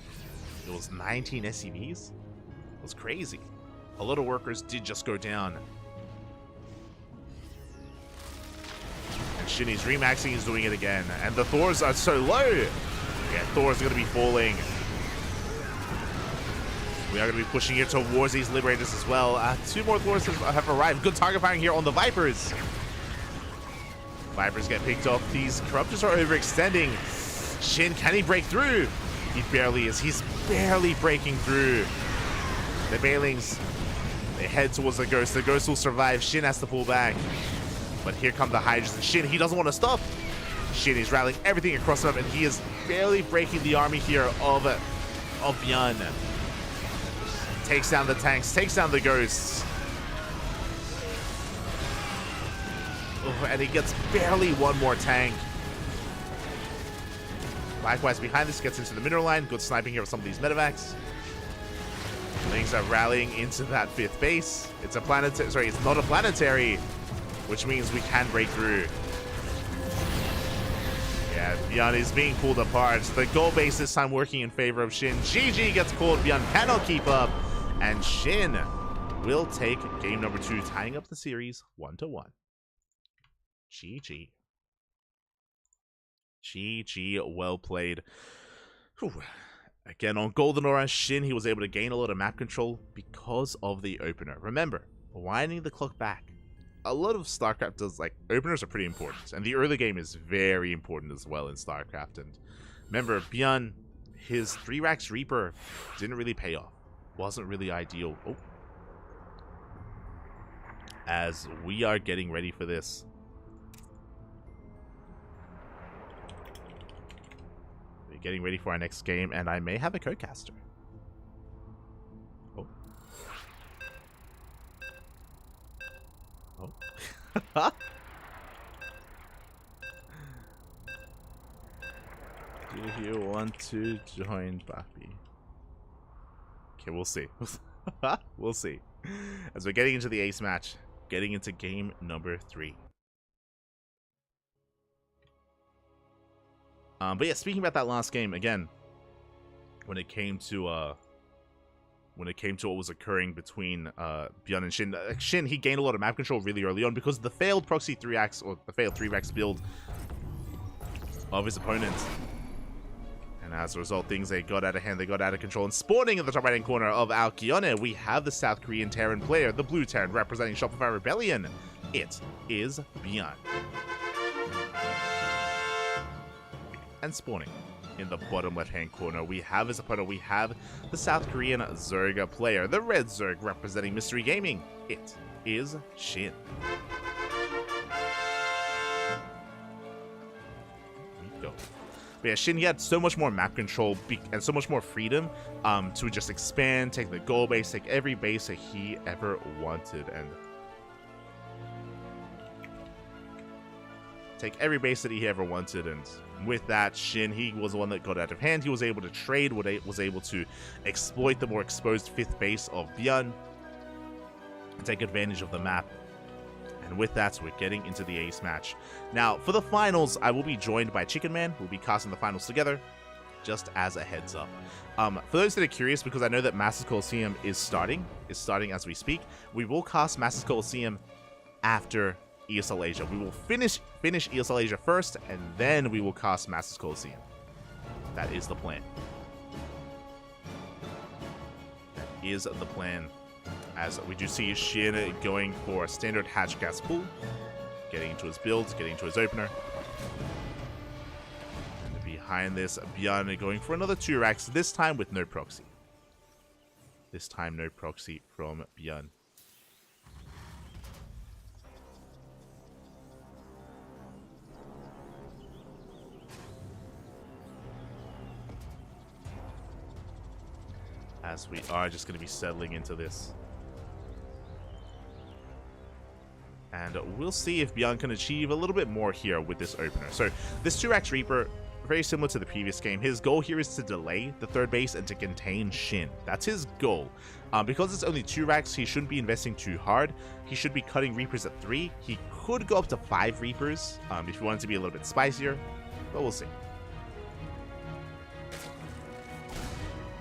It was 19 SCVs? It was crazy. A lot of workers did just go down. And Shinny's remaxing, he's doing it again. And the Thors are so low. Yeah, Thors are going to be falling. We are going to be pushing here towards these Liberators as well. 2 more Thors have arrived. Good target firing here on the Vipers. Vipers get picked off. These Corruptors are overextending. Shin, can he break through? He barely is. He's barely breaking through. The Bailings, they head towards the Ghost. The Ghost will survive. Shin has to pull back. But here come the Hydras, and Shin, he doesn't want to stop. Shin is rallying everything across him, and he is barely breaking the army here of Byun. Takes down the tanks, takes down the Ghosts. Oh, and he gets barely one more tank. Likewise, behind this, gets into the mineral line. Good sniping here with some of these medevacs. Lings are rallying into that 5th base. It's a planetary, sorry, it's not a planetary, which means we can break through. Yeah, Byun is being pulled apart. The goal base this time working in favor of Shin. GG gets called. Byun cannot keep up. And Shin will take game number 2, tying up the series 1-1. GG. GG, well played. Whew. Again, on Golden Aura, Shin, he was able to gain a lot of map control because of the opener. Remember, winding the clock back. A lot of StarCraft does, like, openers are pretty important. And the early game is very important as well in StarCraft. And remember, Byun, his 3 racks Reaper didn't really pay off. Wasn't really ideal. Oh. As we are getting ready for this. We're getting ready for our next game, and I may have a co-caster. Oh. Oh. Do you want to join Bappy? Okay, we'll see. We'll see. As we're getting into the ace match, getting into game number 3. But yeah, speaking about that last game again, when it came to what was occurring between Byun and Shin, Shin, he gained a lot of map control really early on because of the failed proxy 3-axe or the failed 3-axe build of his opponent. And as a result, things, they got out of hand, they got out of control. And spawning in the top right-hand corner of Alkyone, we have the South Korean Terran player, the Blue Terran, representing Shopify Rebellion. It is Byun. And spawning in the bottom left-hand corner, we have his opponent. We have the South Korean Zerg player, the Red Zerg, representing Mystery Gaming. It is Shin. Here we go. But yeah, Shin, he had so much more map control and so much more freedom to just expand, take the goal base, take every base that he ever wanted, and take every base that he ever wanted. And with that, Shin, he was the one that got out of hand. He was able to trade, was able to exploit the more exposed 5th base of Byun and take advantage of the map. And with that, we're getting into the ace match. Now, for the finals, I will be joined by Chicken Man. We'll be casting the finals together, just as a heads up. For those that are curious, because I know that Masters Coliseum is starting as we speak, we will cast Masters Coliseum after ESL Asia. We will finish ESL Asia first, and then we will cast Masters Coliseum. That is the plan. That is the plan. As we do see Shin going for a standard hatch gas pool, getting into his builds, getting into his opener. And behind this, Byun going for another 2 racks, this time with no proxy. This time no proxy from Byun. As we are just going to be settling into this. And we'll see if Byun can achieve a little bit more here with this opener. So this 2-axe Reaper, very similar to the previous game. His goal here is to delay the 3rd base and to contain Shin. That's his goal. Because it's only 2 racks, he shouldn't be investing too hard. He should be cutting Reapers at 3. He could go up to 5 Reapers if he wanted to be a little bit spicier, but we'll see.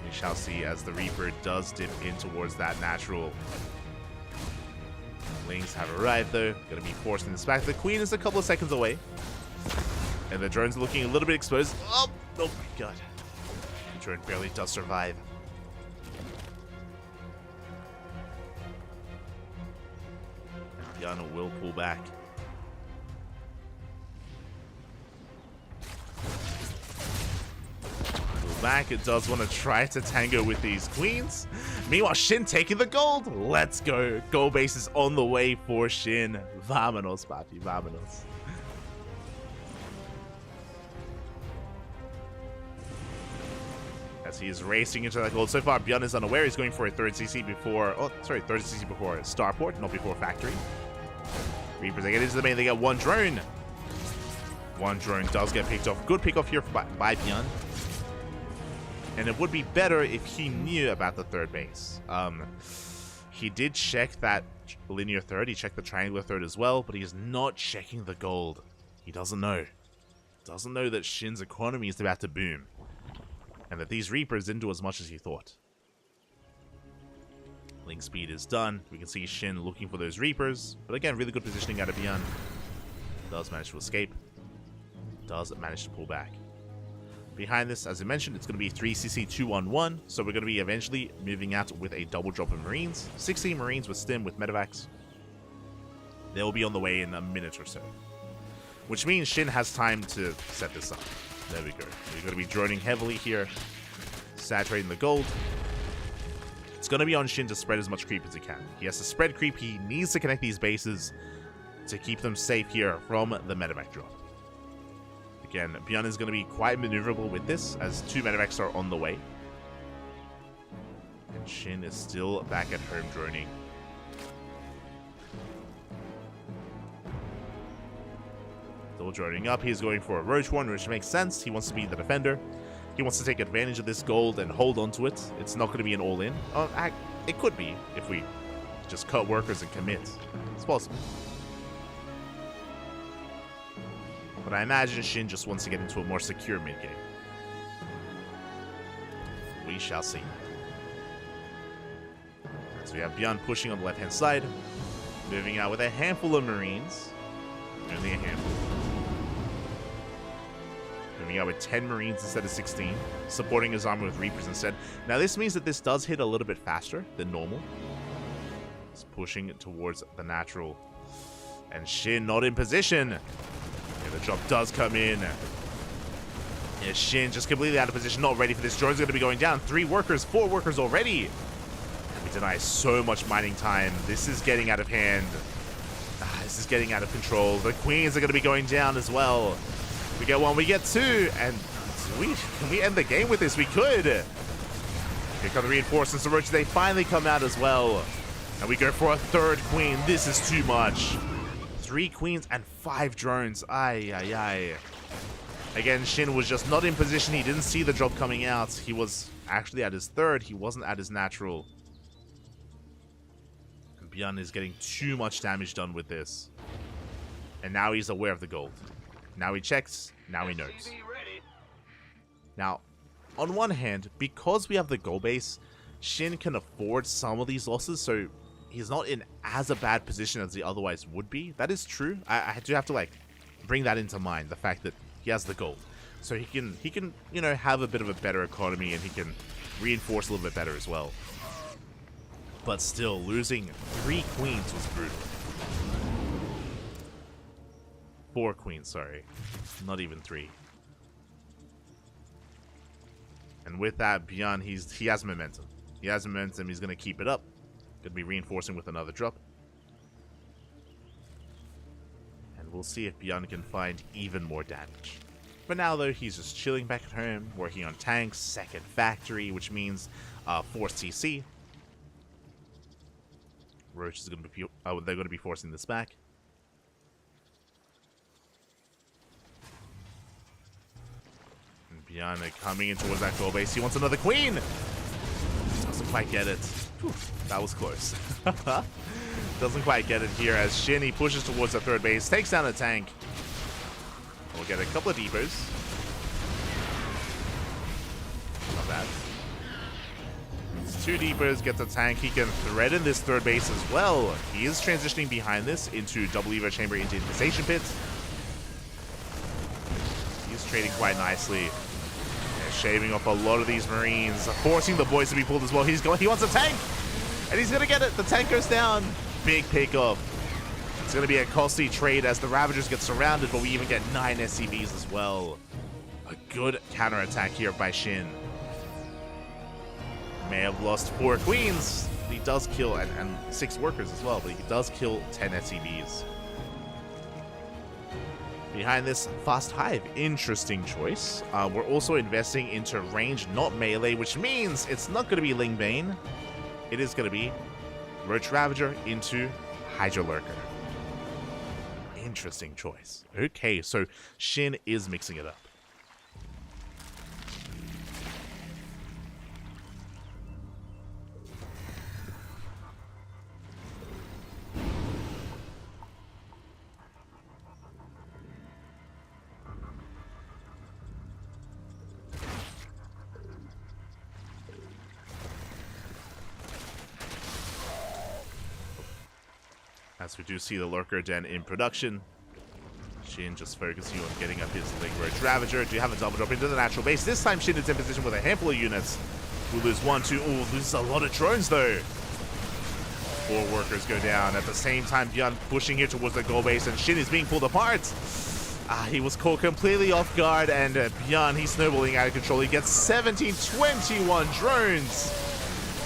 We shall see as the Reaper does dip in towards that natural. Lings have arrived though, gonna be forcing this back. The Queen is a couple of seconds away. And the drone's looking a little bit exposed. Oh my god. The drone barely does survive. And Byun will pull back. back. It does want to try to tango with these queens. Meanwhile, Shin taking the gold. Let's go. Gold base is on the way for Shin. Vámonos, papi. Vámonos. As he is racing into that gold. So far, Bjorn is unaware. He's going for a third CC before... Oh, sorry. Third CC before Starport, not before Factory. Reapers, they get into the main. They get one drone. One drone does get picked off. Good pick off here by Bjorn. And it would be better if he knew about the third base. He did check that linear third. He checked the triangular third as well, but he is not checking the gold. He doesn't know. Doesn't know that Shin's economy is about to boom. And that these Reapers didn't do as much as he thought. Link speed is done. We can see Shin looking for those Reapers. But again, really good positioning out of Bjorn. Does manage to escape. Does manage to pull back. Behind this, as I mentioned, it's going to be 3cc 2-on-1. So we're going to be eventually moving out with a double drop of Marines. 16 Marines with Stim with Medevacs. They'll be on the way in a minute or so. Which means Shin has time to set this up. There we go. We're going to be droning heavily here. Saturating the gold. It's going to be on Shin to spread as much creep as he can. He has to spread creep. He needs to connect these bases to keep them safe here from the Medevac drop. Again, Bjorn is going to be quite maneuverable with this, as 2 Medevacs are on the way. And Shin is still back at home droning. Still droning up. He's going for a Roach one, which makes sense. He wants to be the defender. He wants to take advantage of this gold and hold on to it. It's not going to be an all-in. It could be if we just cut workers and commit. It's possible. But I imagine Shin just wants to get into a more secure mid-game. We shall see. So we have Bjorn pushing on the left-hand side. Moving out with a handful of Marines. Only a handful. Moving out with 10 Marines instead of 16. Supporting his armor with Reapers instead. Now this means that this does hit a little bit faster than normal. It's pushing it towards the natural. And Shin not in position. The drop does come in. Yeah, Shin just completely out of position, not ready for this. Drone's going to be going down. 3 workers, 4 workers already. And we deny so much mining time. This is getting out of hand. This is getting out of control. The queens are going to be going down as well. We get 1, we get 2, and can we end the game with this? We could. Here come the reinforcements. The roaches, they finally come out as well. And we go for a 3rd queen. This is too much. 3 queens and 5 drones. Ay, ay, ay. Again, Shin was just not in position. He didn't see the drop coming out. He was actually at his 3rd. He wasn't at his natural. And Bjorn is getting too much damage done with this. And now he's aware of the gold. Now he checks. Now he knows. Now, on one hand, because we have the gold base, Shin can afford some of these losses, so he's not in as a bad position as he otherwise would be. That is true. I do have to like bring that into mind, the fact that he has the gold, so he can you know, have a bit of a better economy, and he can reinforce a little bit better as well. But still, losing 3 queens was brutal. 4 queens, sorry, not even 3. And with that, Bjorn, he has momentum. He has momentum. He's gonna keep it up. Gonna be reinforcing with another drop. And we'll see if Bjorn can find even more damage. For now, though, he's just chilling back at home, working on tanks, 2nd factory, which means 4th CC. Roach is gonna be they're gonna be forcing this back. And Bjorn coming in towards that goal base. He wants another queen. Doesn't quite get it. Whew, that was close. Doesn't quite get it here as Shin, he pushes towards the 3rd base, takes down the tank. We'll get a couple of depots. Not bad. It's 2 depots, gets a tank. He can threaten this 3rd base as well. He is transitioning behind this into double evo chamber into infestation pits. He's trading quite nicely. Shaving off a lot of these Marines, forcing the boys to be pulled as well. He wants a tank, and he's gonna get it. The tank goes down. Big pickup. It's gonna be a costly trade as the Ravagers get surrounded, but we even get 9 SCVs as well. A good counterattack here by Shin. May have lost 4 queens. He does kill, and 6 workers as well, but he does kill 10 SCVs. Behind this, Fast Hive, interesting choice. We're also investing into range, not melee, which means it's not going to be Ling Bane. It is going to be Roach Ravager into Hydra Lurker. Interesting choice. Okay, so Shin is mixing it up. As we do see the Lurker Den in production. Shin just focusing on getting up his Ling Roach Ravager. Do you have a double drop into the natural base? This time Shin is in position with a handful of units. We'll lose 1, 2. Ooh, loses a lot of drones though. 4 workers go down. At the same time, Bjorn pushing here towards the goal base, and Shin is being pulled apart. He was caught completely off guard, and Bjorn, he's snowballing out of control. He gets 17, 21 drones.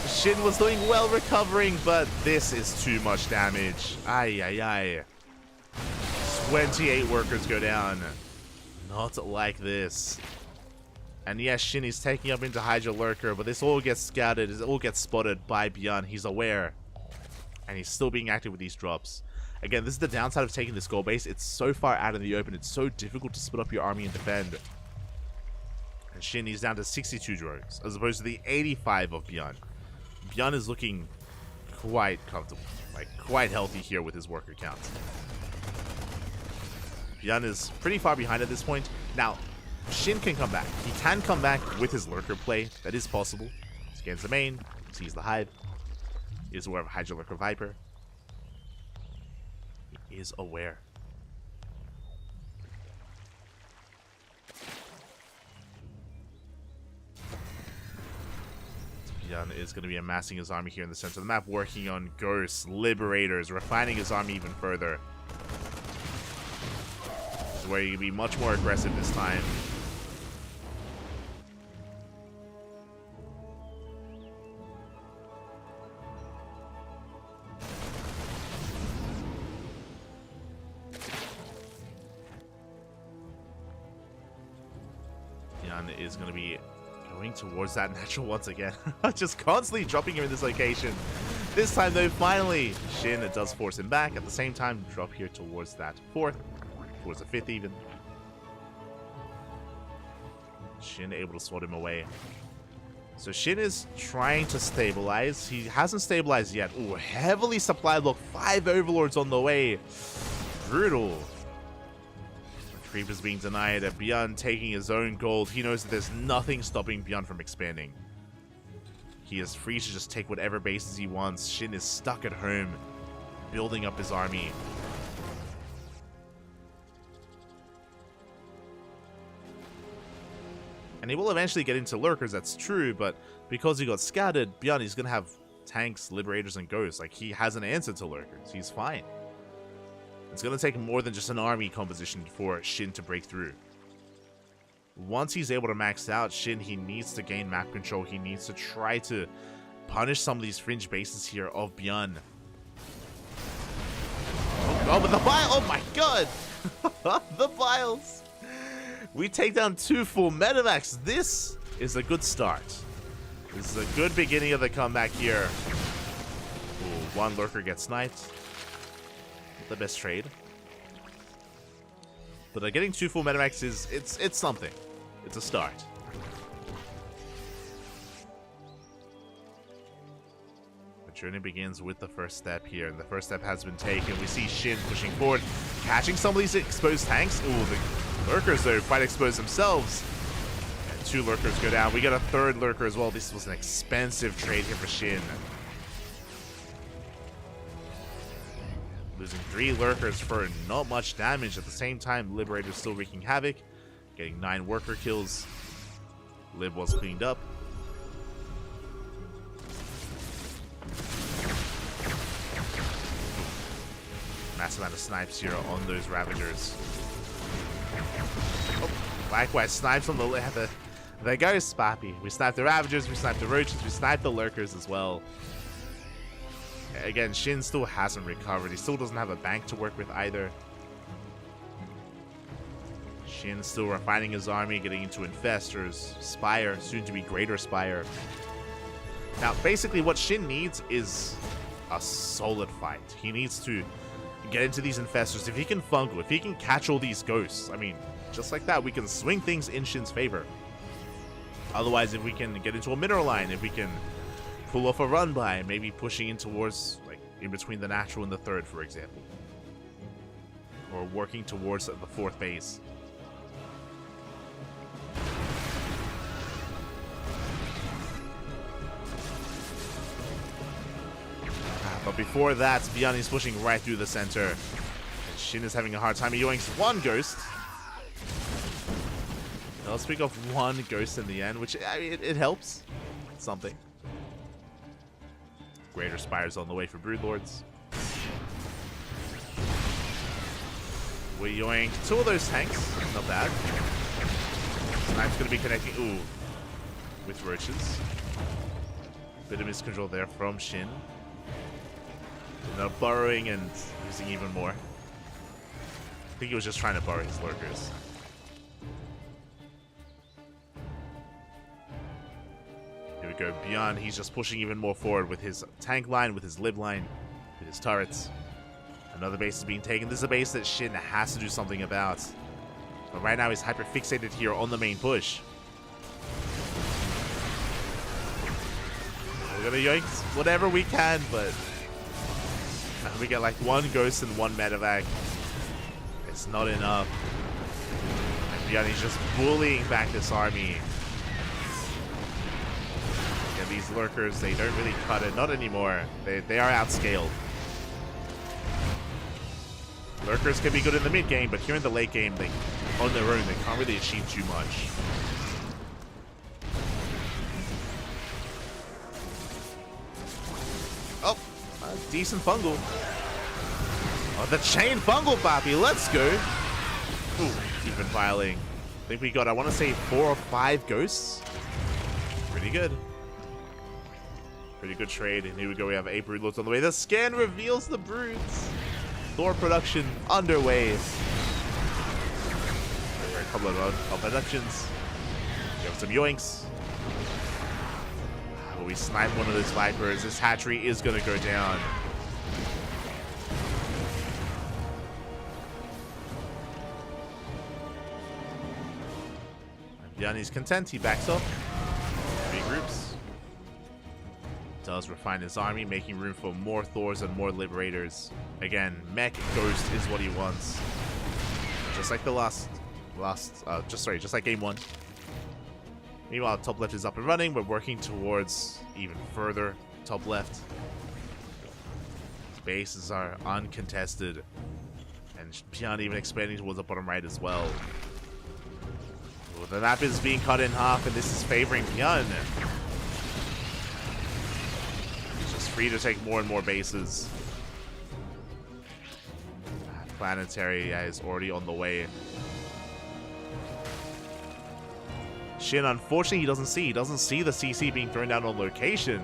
Shin was doing well recovering, but this is too much damage. Ay, ay, ay. 28 workers go down. Not like this. And yes, Shin is taking up into Hydra Lurker, but this all gets scouted, it all gets spotted by Bjorn. He's aware. And he's still being active with these drops. Again, this is the downside of taking this goal base. It's so far out in the open, it's so difficult to split up your army and defend. And Shin is down to 62 drones, as opposed to the 85 of Bjorn. Bjorn is looking quite comfortable, like quite healthy here with his worker count. Bjorn is pretty far behind at this point. Now, Shin can come back. He can come back with his Lurker play. That is possible. Scans the main, sees the Hive, is aware of Hydra Lurker Viper. He is aware. Bjorn is going to be amassing his army here in the center of the map, working on Ghosts, Liberators, refining his army even further. This is where he can be much more aggressive this time. Bjorn is going to be going towards that natural once again. Just constantly dropping him in this location. This time though, finally, Shin does force him back. At the same time, drop here towards that 4th, towards the 5th even. Shin able to swat him away. So Shin is trying to stabilize. He hasn't stabilized yet. Ooh, heavily supplied block. 5 overlords on the way. Brutal. Creep is being denied. Bjorn taking his own gold. He knows that there's nothing stopping Bjorn from expanding. He is free to just take whatever bases he wants. Shin is stuck at home, building up his army. And he will eventually get into Lurkers, that's true, but because he got scouted, Bjorn is going to have tanks, Liberators, and Ghosts. Like, he has an answer to Lurkers. He's fine. It's going to take more than just an army composition for Shin to break through. Once he's able to max out, Shin, he needs to gain map control. He needs to try to punish some of these fringe bases here of Bjorn. Oh, but the Bile! Oh my god! The Biles! We take down 2 full Medivacs. This is a good start. This is a good beginning of the comeback here. Ooh, 1 Lurker gets sniped. The best trade, but getting 2 full Medivacs is it's something. It's a start. The journey begins with the first step here, and the first step has been taken. We see Shin pushing forward, catching some of these exposed tanks. Ooh, the Lurkers though quite exposed themselves, and 2 Lurkers go down. We got a 3rd Lurker as well. This was an expensive trade here for Shin. Losing 3 Lurkers for not much damage. At the same time, Liberator's still wreaking havoc. Getting 9 worker kills. Lib was cleaned up. Massive amount of snipes here on those Ravagers. Oh, likewise, snipes on the There goes Spappy. We sniped the Ravagers, we sniped the Roaches, we sniped the Lurkers as well. Again, Shin still hasn't recovered. He still doesn't have a bank to work with either. Shin still refining his army, getting into Infestors, Spire, soon to be Greater Spire. Now, basically what Shin needs is a solid fight. He needs to get into these Infestors. If he can fungal, if he can catch all these ghosts, I mean, just like that, we can swing things in Shin's favor. Otherwise, if we can get into a mineral line, if we can pull off a run by, maybe pushing in towards, like, in between the natural and the third, for example. Or working towards the fourth base. But before that, Biani's pushing right through the center. And Shin is having a hard time. He yoinks one ghost. Let's pick off one ghost in the end, which, I mean, it helps. Something. Greater Spires on the way for Broodlords. We yoink two of those tanks. Not bad. Snipe's going to be connecting. Ooh. With Roaches. Bit of miscontrol there from Shin. Burrowing and using even more. I think he was just trying to burrow his Lurkers. Here we go. Beyond, he's just pushing even more forward with his tank line, with his lib line, with his turrets. Another base is being taken. This is a base that Shin has to do something about. But right now he's hyper fixated here on the main push. We're gonna yoink whatever we can, but we get like one ghost and one medevac. It's not enough. And Biani's just bullying back this army. And these Lurkers, they don't really cut it. Not anymore. They are outscaled. Lurkers can be good in the mid game, but here in the late game, they, on their own, they can't really achieve too much. Oh, a decent fungal. Oh, the chain fungal, Papi. Let's go. Ooh, even filing. I think we got, I want to say, 4 or 5 ghosts. Pretty good. Pretty good trade. And here we go. We have 8 Broodlords on the way. The scan reveals the Broods. Thor production underway. A couple of productions. We have some yoinks. We snipe one of those Vipers. This hatchery is going to go down. Biani's content. He backs up. Regroups. Does refine his army, making room for more Thors and more Liberators. Again, mech ghost is what he wants. Just like the just like game 1. Meanwhile, top left is up and running. We're working towards even further top left. Bases are uncontested. And Biani even expanding towards the bottom right as well. Well, the map is being cut in half, and this is favoring Bian. He's just free to take more and more bases. Planetary is already on the way. Shin, unfortunately, he doesn't see. He doesn't see the CC being thrown down on location.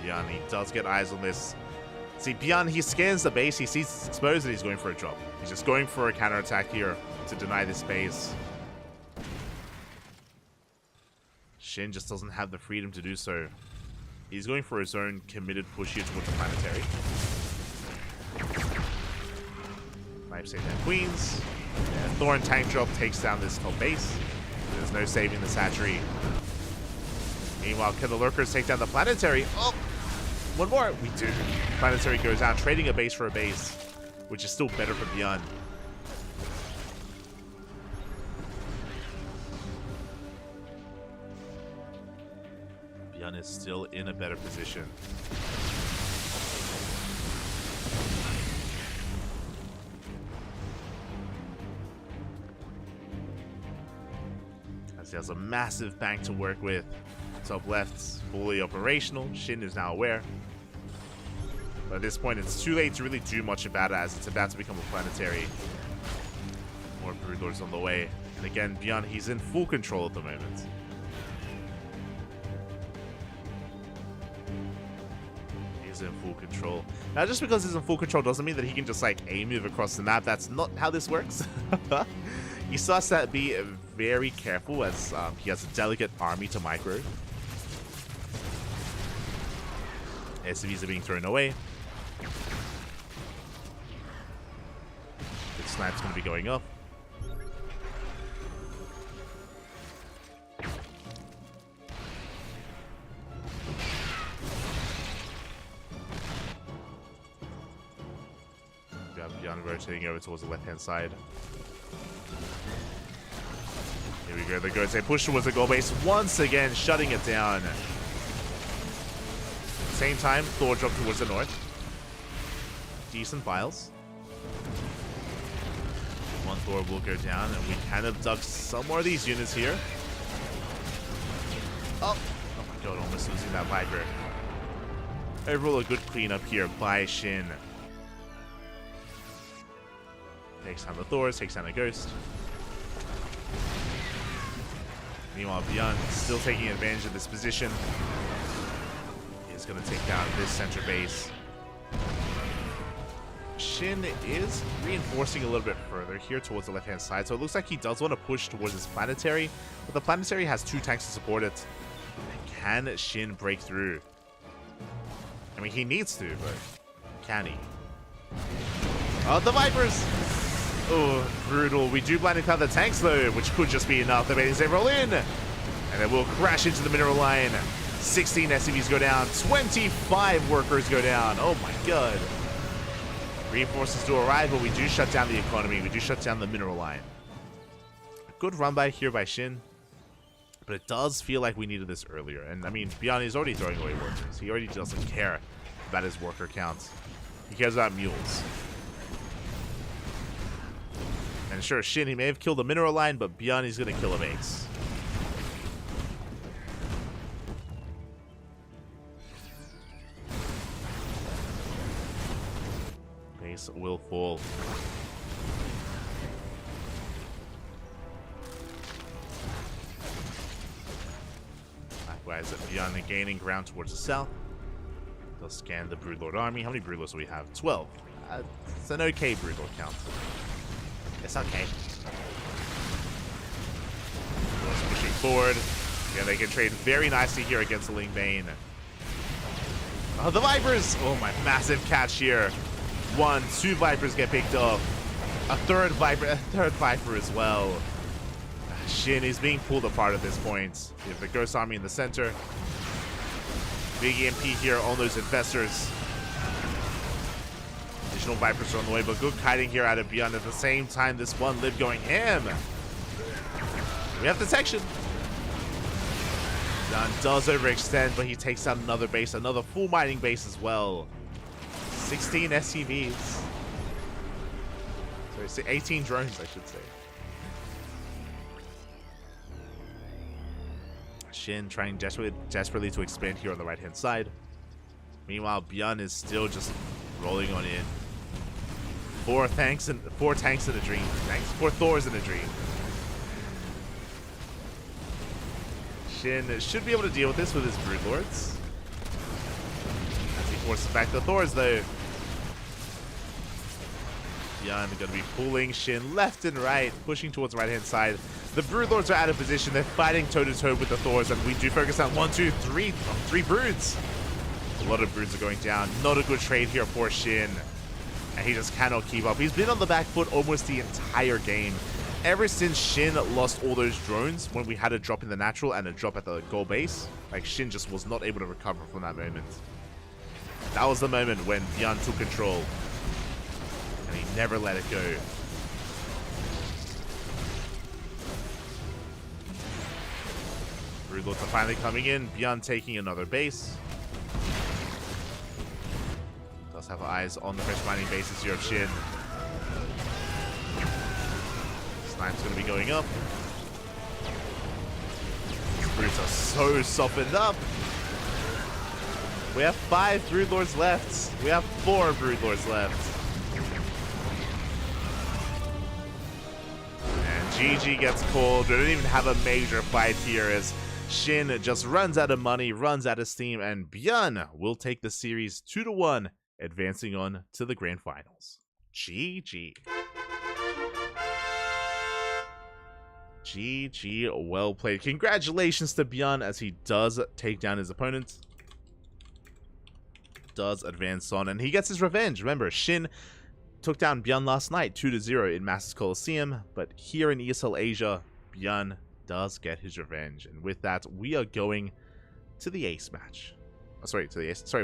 Bian, he does get eyes on this. See, Bian, he scans the base. He sees it's exposed and he's going for a drop. He's just going for a counterattack here to deny this base. Shin just doesn't have the freedom to do so. He's going for his own committed push here towards the planetary. Knife save that Queens. And Thorn tank drop takes down this top base. There's no saving this hatchery. Meanwhile, can the Lurkers take down the planetary? Oh! One more! We do. Planetary goes down, trading a base for a base, which is still better for Bian. Bian is still in a better position. As he has a massive bank to work with. Top left's fully operational. Shin is now aware. But at this point, it's too late to really do much about it, as it's about to become a planetary. More Broodlords on the way. And again, Beyond, he's in full control at the moment. He's in full control. Now, just because he's in full control doesn't mean that he can just, like, A-move across the map. That's not how this works. He still has to be very careful, as he has a delicate army to micro. SCVs are being thrown away. Good snipe's going to be going up. We have Beyond rotating over towards the left-hand side. Here we go. The Gote push towards the goal base once again, shutting it down. Same time, Thor dropped towards the north. Decent files. One Thor will go down, and we kind of duck some more of these units here. Oh my god, almost losing that Viper. Overall, a good cleanup here by Shin. Takes down the Thors, takes down the Ghost. Meanwhile, Beyond still taking advantage of this position. He's going to take down this center base. Shin is reinforcing a little bit further here towards the left-hand side, so it looks like he does want to push towards his planetary, but the planetary has 2 tanks to support it. Can Shin break through? I mean, he needs to, but can he? Oh, the Vipers! Oh, brutal. We do blind encounter the tanks, though, which could just be enough. The baitings, they roll in, and then we'll crash into the mineral line. 16 SCVs go down, 25 workers go down. Oh my god. Reinforcements do arrive, but we do shut down the economy. We do shut down the mineral line. A good run by here by Shin, but it does feel like we needed this earlier. And I mean, Beyond is already throwing away workers. He already doesn't care about his worker counts. He cares about mules. And sure, Shin, he may have killed a mineral line, but Beyond, he's going to kill a base. Base will fall. Likewise, Beyond gaining ground towards the south. They'll scan the Broodlord army. How many Broodlords do we have? 12. It's an okay Broodlord count. It's okay. Broodlord's pushing forward. Yeah, they can trade very nicely here against the Ling Bane. Oh, the Vipers! Oh, my massive catch here. 1, 2 Vipers get picked up. A third Viper as well. Shin is being pulled apart at this point. We have the Ghost Army in the center. Big EMP here on those investors. Additional Vipers are on the way, but good kiting here out of Beyond. At the same time, this one Liv going ham. We have detection. Beyond does overextend, but he takes out another base, another full mining base as well. 16 SCVs. Sorry, 18 drones, I should say. Shin trying desperately to expand here on the right-hand side. Meanwhile, Beyond is still just rolling on in. 4 tanks in a dream. 4 Thors in a dream. Shin should be able to deal with this with his Broodlords. As he forces back the Thors, though. Beyond going to be pulling Shin left and right, pushing towards the right-hand side. The Broodlords are out of position. They're fighting toe-to-toe with the Thors, and we do focus on 1, 2, 3 Broods. A lot of Broods are going down. Not a good trade here for Shin. And he just cannot keep up. He's been on the back foot almost the entire game. Ever since Shin lost all those drones, when we had a drop in the natural and a drop at the goal base, like, Shin just was not able to recover from that moment. That was the moment when Beyond took control. And he never let it go. Broodlords are finally coming in. Beyond taking another base. Does have eyes on the fresh mining bases here of Shin. Snipe's going to be going up. These brutes are so softened up. We have 5 Brood Lords left. We have 4 Brood Lords left. And GG gets called. We don't even have a major fight here as Shin just runs out of money, runs out of steam, and Bjorn will take the series 2-1, advancing on to the grand finals. GG. GG, well played. Congratulations to Bjorn as he does take down his opponent. Does advance on, and he gets his revenge. Remember, Shin took down Bjorn last night 2-0 in Masters Coliseum, but here in ESL Asia, Bjorn does get his revenge. And with that, we are going to the ace match. Sorry,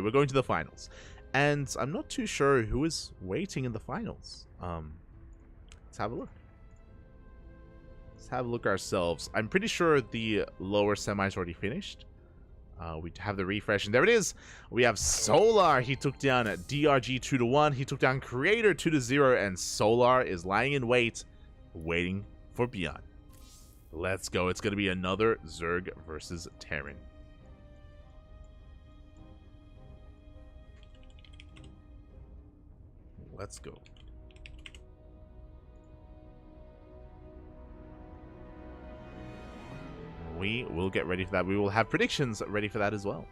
we're going to the finals. And I'm not too sure who is waiting in the finals. Let's have a look. Let's have a look ourselves. I'm pretty sure the lower semi's already finished. We have the refresh, and there it is. We have Solar. He took down DRG 2-1. He took down Creator 2-0, and Solar is lying in wait, waiting for Bjorn. Let's go. It's going to be another Zerg versus Terran. Let's go. We will get ready for that. We will have predictions ready for that as well.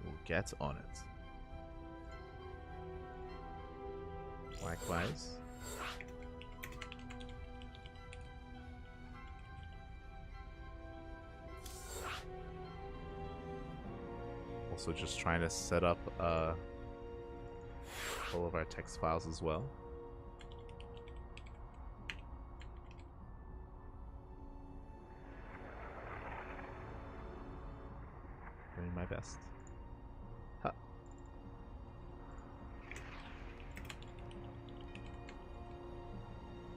We'll get on it. Likewise. Also just trying to set up all of our text files as well. Doing my best. Huh.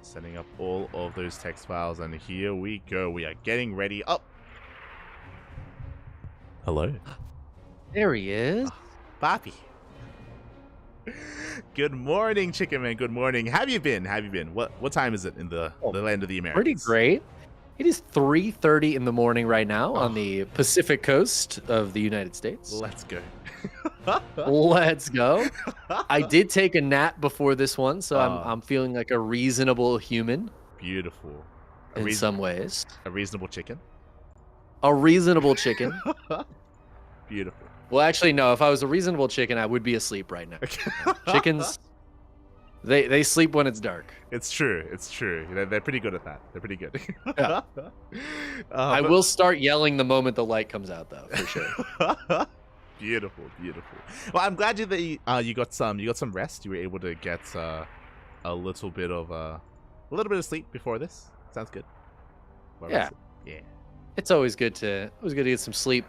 Setting up all of those text files, and here we go. We are getting ready. Oh! Hello. There he is. Papi. Good morning, Chicken Man. Good morning. How have you been? How have you been? What time is it in the land of the Americans? Pretty great. It is 3:30 in the morning right now on the Pacific coast of the United States. Let's go. Let's go. I did take a nap before this one, so I'm feeling like a reasonable human. Beautiful. In some ways. A reasonable chicken. A reasonable chicken. Beautiful. Well, actually, no. If I was a reasonable chicken, I would be asleep right now. Chickens, they sleep when it's dark. It's true. It's true. They're pretty good at that. They're pretty good. Yeah. I will start yelling the moment the light comes out, though, for sure. Beautiful, beautiful. Well, I'm glad you got some rest. You were able to get a little bit of sleep before this. Sounds good. Yeah. Yeah. It's always good to get some sleep.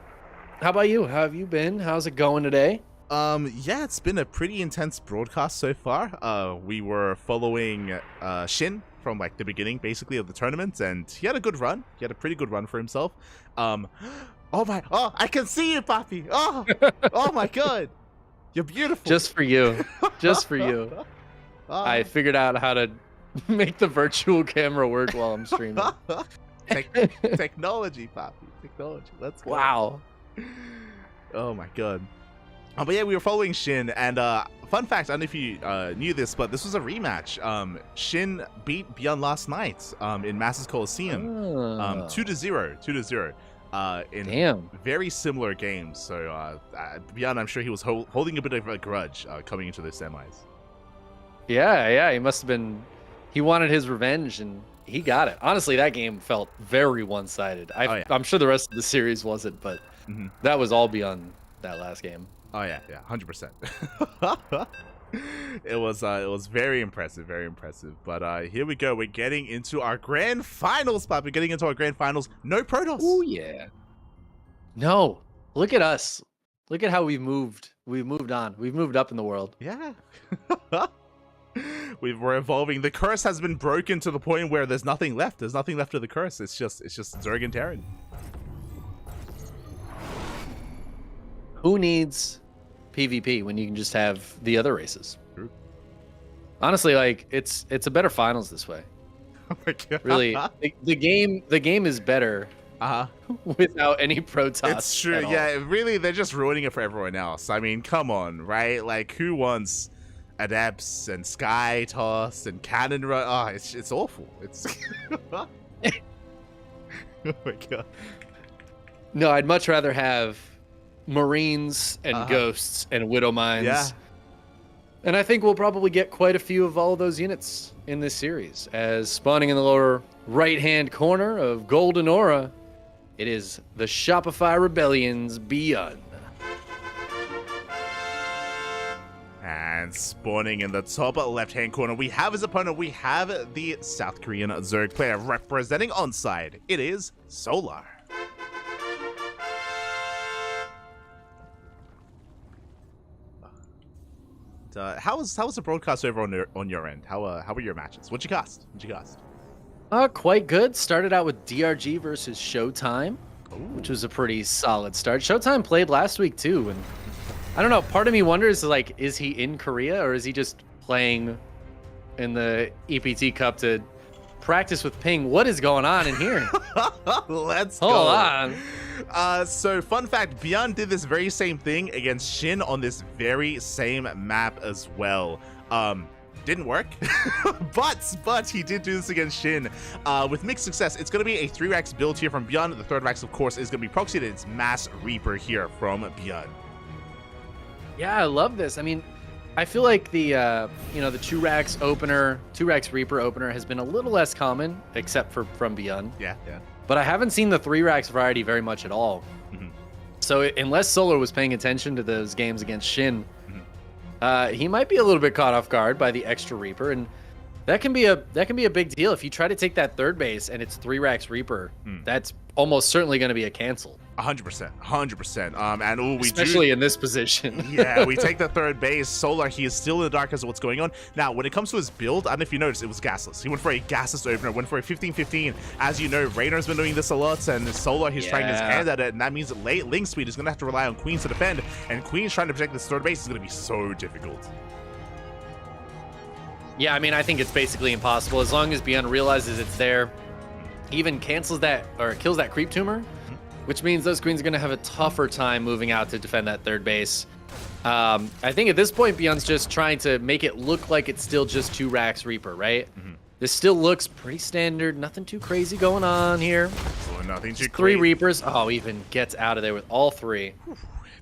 How about you? How have you been? How's it going today? Yeah, it's been a pretty intense broadcast so far. We were following Shin from like the beginning, basically, of the tournament, and he had a good run. He had a pretty good run for himself. Oh, I can see you, Papi. Oh my God, you're beautiful. Just for you, just for you. I figured out how to make the virtual camera work while I'm streaming. Technology, Papi. Technology. Let's go. Wow. Oh my God. But yeah, we were following Shin, and fun fact, I don't know if you knew this, but this was a rematch. Shin beat Bjorn last night in Masters Coliseum 2-0 in very similar games. So Bjorn, I'm sure he was holding a bit of a grudge coming into the semis. Yeah, he must have been. He wanted his revenge, and he got it. Honestly, that game felt very one-sided. I'm sure the rest of the series wasn't, but that was all beyond that last game. Oh yeah, 100%. It was very impressive, very impressive. But here we go. We're getting into our grand finals, Pop. We're getting into our grand finals. No Protoss. Oh yeah. No, look at us. Look at how we've moved. We've moved on. We've moved up in the world. Yeah. We're evolving. The curse has been broken to the point where there's nothing left. There's nothing left of the curse. It's just Zerg and Terran. Who needs PvP when you can just have the other races? True. Honestly, like it's a better finals this way. Oh my God. Really, the game is better without any Protoss. It's true. Yeah, really, they're just ruining it for everyone else. I mean, come on, right? Like, who wants Adepts and Sky Toss and Cannon Run? Oh, it's awful. It's oh my god. No, I'd much rather have Marines and Ghosts and Widow Mines. Yeah. And I think we'll probably get quite a few of all of those units in this series. As spawning in the lower right-hand corner of Golden Aura, it is the Shopify Rebellion's Beyond. And spawning in the top left-hand corner, we have his opponent. We have the South Korean Zerg player representing onside. It is Solar. How was the broadcast over on your end? How were your matches? What'd you cast? Quite good. Started out with DRG versus Showtime, which was a pretty solid start. Showtime played last week too, and I don't know. Part of me wonders, like, is he in Korea or is he just playing in the EPT Cup to practice with Ping? What is going on in here? Let's go. Hold on. So fun fact, Beyond did this very same thing against Shin on this very same map as well. Didn't work, but he did do this against Shin with mixed success. It's going to be a 3-Rax build here from Beyond. The 3rd Rax, of course, is going to be proxied. It's Mass Reaper here from Beyond. Yeah, I love this. I mean, I feel like the the 2-Rax opener, 2-Rax Reaper opener has been a little less common, except for from Beyond. Yeah. But I haven't seen the 3-Rax variety very much at all. So unless Solar was paying attention to those games against Shin, he might be a little bit caught off guard by the extra Reaper, and that can be a big deal. If you try to take that 3rd base and it's 3-Rax Reaper, that's almost certainly going to be a cancel. 100%. And especially in this position. Yeah, we take the 3rd base. Solar, he is still in the dark as to what's going on. Now, when it comes to his build, I don't know if you noticed, it was gasless. He went for a gasless opener, went for a 15-15. As you know, Rainer's been doing this a lot, and Solar, he's trying his hand at it, and that means that late Link Speed is going to have to rely on Queens to defend, and Queens trying to protect this 3rd base is going to be so difficult. Yeah, I mean, I think it's basically impossible. As long as Beyond realizes it's there, he even cancels that or kills that creep tumor, which means those Queens are going to have a tougher time moving out to defend that 3rd base. I think at this point, Beyond's just trying to make it look like it's still just 2-Rax Reaper, right? This still looks pretty standard. Nothing too crazy going on here. Nothing too crazy. 3 Reapers. Oh, even gets out of there with all 3.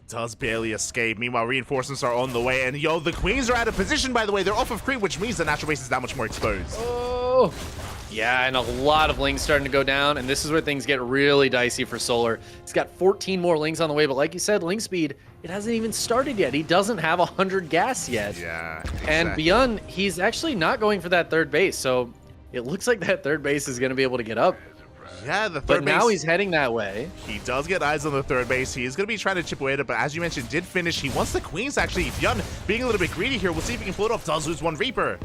Does barely escape. Meanwhile, reinforcements are on the way, and the Queens are out of position, by the way. They're off of creep, which means the natural base is that much more exposed. Oh, yeah, and a lot of Lings starting to go down, and this is where things get really dicey for Solar. He's got 14 more Lings on the way, but like you said, Ling Speed, it hasn't even started yet. He doesn't have 100 gas yet. Yeah, exactly. And Beyond, he's actually not going for that 3rd base, so it looks like that 3rd base is going to be able to get up. Yeah, the 3rd base. But now he's heading that way. He does get eyes on the 3rd base. He is going to be trying to chip away at it, but as you mentioned, did finish. He wants the Queens, actually. Beyond being a little bit greedy here. We'll see if he can pull it off. Does lose 1 Reaper.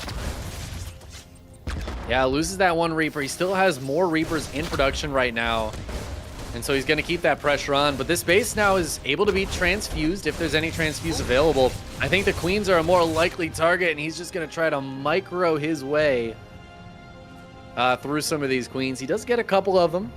Yeah, loses that 1 Reaper. He still has more Reapers in production right now. And so he's going to keep that pressure on. But this base now is able to be transfused if there's any transfuse available. I think the Queens are a more likely target, and he's just going to try to micro his way through some of these Queens. He does get a couple of them.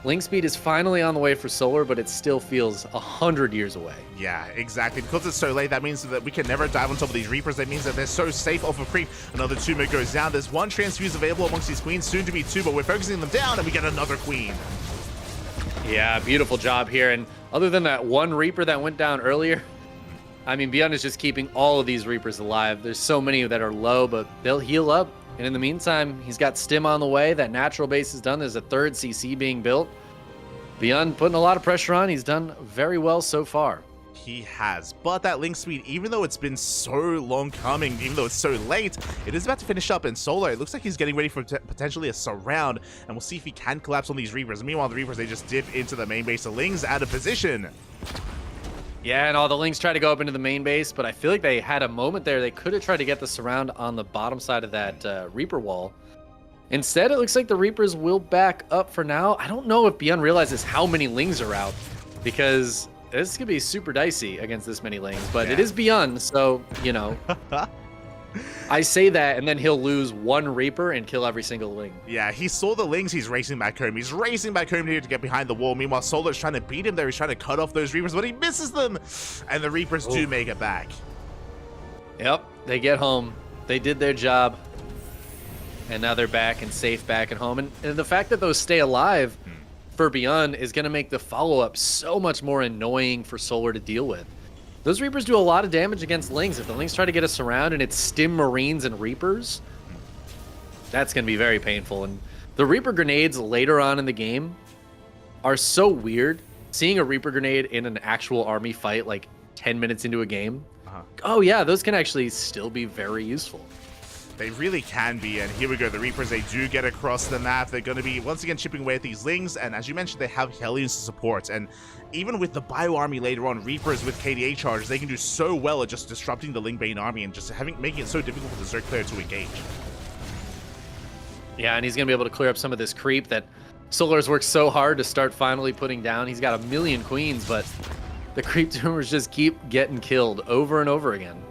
Link Speed is finally on the way for Solar, but it still feels 100 years away. Yeah, exactly. Because it's so late, that means that we can never dive on top of these Reapers. That means that they're so safe off of creep. Another 2-mid goes down. There's 1 transfuse available amongst these Queens, soon to be 2, but we're focusing them down, and we get another Queen. Yeah, beautiful job here. And other than that 1 Reaper that went down earlier, I mean, Beyond is just keeping all of these Reapers alive. There's so many that are low, but they'll heal up. And in the meantime, he's got Stim on the way. That natural base is done. There's a 3rd CC being built. Beyond putting a lot of pressure on. He's done very well so far. He has, but that Link Speed, even though it's been so long coming, even though it's so late, it is about to finish up. And Solar, it looks like he's getting ready for potentially a surround, and we'll see if he can collapse on these Reapers. Meanwhile, the Reapers, they just dip into the main base. The Lings out of position. Yeah, and all the Lings try to go up into the main base, but I feel like they had a moment there. They could have tried to get the surround on the bottom side of that Reaper wall. Instead, it looks like the Reapers will back up for now. I don't know if Beyond realizes how many Lings are out, because this could be super dicey against this many Lings, but it is Beyond, so, you know. I say that, and then he'll lose one Reaper and kill every single Ling. Yeah, he saw the Lings. He's racing back home. He's racing back home here to get behind the wall. Meanwhile, Solar's trying to beat him there. He's trying to cut off those Reapers, but he misses them. And the Reapers do make it back. Yep, they get home. They did their job. And now they're back and safe back at home. And the fact that those stay alive for Beyond is going to make the follow-up so much more annoying for Solar to deal with. Those Reapers do a lot of damage against Lings. If the Lings try to get us around and it's Stim Marines and Reapers, that's going to be very painful. And the Reaper grenades later on in the game are so weird. Seeing a Reaper grenade in an actual army fight like 10 minutes into a game, oh yeah, those can actually still be very useful. They really can be, and here we go. The Reapers, they do get across the map. They're going to be, once again, chipping away at these Lings, and as you mentioned, they have Hellions to support, and even with the Bio Army later on, Reapers with KDA charges, they can do so well at just disrupting the Ling-Bane army and just making it so difficult for the Zerg player to engage. Yeah, and he's going to be able to clear up some of this creep that Solar's worked so hard to start finally putting down. He's got 1 million queens, but the creep tumors just keep getting killed over and over again.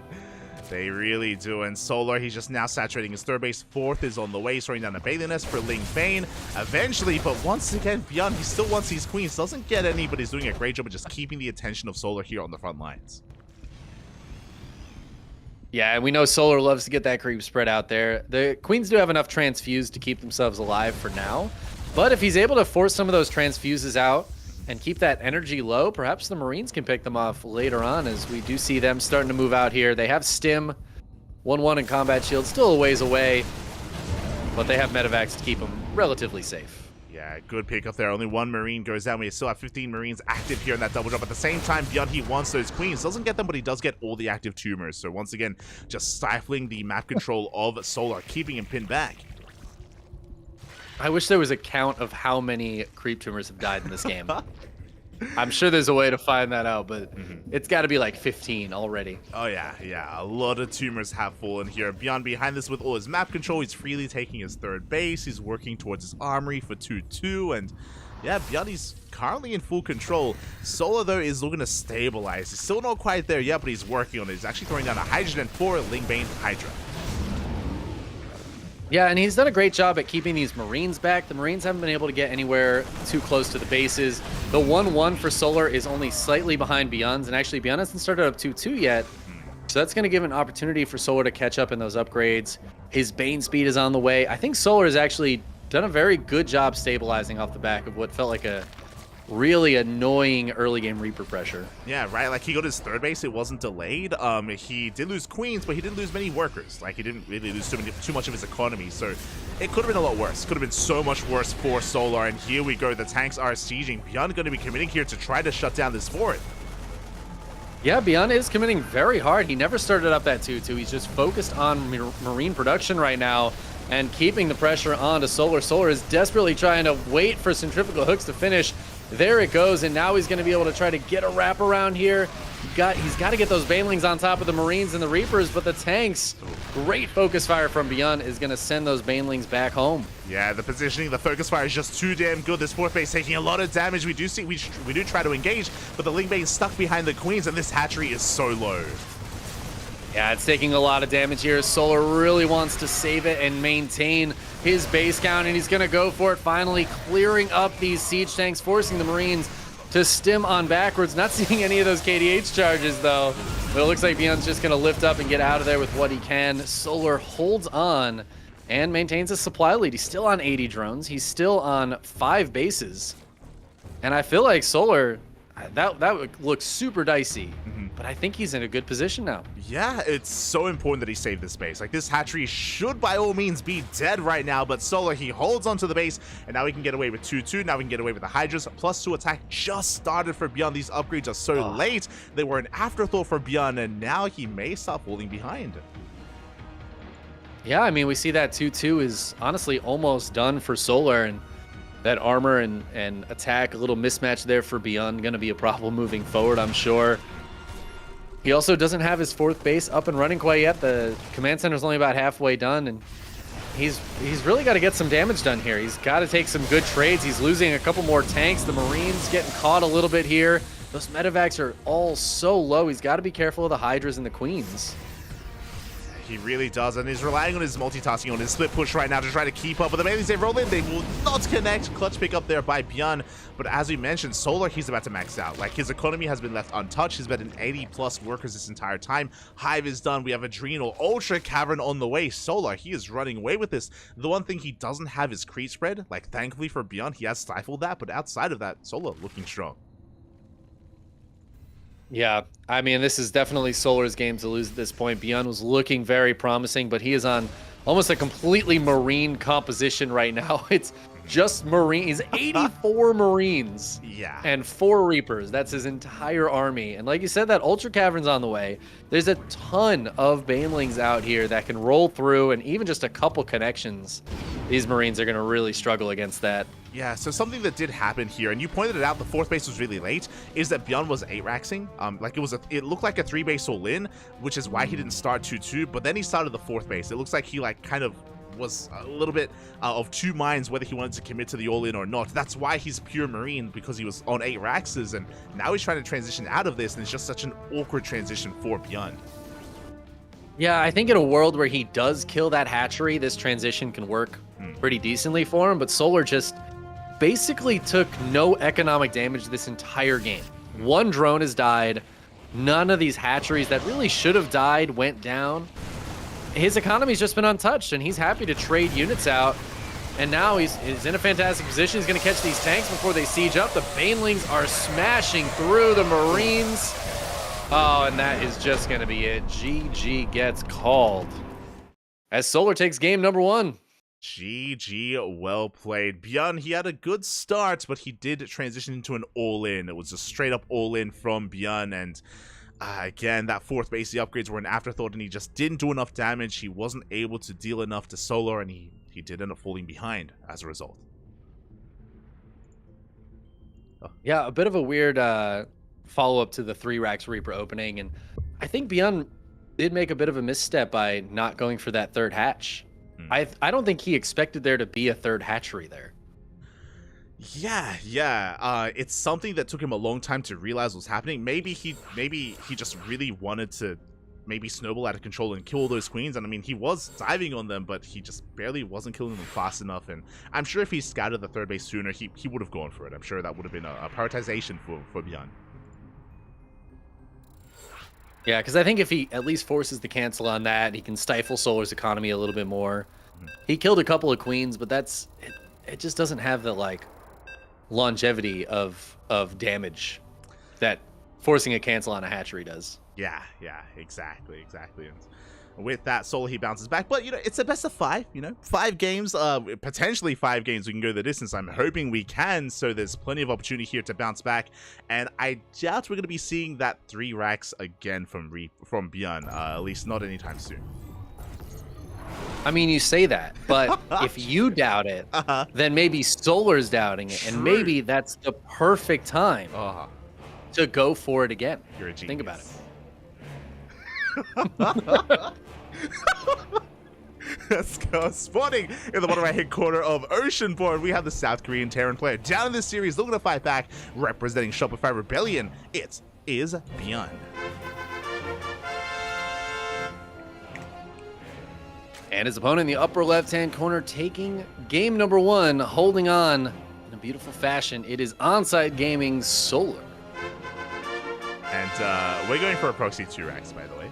They really do, and Solar, he's just now saturating his third base. Fourth is on the way, throwing down a Bailey Nest for Ling-Bane eventually, but once again, Beyond, he still wants these queens. Doesn't get any, but he's doing a great job of just keeping the attention of Solar here on the front lines. Yeah, and we know Solar loves to get that creep spread out there. The queens do have enough transfuse to keep themselves alive for now, but if he's able to force some of those transfuses out and keep that energy low, perhaps the Marines can pick them off later on, as we do see them starting to move out here. They have Stim, 1-1 in combat shield, still a ways away, but they have medevacs to keep them relatively safe. Yeah, good pickup there. Only 1 Marine goes down. We still have 15 Marines active here in that double jump. At the same time, Beyond, he wants those queens. Doesn't get them, but he does get all the active tumors. So once again, just stifling the map control of Solar, keeping him pinned back. I wish there was a count of how many creep tumors have died in this game. I'm sure there's a way to find that out, but it's got to be like 15 already. Oh yeah, a lot of tumors have fallen here. Beyond behind this with all his map control, he's freely taking his third base. He's working towards his armory for 2-2, and yeah, Beyond, he's currently in full control. Solar, though, is looking to stabilize. He's still not quite there yet, but he's working on it. He's actually throwing down a Hydrogen for Ling-Bane Hydra. Yeah, and he's done a great job at keeping these Marines back. The Marines haven't been able to get anywhere too close to the bases. The 1-1 for Solar is only slightly behind Beyond's, and actually Beyond hasn't started up 2-2 yet. So that's going to give an opportunity for Solar to catch up in those upgrades. His Bane speed is on the way. I think Solar has actually done a very good job stabilizing off the back of what felt like a really annoying early game Reaper pressure. Yeah, right. Like, he got his third base. It wasn't delayed. He did lose queens, but he didn't lose many workers. Like, he didn't really lose too much of his economy. So it could have been a lot worse. Could have been so much worse for Solar. And here we go. The tanks are sieging. Beyond going to be committing here to try to shut down this fort. Yeah, Beyond is committing very hard. He never started up that 2-2. He's just focused on Marine production right now and keeping the pressure on to Solar. Solar is desperately trying to wait for centrifugal hooks to finish. There it goes, and now he's going to be able to try to get a wrap around here. He's got to get those Banelings on top of the Marines and the Reapers, but the tanks, great focus fire from Beyond, is going to send those Banelings back home. Yeah, the positioning, the focus fire is just too damn good. This fourth base taking a lot of damage. We do try to engage, but the Ling-Bane is stuck behind the queens, and this hatchery is so low. Yeah, it's taking a lot of damage here. Solar really wants to save it and maintain his base count, and he's going to go for it, finally clearing up these siege tanks, forcing the Marines to stim on backwards. Not seeing any of those KDH charges, though, but it looks like Beyond's just going to lift up and get out of there with what he can. Solar holds on and maintains a supply lead. He's still on 80 drones. He's still on 5 bases, and I feel like Solar, that would look super dicey, but I think he's in a good position now. Yeah, it's so important that he saved this base. Like, this hatchery should by all means be dead right now, but Solar, he holds onto the base, and now he can get away with 2-2. Now we can get away with the Hydras. +2 attack just started for Beyond. These upgrades are so late. They were an afterthought for Beyond, and now he may stop falling behind. Yeah, I mean, we see that 2-2 is honestly almost done for Solar, and that armor and attack, a little mismatch there for Beyond, going to be a problem moving forward, I'm sure. He also doesn't have his 4th base up and running quite yet. The command center is only about halfway done, and he's really got to get some damage done here. He's got to take some good trades. He's losing a couple more tanks. The Marines getting caught a little bit here. Those medevacs are all so low. He's got to be careful of the Hydras and the Queens. He really does, and he's relying on his multitasking, on his split push right now to try to keep up with the Baileys. They roll in, they will not connect. Clutch pick up there by Bjorn, but as we mentioned, Solar, he's about to max out. Like, his economy has been left untouched. He's been in 80+ workers this entire time. Hive is done. We have Adrenal, Ultra Cavern on the way. Solar, he is running away with this. The one thing he doesn't have is creep spread. Like, thankfully for Bjorn, he has stifled that, but outside of that, Solar looking strong. Yeah, I mean, this is definitely Solar's game to lose at this point. Bjorn was looking very promising, but he is on almost a completely Marine composition right now. It's just Marine. He's 84 Marines and 4 Reapers. That's his entire army. And like you said, that Ultra Cavern's on the way. There's a ton of Banelings out here that can roll through, and even just a couple connections, these Marines are going to really struggle against that. Yeah, so something that did happen here, and you pointed it out, the 4th base was really late, is that Bjorn was 8-raxing. Like, it looked like a 3-base all-in, which is why he didn't start 2-2, but then he started the 4th base. It looks like he, like, kind of was a little bit of 2 minds whether he wanted to commit to the all-in or not. That's why he's pure Marine, because he was on 8 Raxes, and now he's trying to transition out of this, and it's just such an awkward transition for Bjorn. Yeah, I think in a world where he does kill that hatchery, this transition can work pretty decently for him, but Solar just basically took no economic damage this entire game. 1 drone has died. None of these hatcheries that really should have died went down. His economy's just been untouched, and he's happy to trade units out. And now he's in a fantastic position. He's going to catch these tanks before they siege up. The Banelings are smashing through the Marines. Oh, and that is just going to be it. GG gets called as Solar takes game number 1. GG, well played. Bjorn, he had a good start, but he did transition into an all-in. It was a straight-up all-in from Bjorn, and again, that 4th base, the upgrades were an afterthought, and he just didn't do enough damage. He wasn't able to deal enough to Solar, and he did end up falling behind as a result. Oh. Yeah, a bit of a weird follow-up to the 3-Rax Reaper opening, and I think Bjorn did make a bit of a misstep by not going for that 3rd hatch. I don't think he expected there to be a 3rd hatchery there. Yeah. It's something that took him a long time to realize was happening. Maybe he just really wanted to snowball out of control and kill those queens. And I mean, he was diving on them, but he just barely wasn't killing them fast enough. And I'm sure if he scouted the 3rd base sooner, he would have gone for it. I'm sure that would have been a prioritization for Bjorn. Yeah, because I think if he at least forces the cancel on that, he can stifle Solar's economy a little bit more. He killed a couple of queens, but it just doesn't have the like longevity of damage that forcing a cancel on a hatchery does. Yeah, exactly. And with that, Solar, he bounces back, but it's a best of 5. 5 games, potentially 5 games. We can go the distance. I'm hoping we can. So there's plenty of opportunity here to bounce back, and I doubt we're going to be seeing that 3 racks again from Bjorn, at least not anytime soon. I mean, you say that, but if you doubt it, then maybe Solar's doubting it, and maybe that's the perfect time to go for it again. You're a genius. Think about it. Let's go. Spawning in the bottom right-hand corner of Oceanborn, we have the South Korean Terran player down in this series, looking to fight back, representing Shopify Rebellion. It is Bjorn. And his opponent in the upper left-hand corner taking game number 1, holding on in a beautiful fashion. It is Onside Gaming's Solar. And we're going for a proxy 2 racks, by the way.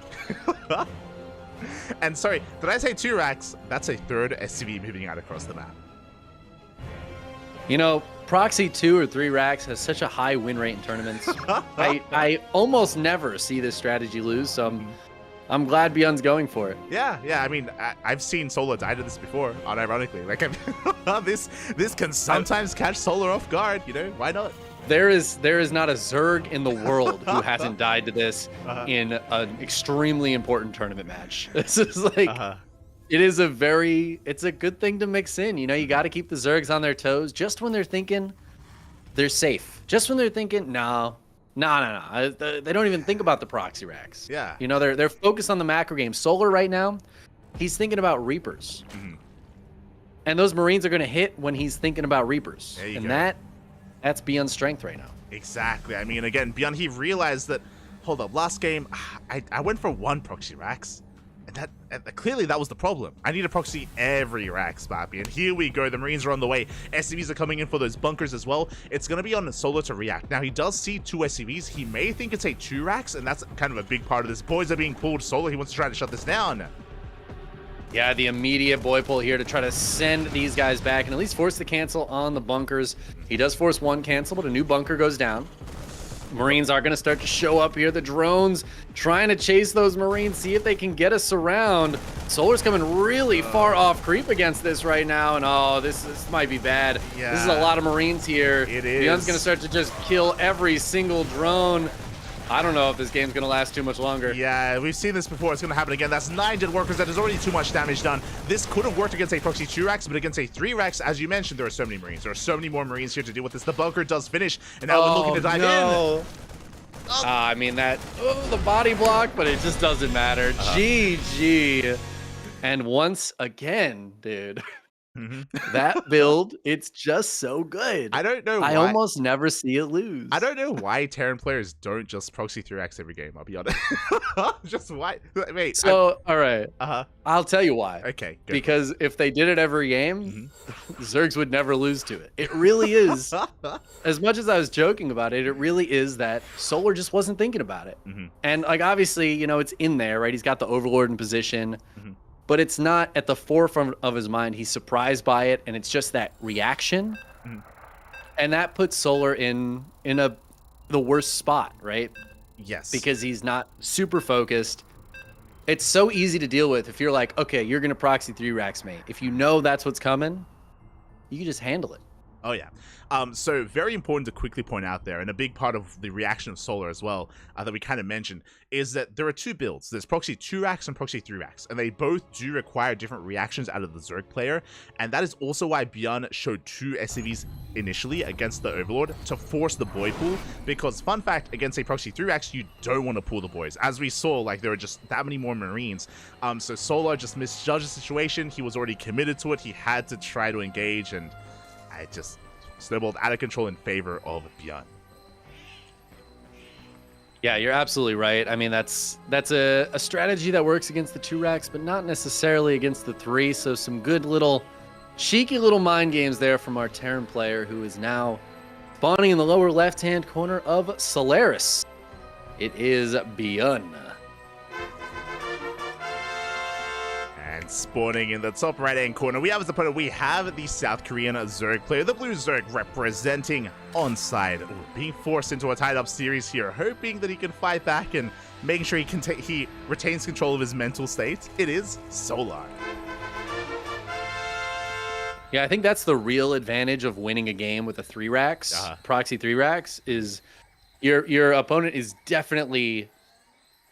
And sorry, did I say 2 racks? That's a 3rd SCV moving out across the map. Proxy 2 or 3 racks has such a high win rate in tournaments. I almost never see this strategy lose, so I'm glad Bjorn's going for it. Yeah. I mean, I've seen Solar die to this before, unironically. Like, this can sometimes catch Solar off guard. Why not? There is not a Zerg in the world who hasn't died to this in an extremely important tournament match. This is like, it's a good thing to mix in. You got to keep the Zergs on their toes just when they're thinking they're safe. Just when they're thinking, no. They don't even think about the proxy racks. Yeah. They're focused on the macro game. Solar right now, he's thinking about Reapers. And those Marines are going to hit when he's thinking about Reapers. There you go. That's Bjorn's strength right now. Exactly. I mean, again, Bjorn, he realized that, hold up, last game, I went for 1 proxy racks. Clearly that was the problem. I need to proxy every rack, Spappy, and here we go. The Marines are on the way. SCVs are coming in for those bunkers as well. It's going to be on Solar to react. Now, he does see 2 SCVs. He may think it's a 2 racks, and that's kind of a big part of this. Boys are being pulled. Solar, he wants to try to shut this down. Yeah, the immediate boy pull here to try to send these guys back and at least force the cancel on the bunkers. He does force 1 cancel, but a new bunker goes down. Marines are going to start to show up here. The drones trying to chase those Marines, see if they can get us around. Solar's coming really far off creep against this right now, and oh, this might be bad. Yeah. This is a lot of Marines here. It is. Beyond's going to start to just kill every single drone. I don't know if this game's going to last too much longer. Yeah, we've seen this before. It's going to happen again. That's 9 dead workers. That is already too much damage done. This could have worked against a proxy 2 racks, but against a 3 racks, as you mentioned, there are so many Marines. There are so many more Marines here to deal with this. The bunker does finish, and now we're looking to dive in. I mean, the body block, but it just doesn't matter. GG. And once again, dude, that build, it's just so good. I don't know why. I almost never see it lose. I don't know why Terran players don't just proxy 3x every game, I'll be honest. Just why? Wait. So, all right. I'll tell you why. Okay. Because if they did it every game, Zergs would never lose to it. It really is. As much as I was joking about it, it really is that Solar just wasn't thinking about it. And, like, obviously, you know, it's in there, right? He's got the Overlord in position. But it's not at the forefront of his mind. He's surprised by it, and it's just that reaction. And that puts Solar in the worst spot, right? Yes. Because he's not super focused. It's so easy to deal with if you're like, okay, you're going to proxy 3 racks, mate. If you know that's what's coming, you can just handle it. Oh, yeah. So very important to quickly point out there, and a big part of the reaction of Solar as well, that we kind of mentioned, is that there are 2 builds. There's proxy 2 racks and proxy 3 racks, and they both do require different reactions out of the Zerg player, and that is also why Bjorn showed 2 SCVs initially against the Overlord to force the boy pool, because fun fact, against a proxy 3 racks, you don't want to pull the boys. As we saw, like, there were just that many more Marines, so Solar just misjudged the situation. He was already committed to it. He had to try to engage, and I just snowballed out of control in favor of Bjorn. Yeah, you're absolutely right. I mean, that's a strategy that works against the 2 racks, but not necessarily against the 3. So some good little, cheeky little mind games there from our Terran player, who is now spawning in the lower left-hand corner of Solaris. It is Bjorn. Spawning in the top right-hand corner, we have as opponent, we have the South Korean Zerg player, the Blue Zerg representing onside, being forced into a tied-up series here, hoping that he can fight back and making sure he retains control of his mental state. It is Solar. Yeah, I think that's the real advantage of winning a game with a 3 racks, proxy 3 racks, is your opponent is definitely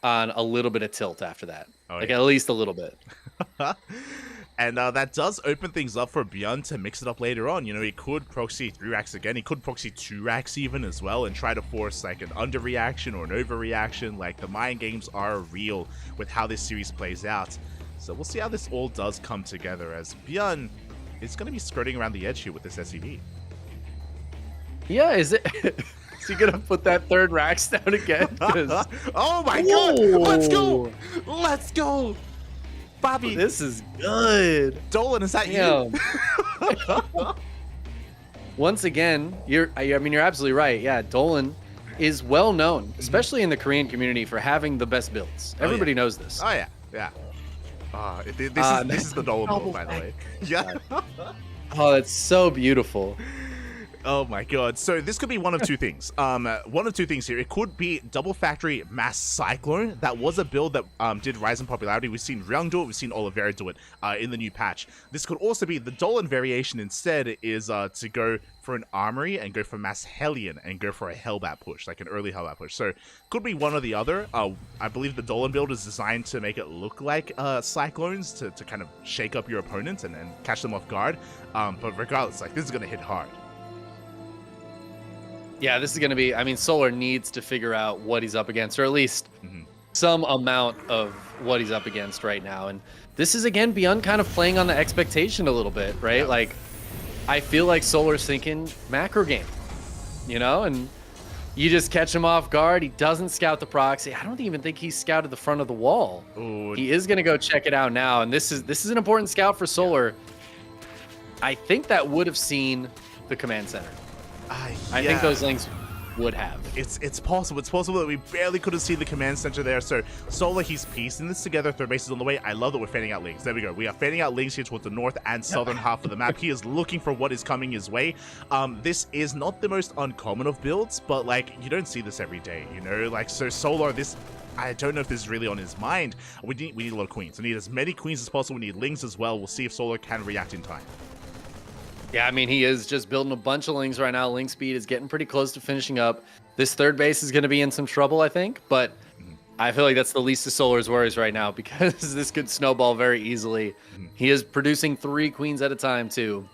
on a little bit of tilt after that. At least a little bit. And that does open things up for Bjorn to mix it up later on. You know, he could proxy 3 racks again. He could proxy 2 racks even as well and try to force like an underreaction or an overreaction. Like, the mind games are real with how this series plays out. So we'll see how this all does come together, as Bjorn is going to be skirting around the edge here with this SCV. Yeah, is he gonna put that 3rd racks down again? Oh my god! Let's go! Let's go! Bobby! This is good. Dolan, is that you? Once again, you're absolutely right. Yeah, Dolan is well known, especially in the Korean community, for having the best builds. Everybody knows this. Oh yeah, yeah. This is the Dolan build, by the way. Yeah. Oh, that's so beautiful. Oh my god. So this could be one of 2 things. One of 2 things here. It could be double factory mass cyclone. That was a build that did rise in popularity. We've seen Ryung do it. We've seen Oliveira do it in the new patch. This could also be the Dolan variation instead is to go for an armory and go for mass Hellion and go for a Hellbat push, like an early Hellbat push. So could be one or the other. I believe the Dolan build is designed to make it look like cyclones to kind of shake up your opponent and catch them off guard. But regardless, like, this is going to hit hard. Yeah, this is going to be, I mean, Solar needs to figure out what he's up against, or at least some amount of what he's up against right now. And this is, again, Bjorn kind of playing on the expectation a little bit, right? Yeah. Like, I feel like Solar's thinking macro game, you know? And You just catch him off guard. He doesn't scout the proxy. I don't even think he scouted the front of the wall. Ooh. He is going to go check it out now. And this is an important scout for Solar. Yeah. I think that would have seen the command center. I think those links would have. It's possible. It's possible that we barely could have seen the command center there. So Solar, he's piecing this together. Third base is on the way. I love that we're fanning out links. There we go. We are fanning out links here towards the north and southern half of the map. He is looking for what is coming his way. This is not the most uncommon of builds, but like you don't see this every day, you know? Like so Solar, this I don't know if this is really on his mind. We need a lot of queens. We need as many queens as possible. We need links as well. We'll see if Solar can react in time. Yeah, I mean, he is just building a bunch of links right now. Link speed is getting pretty close to finishing up. This third base is going to be in some trouble, I think, but I feel like that's the least of Solar's worries right now because this could snowball very easily. He is producing 3 queens at a time, too.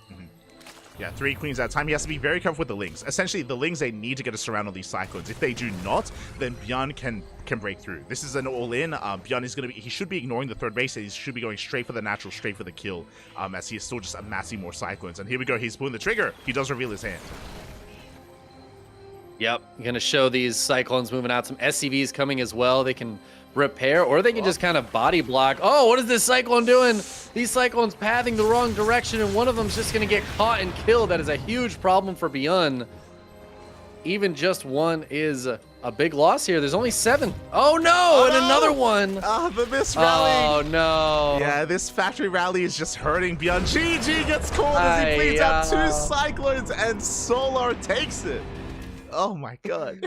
Yeah, 3 queens at a time. He has to be very careful with the lings. Essentially, the lings, they need to get a surround on these cyclones. If they do not, then Bjorn can break through. This is an all-in. Bjorn is going to be... He should be ignoring the third base. He should be going straight for the natural, straight for the kill, as he is still just amassing more cyclones. And here we go. He's pulling the trigger. He does reveal his hand. Yep. You're going to show these cyclones moving out. Some SCVs coming as well. They can repair, or they can just kind of body block. Oh, what is this cyclone doing? These cyclones pathing the wrong direction, and one of them's just going to get caught and killed. That is a huge problem for Beyond. Even just one is a big loss here. There's only 7. Oh no, and another one. The miss rally. Oh no. Yeah, this factory rally is just hurting Beyond. GG gets called as he bleeds out 2 cyclones, and Solar takes it. Oh my god.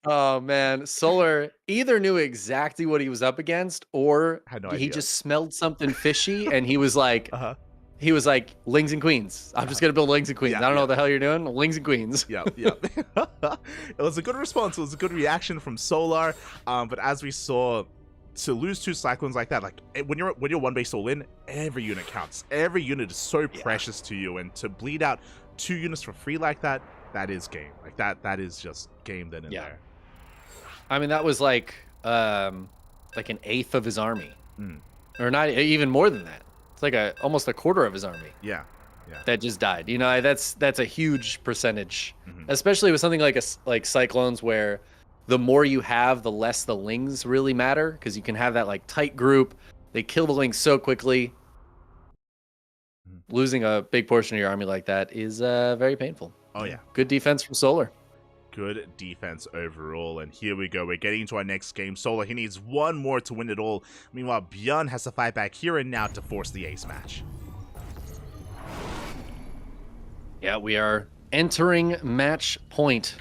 Oh man, Solar either knew exactly what he was up against, or he just smelled something fishy, and he was like, he was like, lings and queens. I'm just gonna build lings and queens. I don't know what the hell you're doing. Lings and queens. Yeah. It was a good response. It was a good reaction from Solar. But as we saw, to lose 2 cyclones like that, like when you're 1 base all in, every unit counts. Every unit is so precious to you, and to bleed out 2 units for free like that, that is game. Like that is just game then and there. I mean, that was like an 1/8 of his army, or not even more than that. It's like almost a quarter of his army. Yeah. That just died. You know, that's a huge percentage, especially with something like cyclones, where the more you have, the less the lings really matter, because you can have that like tight group. They kill the lings so quickly. Losing a big portion of your army like that is very painful. Oh yeah. Good defense from Solar. Good defense overall, and here we go. We're getting into our next game. Solar, he needs 1 more to win it all. Meanwhile, Bjorn has to fight back here and now to force the ace match. Yeah, we are entering match point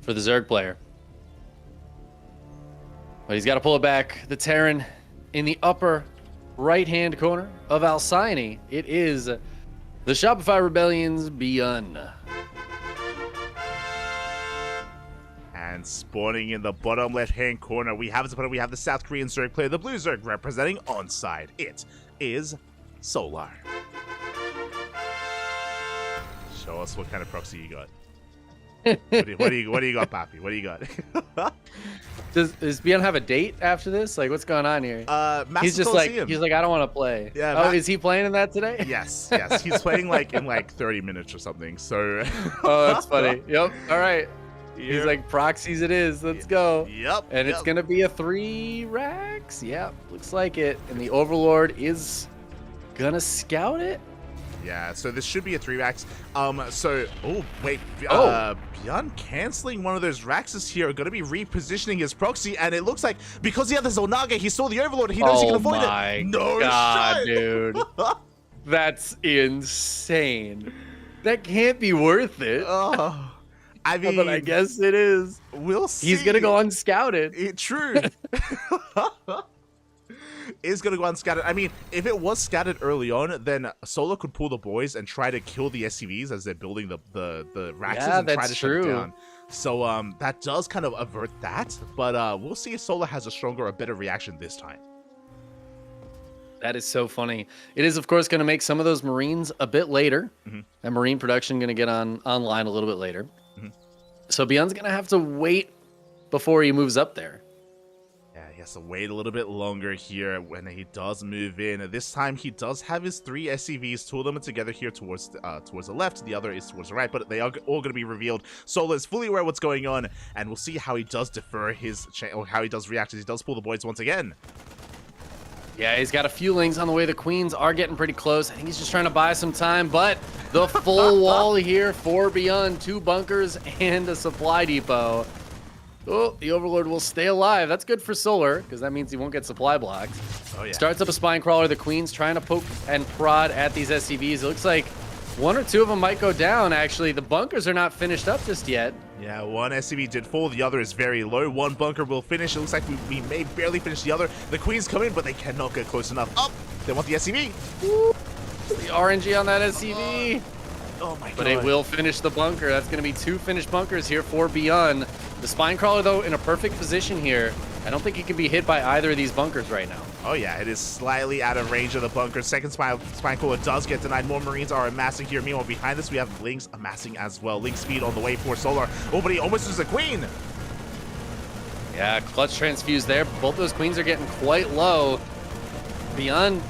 for the Zerg player. But he's got to pull it back. The Terran in the upper right-hand corner of Alcyone. It is the Shopify Rebellion's Beyond. And spawning in the bottom left-hand corner, we have the South Korean Zerg player, the Blue Zerg representing onside. It is Solar. Show us what kind of proxy you got. What do you got, Papi? What do you got? Does Beyond have a date after this? Like, what's going on here? He's just Coliseum. He's like, I don't want to play. Yeah. Oh, is he playing in that today? Yes. He's playing like in 30 minutes or something. So. Oh, that's funny. Yep. All right. He's like, proxies it is. Let's go. Yep. And it's going to be a 3 racks. Yep. Looks like it. And the Overlord is going to scout it. Yeah, so this should be a 3 racks. Oh, wait. Beyond canceling one of those racks is here. Going to be repositioning his proxy. And it looks like because he had the Zolnaga, he saw the Overlord. He knows he can avoid it. No God, dude. That's insane. That can't be worth it. I mean, but I guess it is. We'll see. He's gonna go unscouted. True. Is gonna go unscouted. I mean, if it was scouted early on, then Solar could pull the boys and try to kill the SCVs as they're building the Raxes and try to shut it down. So that does kind of avert that. But we'll see if Solar has a stronger or better reaction this time. That is so funny. It is, of course, going to make some of those Marines a bit later. And Marine production going to get online a little bit later. So Beyond's going to have to wait before he moves up there. Yeah, He has to wait a little bit longer here when he does move in. This time he does have his 3 SCVs. 2 of them are together here towards the left. The other is towards the right, but they are all going to be revealed. Solar is fully aware of what's going on, and we'll see how he does defer or how he does react as he does pull the boys once again. Yeah, he's got a few lings on the way. The queens are getting pretty close. I think he's just trying to buy some time, but the full wall here for Beyond. 2 bunkers and a supply depot. Oh, the Overlord will stay alive. That's good for Solar, because that means he won't get supply blocked. Oh, yeah. Starts up a Spine Crawler. The Queen's trying to poke and prod at these SCVs. It looks like 1 or 2 of them might go down, actually. The bunkers are not finished up just yet. Yeah, 1 SCV did fall. The other is very low. 1 bunker will finish. It looks like we may barely finish the other. The Queens come in, but they cannot get close enough. Up! They want the SCV. Woo. The RNG on that SCV. Oh my god. But it will finish the bunker. That's going to be 2 finished bunkers here for Beyond. The Spine Crawler, though, in a perfect position here. I don't think he can be hit by either of these bunkers right now. Oh yeah, it is slightly out of range of the bunker. Second Spine Crawler does get denied. More Marines are amassing here. Meanwhile, behind this, we have Lings amassing as well. Link speed on the way for Solar. Oh, but he almost loses the Queen. Yeah, clutch transfuse there. Both those Queens are getting quite low. Beyond,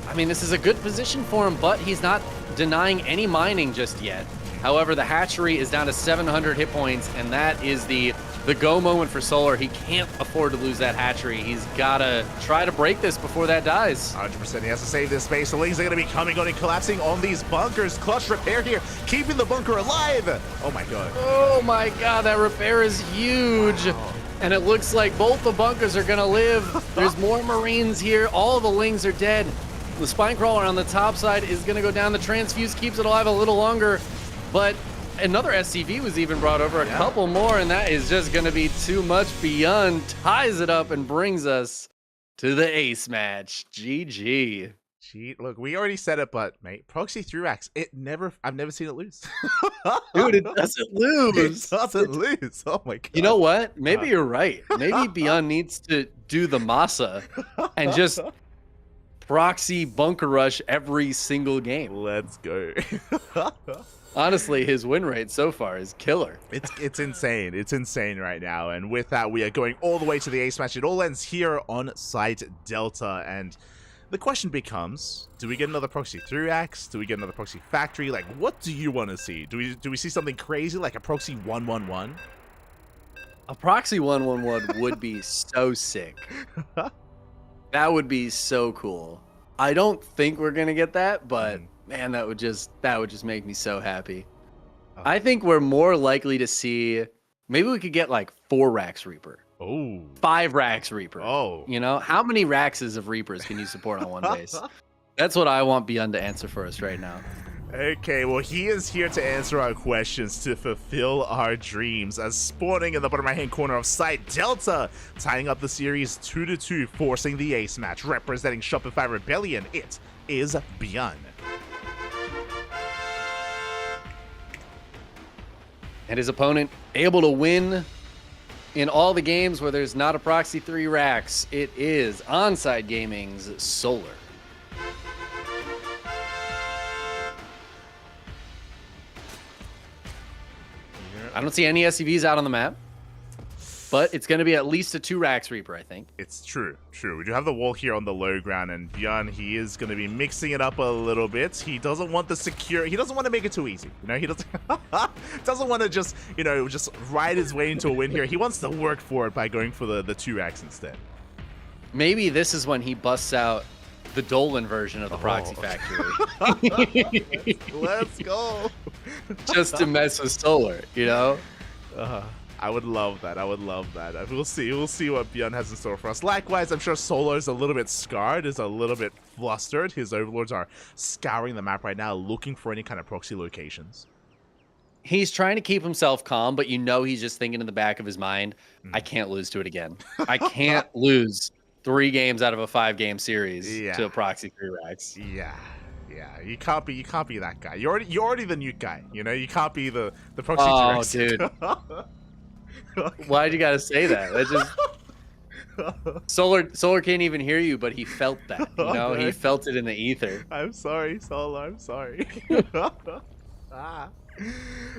I mean, this is a good position for him, but he's not denying any mining just yet. However, the hatchery is down to 700 hit points, and that is the go moment for Solar. He can't afford to lose that hatchery. He's got to try to break this before that dies. 100%. He has to save this space. The Lings are going to be coming on and collapsing on these bunkers. Clutch repair here, keeping the bunker alive. Oh my god. Oh my god, that repair is huge. Wow. And it looks like both the bunkers are going to live. There's more Marines here. All the Lings are dead. The Spine Crawler on the top side is going to go down. The transfuse keeps it alive a little longer. But another SCV was even brought over, a couple more, and that is just going to be too much. Beyond ties it up and brings us to the ace match. GG. Gee, look, we already said it, but mate, Proxy 3-Racks, I've never seen it lose. Dude, it doesn't lose. It doesn't lose. Oh my god. You know what? Maybe you're right. Maybe Beyond needs to do the Masa and just proxy bunker rush every single game. Let's go. Honestly, his win rate so far is killer. It's insane. It's insane right now. And with that, we are going all the way to the ace match. It all ends here on Site Delta. And the question becomes, do we get another Proxy 3-Racks? Do we get another Proxy Factory? Like, what do you want to see? Do we see something crazy like a Proxy 1-1-1? A Proxy 1-1-1 would be so sick. That would be so cool. I don't think we're going to get that, but man, that would just make me so happy. Oh. I think we're more likely to see, maybe we could get like 4 Racks Reaper. Oh. 5 Racks Reaper. Oh. You know, how many Raxes of Reapers can you support on one base? That's what I want Beyond to answer for us right now. Okay, well, he is here to answer our questions, to fulfill our dreams, as spawning in the bottom right-hand corner of Site Delta, tying up the series 2-2, forcing the ace match, representing Shopify Rebellion. It is Beyond. And his opponent able to win in all the games where there's not a Proxy 3-Racks. It is Onside Gaming's Solar. I don't see any SCVs out on the map, but it's going to be at least a 2 Racks Reaper, I think. It's true. We do have the wall here on the low ground, and Beyond, he is going to be mixing it up a little bit. He doesn't want he doesn't want to make it too easy. You know, he doesn't want to just ride his way into a win here. He wants to work for it by going for the 2 Racks instead. Maybe this is when he busts out the Dolan version of the Proxy Factory. Let's go. Just to mess with Solar, you know? I would love that. We'll see what Beyond has in store for us. Likewise, I'm sure Solar is a little bit scarred, is a little bit flustered. His overlords are scouring the map right now, looking for any kind of proxy locations. He's trying to keep himself calm, but you know he's just thinking in the back of his mind, I can't lose to it again. I can't lose 3 games out of a 5-game series to a Proxy 3-Racks. Yeah, you can't be that guy. You're already the nuke guy. You know, you can't be the Proxy 3-Racks. Dude. Why'd you gotta say that? That just Solar can't even hear you, but he felt that. You know, he felt it in the ether. I'm sorry, Solar. I'm sorry.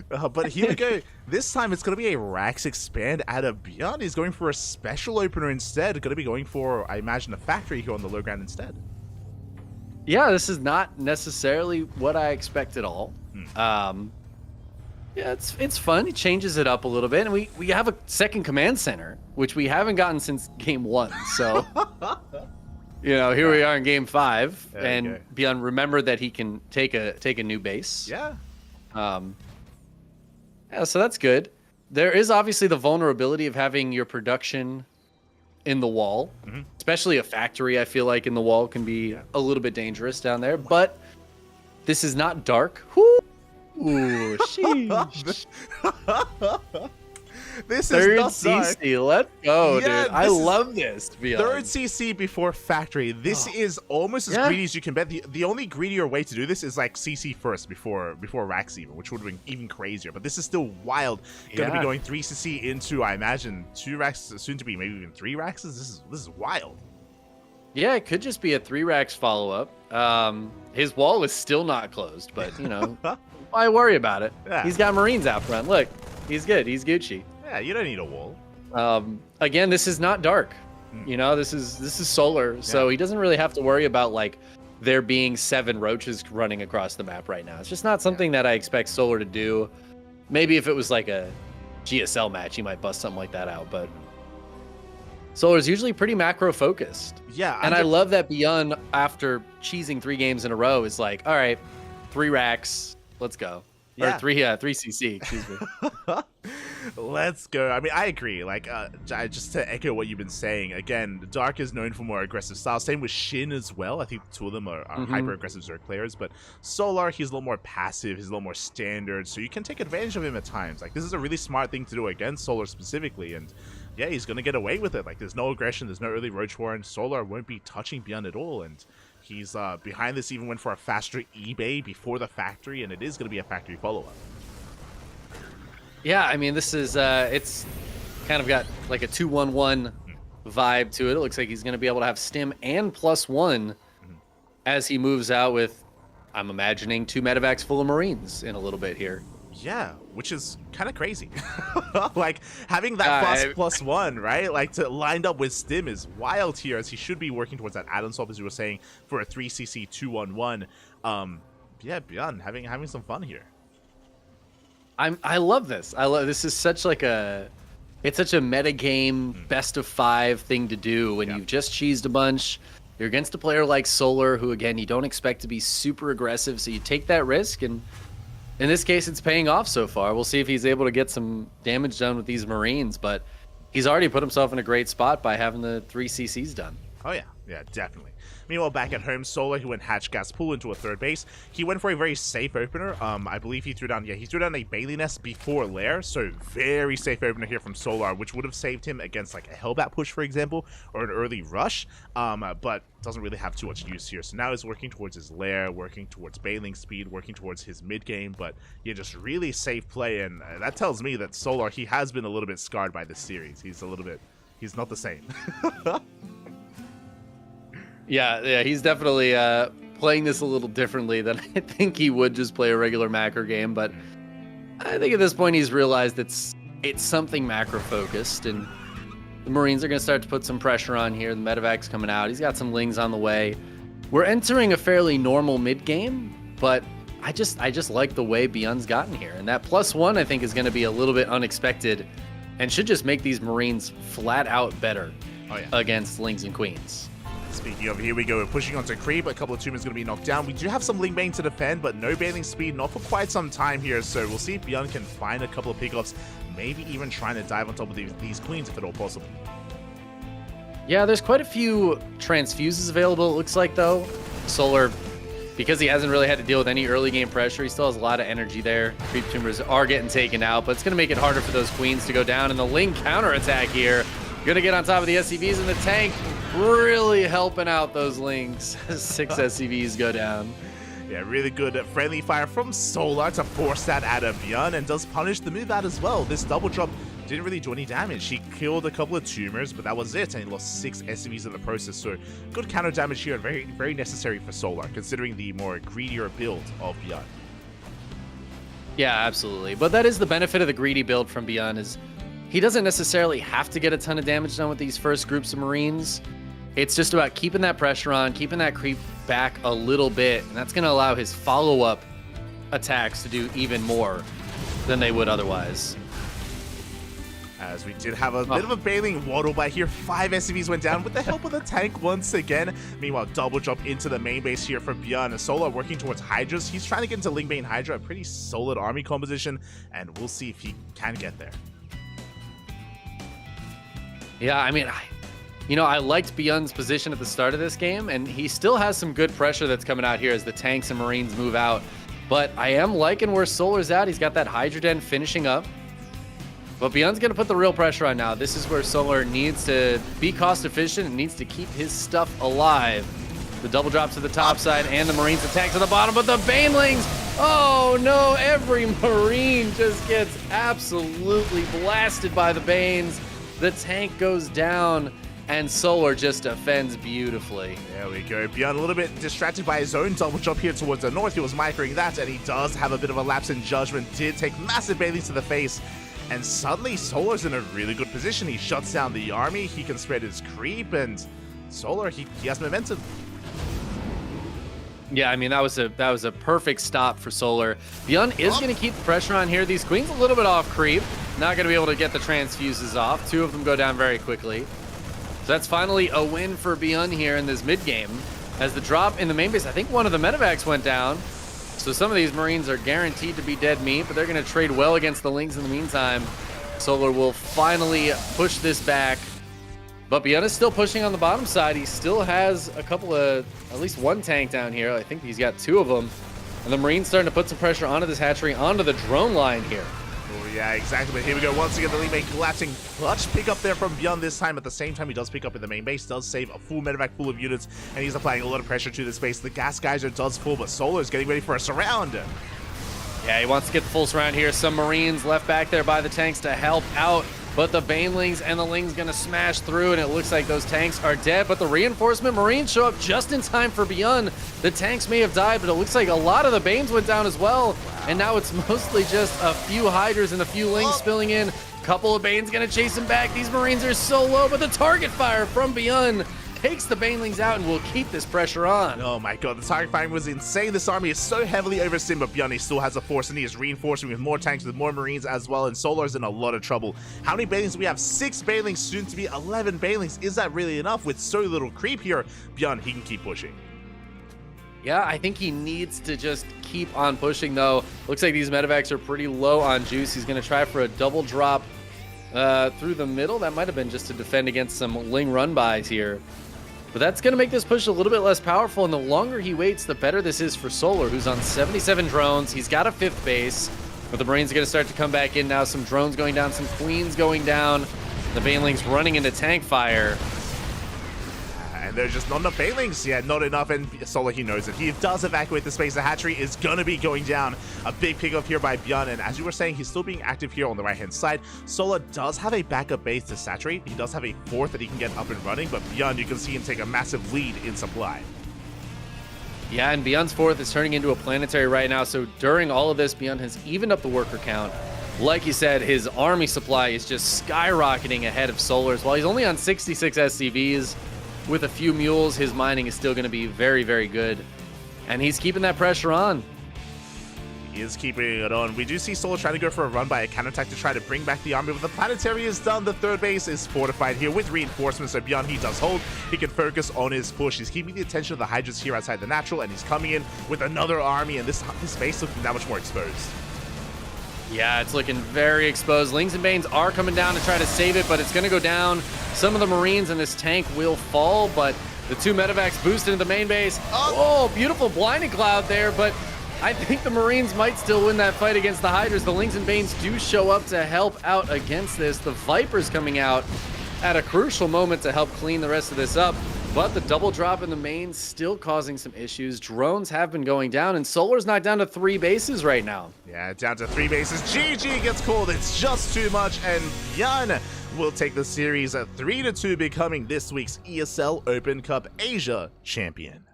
But here we go. This time it's going to be a Rax expand out of Beyond. He's going for a special opener instead. Going to be going for, I imagine, a factory here on the low ground instead. Yeah, this is not necessarily what I expect at all. Yeah, it's fun. He changes it up a little bit, and we have a second command center, which we haven't gotten since game 1. So, here we are in game 5, and Beyond remembered that he can take a new base. Yeah. Yeah, so that's good. There is obviously the vulnerability of having your production in the wall, especially a factory. I feel like in the wall can be a little bit dangerous down there, but this is not dark. Ooh, sheesh. This third is not CC. Let's go, dude. I love this. Third CC before factory. This is almost as greedy as you can bet. The only greedier way to do this is like CC first before Rax even, which would have been even crazier. But this is still wild. Going to be going 3 CC into, I imagine, 2 Raxes, soon to be maybe even 3 Raxes. This is wild. Yeah, it could just be a 3 Rax follow up. His wall is still not closed, but why worry about it? Yeah. He's got Marines out front. Look, he's good. He's Gucci. Yeah, you don't need a wall. Again, this is not dark. This is solar, so he doesn't really have to worry about like there being 7 roaches running across the map right now. It's just not something that I expect solar to do. Maybe if it was like a GSL match, he might bust something like that out, but solar is usually pretty macro focused. Yeah, and I love that Beyond, after cheesing 3 games in a row, is like, all right, 3 Racks, let's go. Yeah. Or 3 CC, excuse me. Let's go. I mean, I agree. Like, just to echo what you've been saying, again, Dark is known for more aggressive style. Same with Shin as well. I think the 2 of them are hyper-aggressive Zerg players. But Solar, he's a little more passive. He's a little more standard. So you can take advantage of him at times. Like, this is a really smart thing to do against Solar specifically. And yeah, he's going to get away with it. Like, there's no aggression. There's no early Roach War. And Solar won't be touching Beyond at all. And he's behind this, even went for a faster eBay before the factory. And it is going to be a factory follow-up. Yeah, I mean, this is, it's kind of got like a 2-1-1 vibe to it. It looks like he's going to be able to have stim and +1 as he moves out with, I'm imagining, 2 medevacs full of Marines in a little bit here. Yeah, which is kind of crazy. Like, having that +1, right? Like, to lined up with stim is wild here, as he should be working towards that add-on swap, as you were saying, for a 3cc 2-1-1. Yeah, Beyond, having some fun here. I love this. This is such like it's such a metagame best of 5 thing to do when you've just cheesed a bunch. You're against a player like Solar, who again you don't expect to be super aggressive, so you take that risk, and in this case it's paying off so far. We'll see if he's able to get some damage done with these Marines, but he's already put himself in a great spot by having the 3 CCs done. Oh yeah, definitely. Meanwhile, back at home, Solar, who went Hatch Gas Pool into a 3rd base, he went for a very safe opener. I believe he threw down a Bailey Nest before Lair, so very safe opener here from Solar, which would have saved him against like a Hellbat push, for example, or an early rush, but doesn't really have too much use here. So now he's working towards his Lair, working towards bailing speed, working towards his mid game, but yeah, just really safe play, and that tells me that Solar, he has been a little bit scarred by this series. He's not the same. Yeah, he's definitely playing this a little differently than I think he would just play a regular macro game, but I think at this point he's realized it's something macro focused, and the Marines are going to start to put some pressure on here. The medevac's coming out. He's got some Lings on the way. We're entering a fairly normal mid game, but I just like the way Beyond's gotten here, and that +1 I think is going to be a little bit unexpected and should just make these Marines flat out better against Lings and Queens. Speaking of, here we go. We're pushing onto Creep. A couple of Tumors going to be knocked down. We do have some Ling Bane to defend, but no bailing speed, not for quite some time here. So we'll see if Beyond can find a couple of pickoffs, maybe even trying to dive on top of these Queens if at all possible. Yeah, there's quite a few transfuses available, it looks like, though. Solar, because he hasn't really had to deal with any early game pressure, he still has a lot of energy there. Creep Tumors are getting taken out, but it's going to make it harder for those Queens to go down. And the Ling counterattack here, going to get on top of the SCVs in the tank. Really helping out those Lings. 6 SCVs go down. Yeah, really good friendly fire from Solar to force that out of Beyond, and does punish the move out as well. This double drop didn't really do any damage. He killed a couple of Tumors, but that was it, and he lost 6 SCVs in the process. So good counter damage here, and very, very necessary for Solar, considering the more greedier build of Beyond. Yeah, absolutely. But that is the benefit of the greedy build from Beyond is he doesn't necessarily have to get a ton of damage done with these first groups of Marines. It's just about keeping that pressure on, keeping that creep back a little bit, and that's going to allow his follow-up attacks to do even more than they would otherwise. As we did have a bit of a bailing waddle by here. 5 SCVs went down with the help of the tank once again. Meanwhile, double jump into the main base here for Beyond. Solar working towards Hydras. He's trying to get into Lingbane Hydra, a pretty solid army composition, and we'll see if he can get there. Yeah, I mean, I liked Beyond's position at the start of this game, and he still has some good pressure that's coming out here as the tanks and Marines move out. But I am liking where Solar's at. He's got that Hydra Den finishing up. But Beyond's going to put the real pressure on now. This is where Solar needs to be cost efficient and needs to keep his stuff alive. The double drop to the top side and the Marines attack to the bottom, but the Banelings, oh no, every Marine just gets absolutely blasted by the Banes. The tank goes down, and Solar just defends beautifully. There we go. Beyond a little bit distracted by his own double jump here towards the north. He was microing that, and he does have a bit of a lapse in judgment. Did take massive bailings to the face, and suddenly Solar's in a really good position. He shuts down the army. He can spread his creep, and Solar, he has momentum. Yeah, I mean, that was a perfect stop for Solar. Beyond is going to keep the pressure on here. These Queens a little bit off creep. Not going to be able to get the transfuses off. 2 of them go down very quickly. So that's finally a win for Beyond here in this mid game. As the drop in the main base, I think one of the medevacs went down. So some of these Marines are guaranteed to be dead meat, but they're going to trade well against the Lings in the meantime. Solar will finally push this back. But Beyond is still pushing on the bottom side. He still has a couple of, at least one tank down here. I think he's got 2 of them. And the Marine's starting to put some pressure onto this hatchery, onto the drone line here. Oh, yeah, exactly. But here we go. Once again, the Lingbane collapsing. Clutch pick up there from Beyond this time. At the same time, he does pick up in the main base, does save a full medevac full of units, and he's applying a lot of pressure to this base. The gas geyser does full, but Solar is getting ready for a surround. Yeah, he wants to get the full surround here. Some Marines left back there by the tanks to help out. But the Banelings and the Lings gonna smash through, and it looks like those tanks are dead. But the reinforcement Marines show up just in time for Beyond. The tanks may have died, but it looks like a lot of the Banes went down as well. And now it's mostly just a few Hydras and a few Lings spilling in. Couple of Banes gonna chase him back. These Marines are so low, but the target fire from Beyond takes the Banelings out and will keep this pressure on. Oh my god, the target firing was insane. This army is so heavily overstimmed, but Beyond still has a force, and he is reinforcing with more tanks, with more Marines as well, and Solar's in a lot of trouble. How many Banelings do we have? 6 Banelings, soon to be 11 Banelings. Is that really enough with so little creep here? Beyond, he can keep pushing. Yeah, I think he needs to just keep on pushing, though. Looks like these medevacs are pretty low on juice. He's going to try for a double drop through the middle. That might have been just to defend against some Ling run-bys here. But that's going to make this push a little bit less powerful, and the longer he waits, the better this is for Solar, who's on 77 drones. He's got a 5th base, but the Marines are going to start to come back in now. Some drones going down, some Queens going down. The Banelings running into tank fire. And there's just not enough Banelings. Yeah, not enough, and Solar, he knows it. He does evacuate the space. The hatchery is going to be going down. A big pickup here by Beyond, and as you were saying, he's still being active here on the right-hand side. Solar does have a backup base to saturate. He does have a 4th that he can get up and running, but Beyond, you can see him take a massive lead in supply. Yeah, and Beyond's 4th is turning into a planetary right now, so during all of this, Beyond has evened up the worker count. Like you said, his army supply is just skyrocketing ahead of Solar's. While he's only on 66 SCVs, with a few mules, his mining is still going to be very, very good. And he's keeping that pressure on. He is keeping it on. We do see Solar trying to go for a run by a counterattack to try to bring back the army, but the planetary is done. The 3rd base is fortified here with reinforcements, so Beyond, he does hold. He can focus on his push. He's keeping the attention of the Hydras here outside the natural, and he's coming in with another army, and this base looking that much more exposed. Yeah, it's looking very exposed. Lings and Banes are coming down to try to save it, but it's going to go down. Some of the Marines in this tank will fall, but the 2 medevacs boost into the main base. Oh, beautiful blinding cloud there, but I think the Marines might still win that fight against the Hydras. The Lings and Banes do show up to help out against this. The Vipers coming out at a crucial moment to help clean the rest of this up. But the double drop in the main still causing some issues. Drones have been going down, and Solar's not down to 3 bases right now. Yeah, down to 3 bases. GG gets called. It's just too much, and Beyond will take the series at 3-2, becoming this week's ESL Open Cup Asia champion.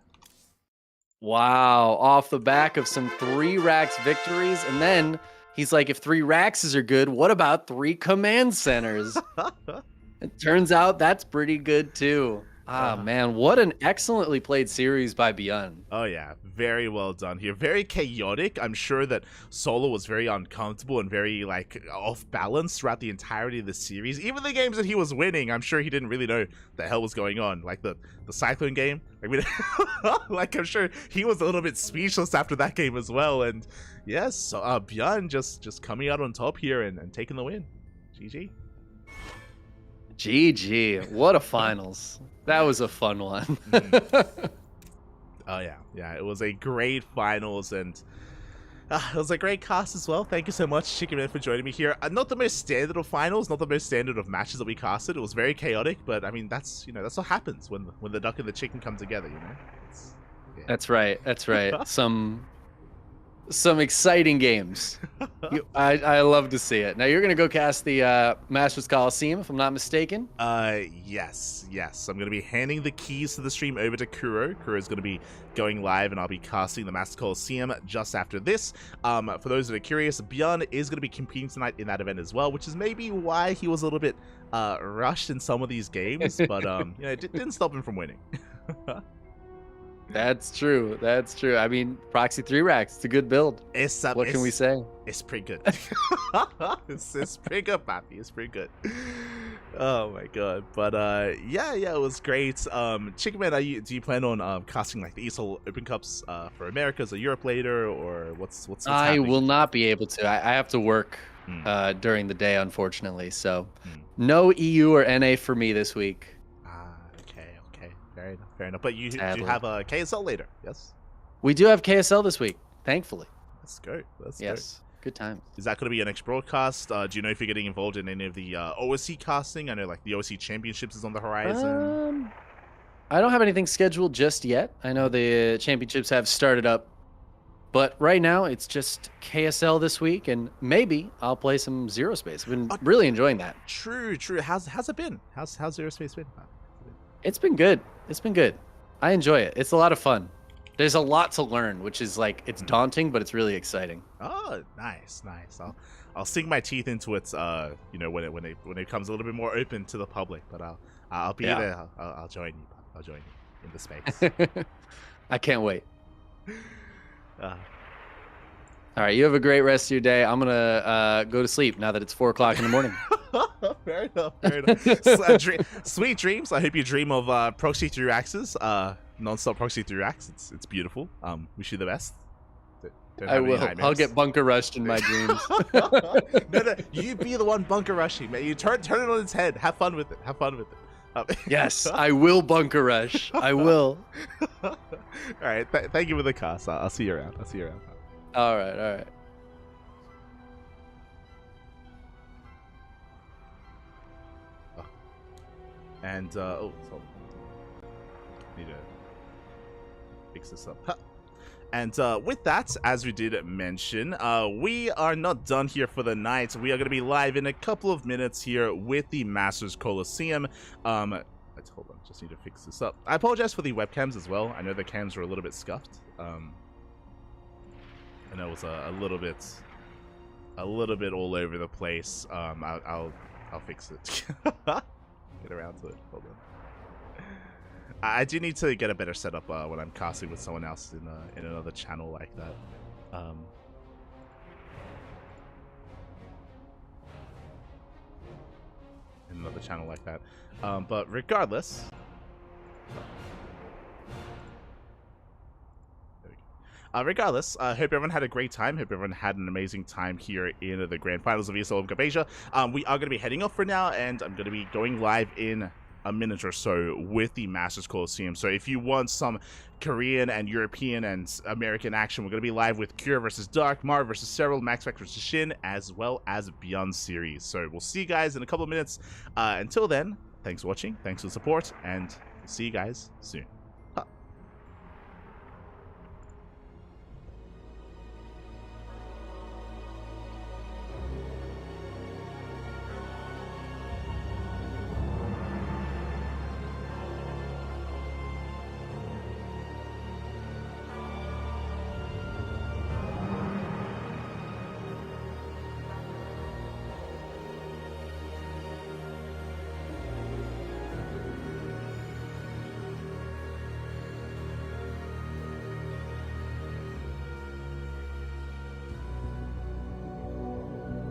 Wow, off the back of some 3 racks victories. And then he's like, if 3 racks are good, what about 3 command centers? It turns out that's pretty good too. Ah, man, what an excellently played series by Beyond. Oh yeah, very well done here. Very chaotic. I'm sure that Solo was very uncomfortable and very like off balance throughout the entirety of the series. Even the games that he was winning, I'm sure he didn't really know the hell was going on. Like the Cyclone game, like I'm sure he was a little bit speechless after that game as well. And yes, so, Beyond just coming out on top here and taking the win. GG. GG. What a finals. That was a fun one. Oh yeah, it was a great finals, and it was a great cast as well. Thank you so much, Chicken Man, for joining me here. Not the most standard of finals, not the most standard of matches that we casted. It was very chaotic, but I mean that's that's what happens when the duck and the chicken come together. Yeah. That's right. That's right. Some exciting games. I love to see it. Now you're gonna go cast the Masters Coliseum, if I'm not mistaken. Yes. I'm gonna be handing the keys to the stream over to Kuro. Kuro's gonna be going live, and I'll be casting the Masters Coliseum just after this. For those that are curious, Bjorn is gonna be competing tonight in that event as well, which is maybe why he was a little bit rushed in some of these games, but it didn't stop him from winning. That's true. That's true. I mean, Proxy 3 racks. It's a good build. What can we say? It's pretty good. it's pretty good, Pappy. It's pretty good. Oh my god. But yeah, it was great. Chicken Man, do you plan on casting like the ESL Open Cups for Americas or Europe later, or what's I happening? will not be able to. I have to work during the day, unfortunately. So no EU or NA for me this week. Fair enough. But you do have a KSL later, yes? We do have KSL this week, thankfully. That's good. Yes, good time. Is that going to be your next broadcast? Do you know if you're getting involved in any of the OSC casting? I know like the OSC Championships is on the horizon. I don't have anything scheduled just yet. I know the championships have started up, but right now it's just KSL this week, and maybe I'll play some Zero Space. I've been really enjoying that. True. How's it been? How's Zero Space been? It's been good. I enjoy it. It's a lot of fun. There's a lot to learn, which is like, it's daunting, but it's really exciting. Oh, nice. I'll sink my teeth into it. When it comes a little bit more open to the public. But I'll be there. I'll join you. I'll join you in the space. I can't wait. All right, you have a great rest of your day. I'm gonna go to sleep now that it's 4 o'clock in the morning. Fair enough. Sweet dreams. I hope you dream of proxy through axes, non-stop proxy through axes. It's beautiful. Wish you the best. I will. I'll get bunker rushed in my dreams. No, you be the one bunker rushing, man. You turn it on its head. Have fun with it. Yes, I will bunker rush. I will. All right. Thank you for the cast. I'll see you around. All right. And need to fix this up. And with that, as we did mention, we are not done here for the night. We are going to be live in a couple of minutes here with the Masters Coliseum. Hold on, just need to fix this up. I apologize for the webcams as well. I know the cams were a little bit scuffed. I know it was a little bit all over the place. I'll fix it. Get around to it. Hold on. I do need to get a better setup when I'm casting with someone else in another channel like that. But regardless. I hope everyone had a great time. Hope everyone had an amazing time here in the grand finals of ESL Open Cup Asia. We are going to be heading off for now, and I'm going to be going live in a minute or so with the Masters Coliseum. So if you want some Korean and European and American action, we're going to be live with Kira versus Dark, Mar versus Cyril, Max Spec versus Shin, as well as Beyond Series. So we'll see you guys in a couple of minutes. Until then, thanks for watching, thanks for the support, and see you guys soon.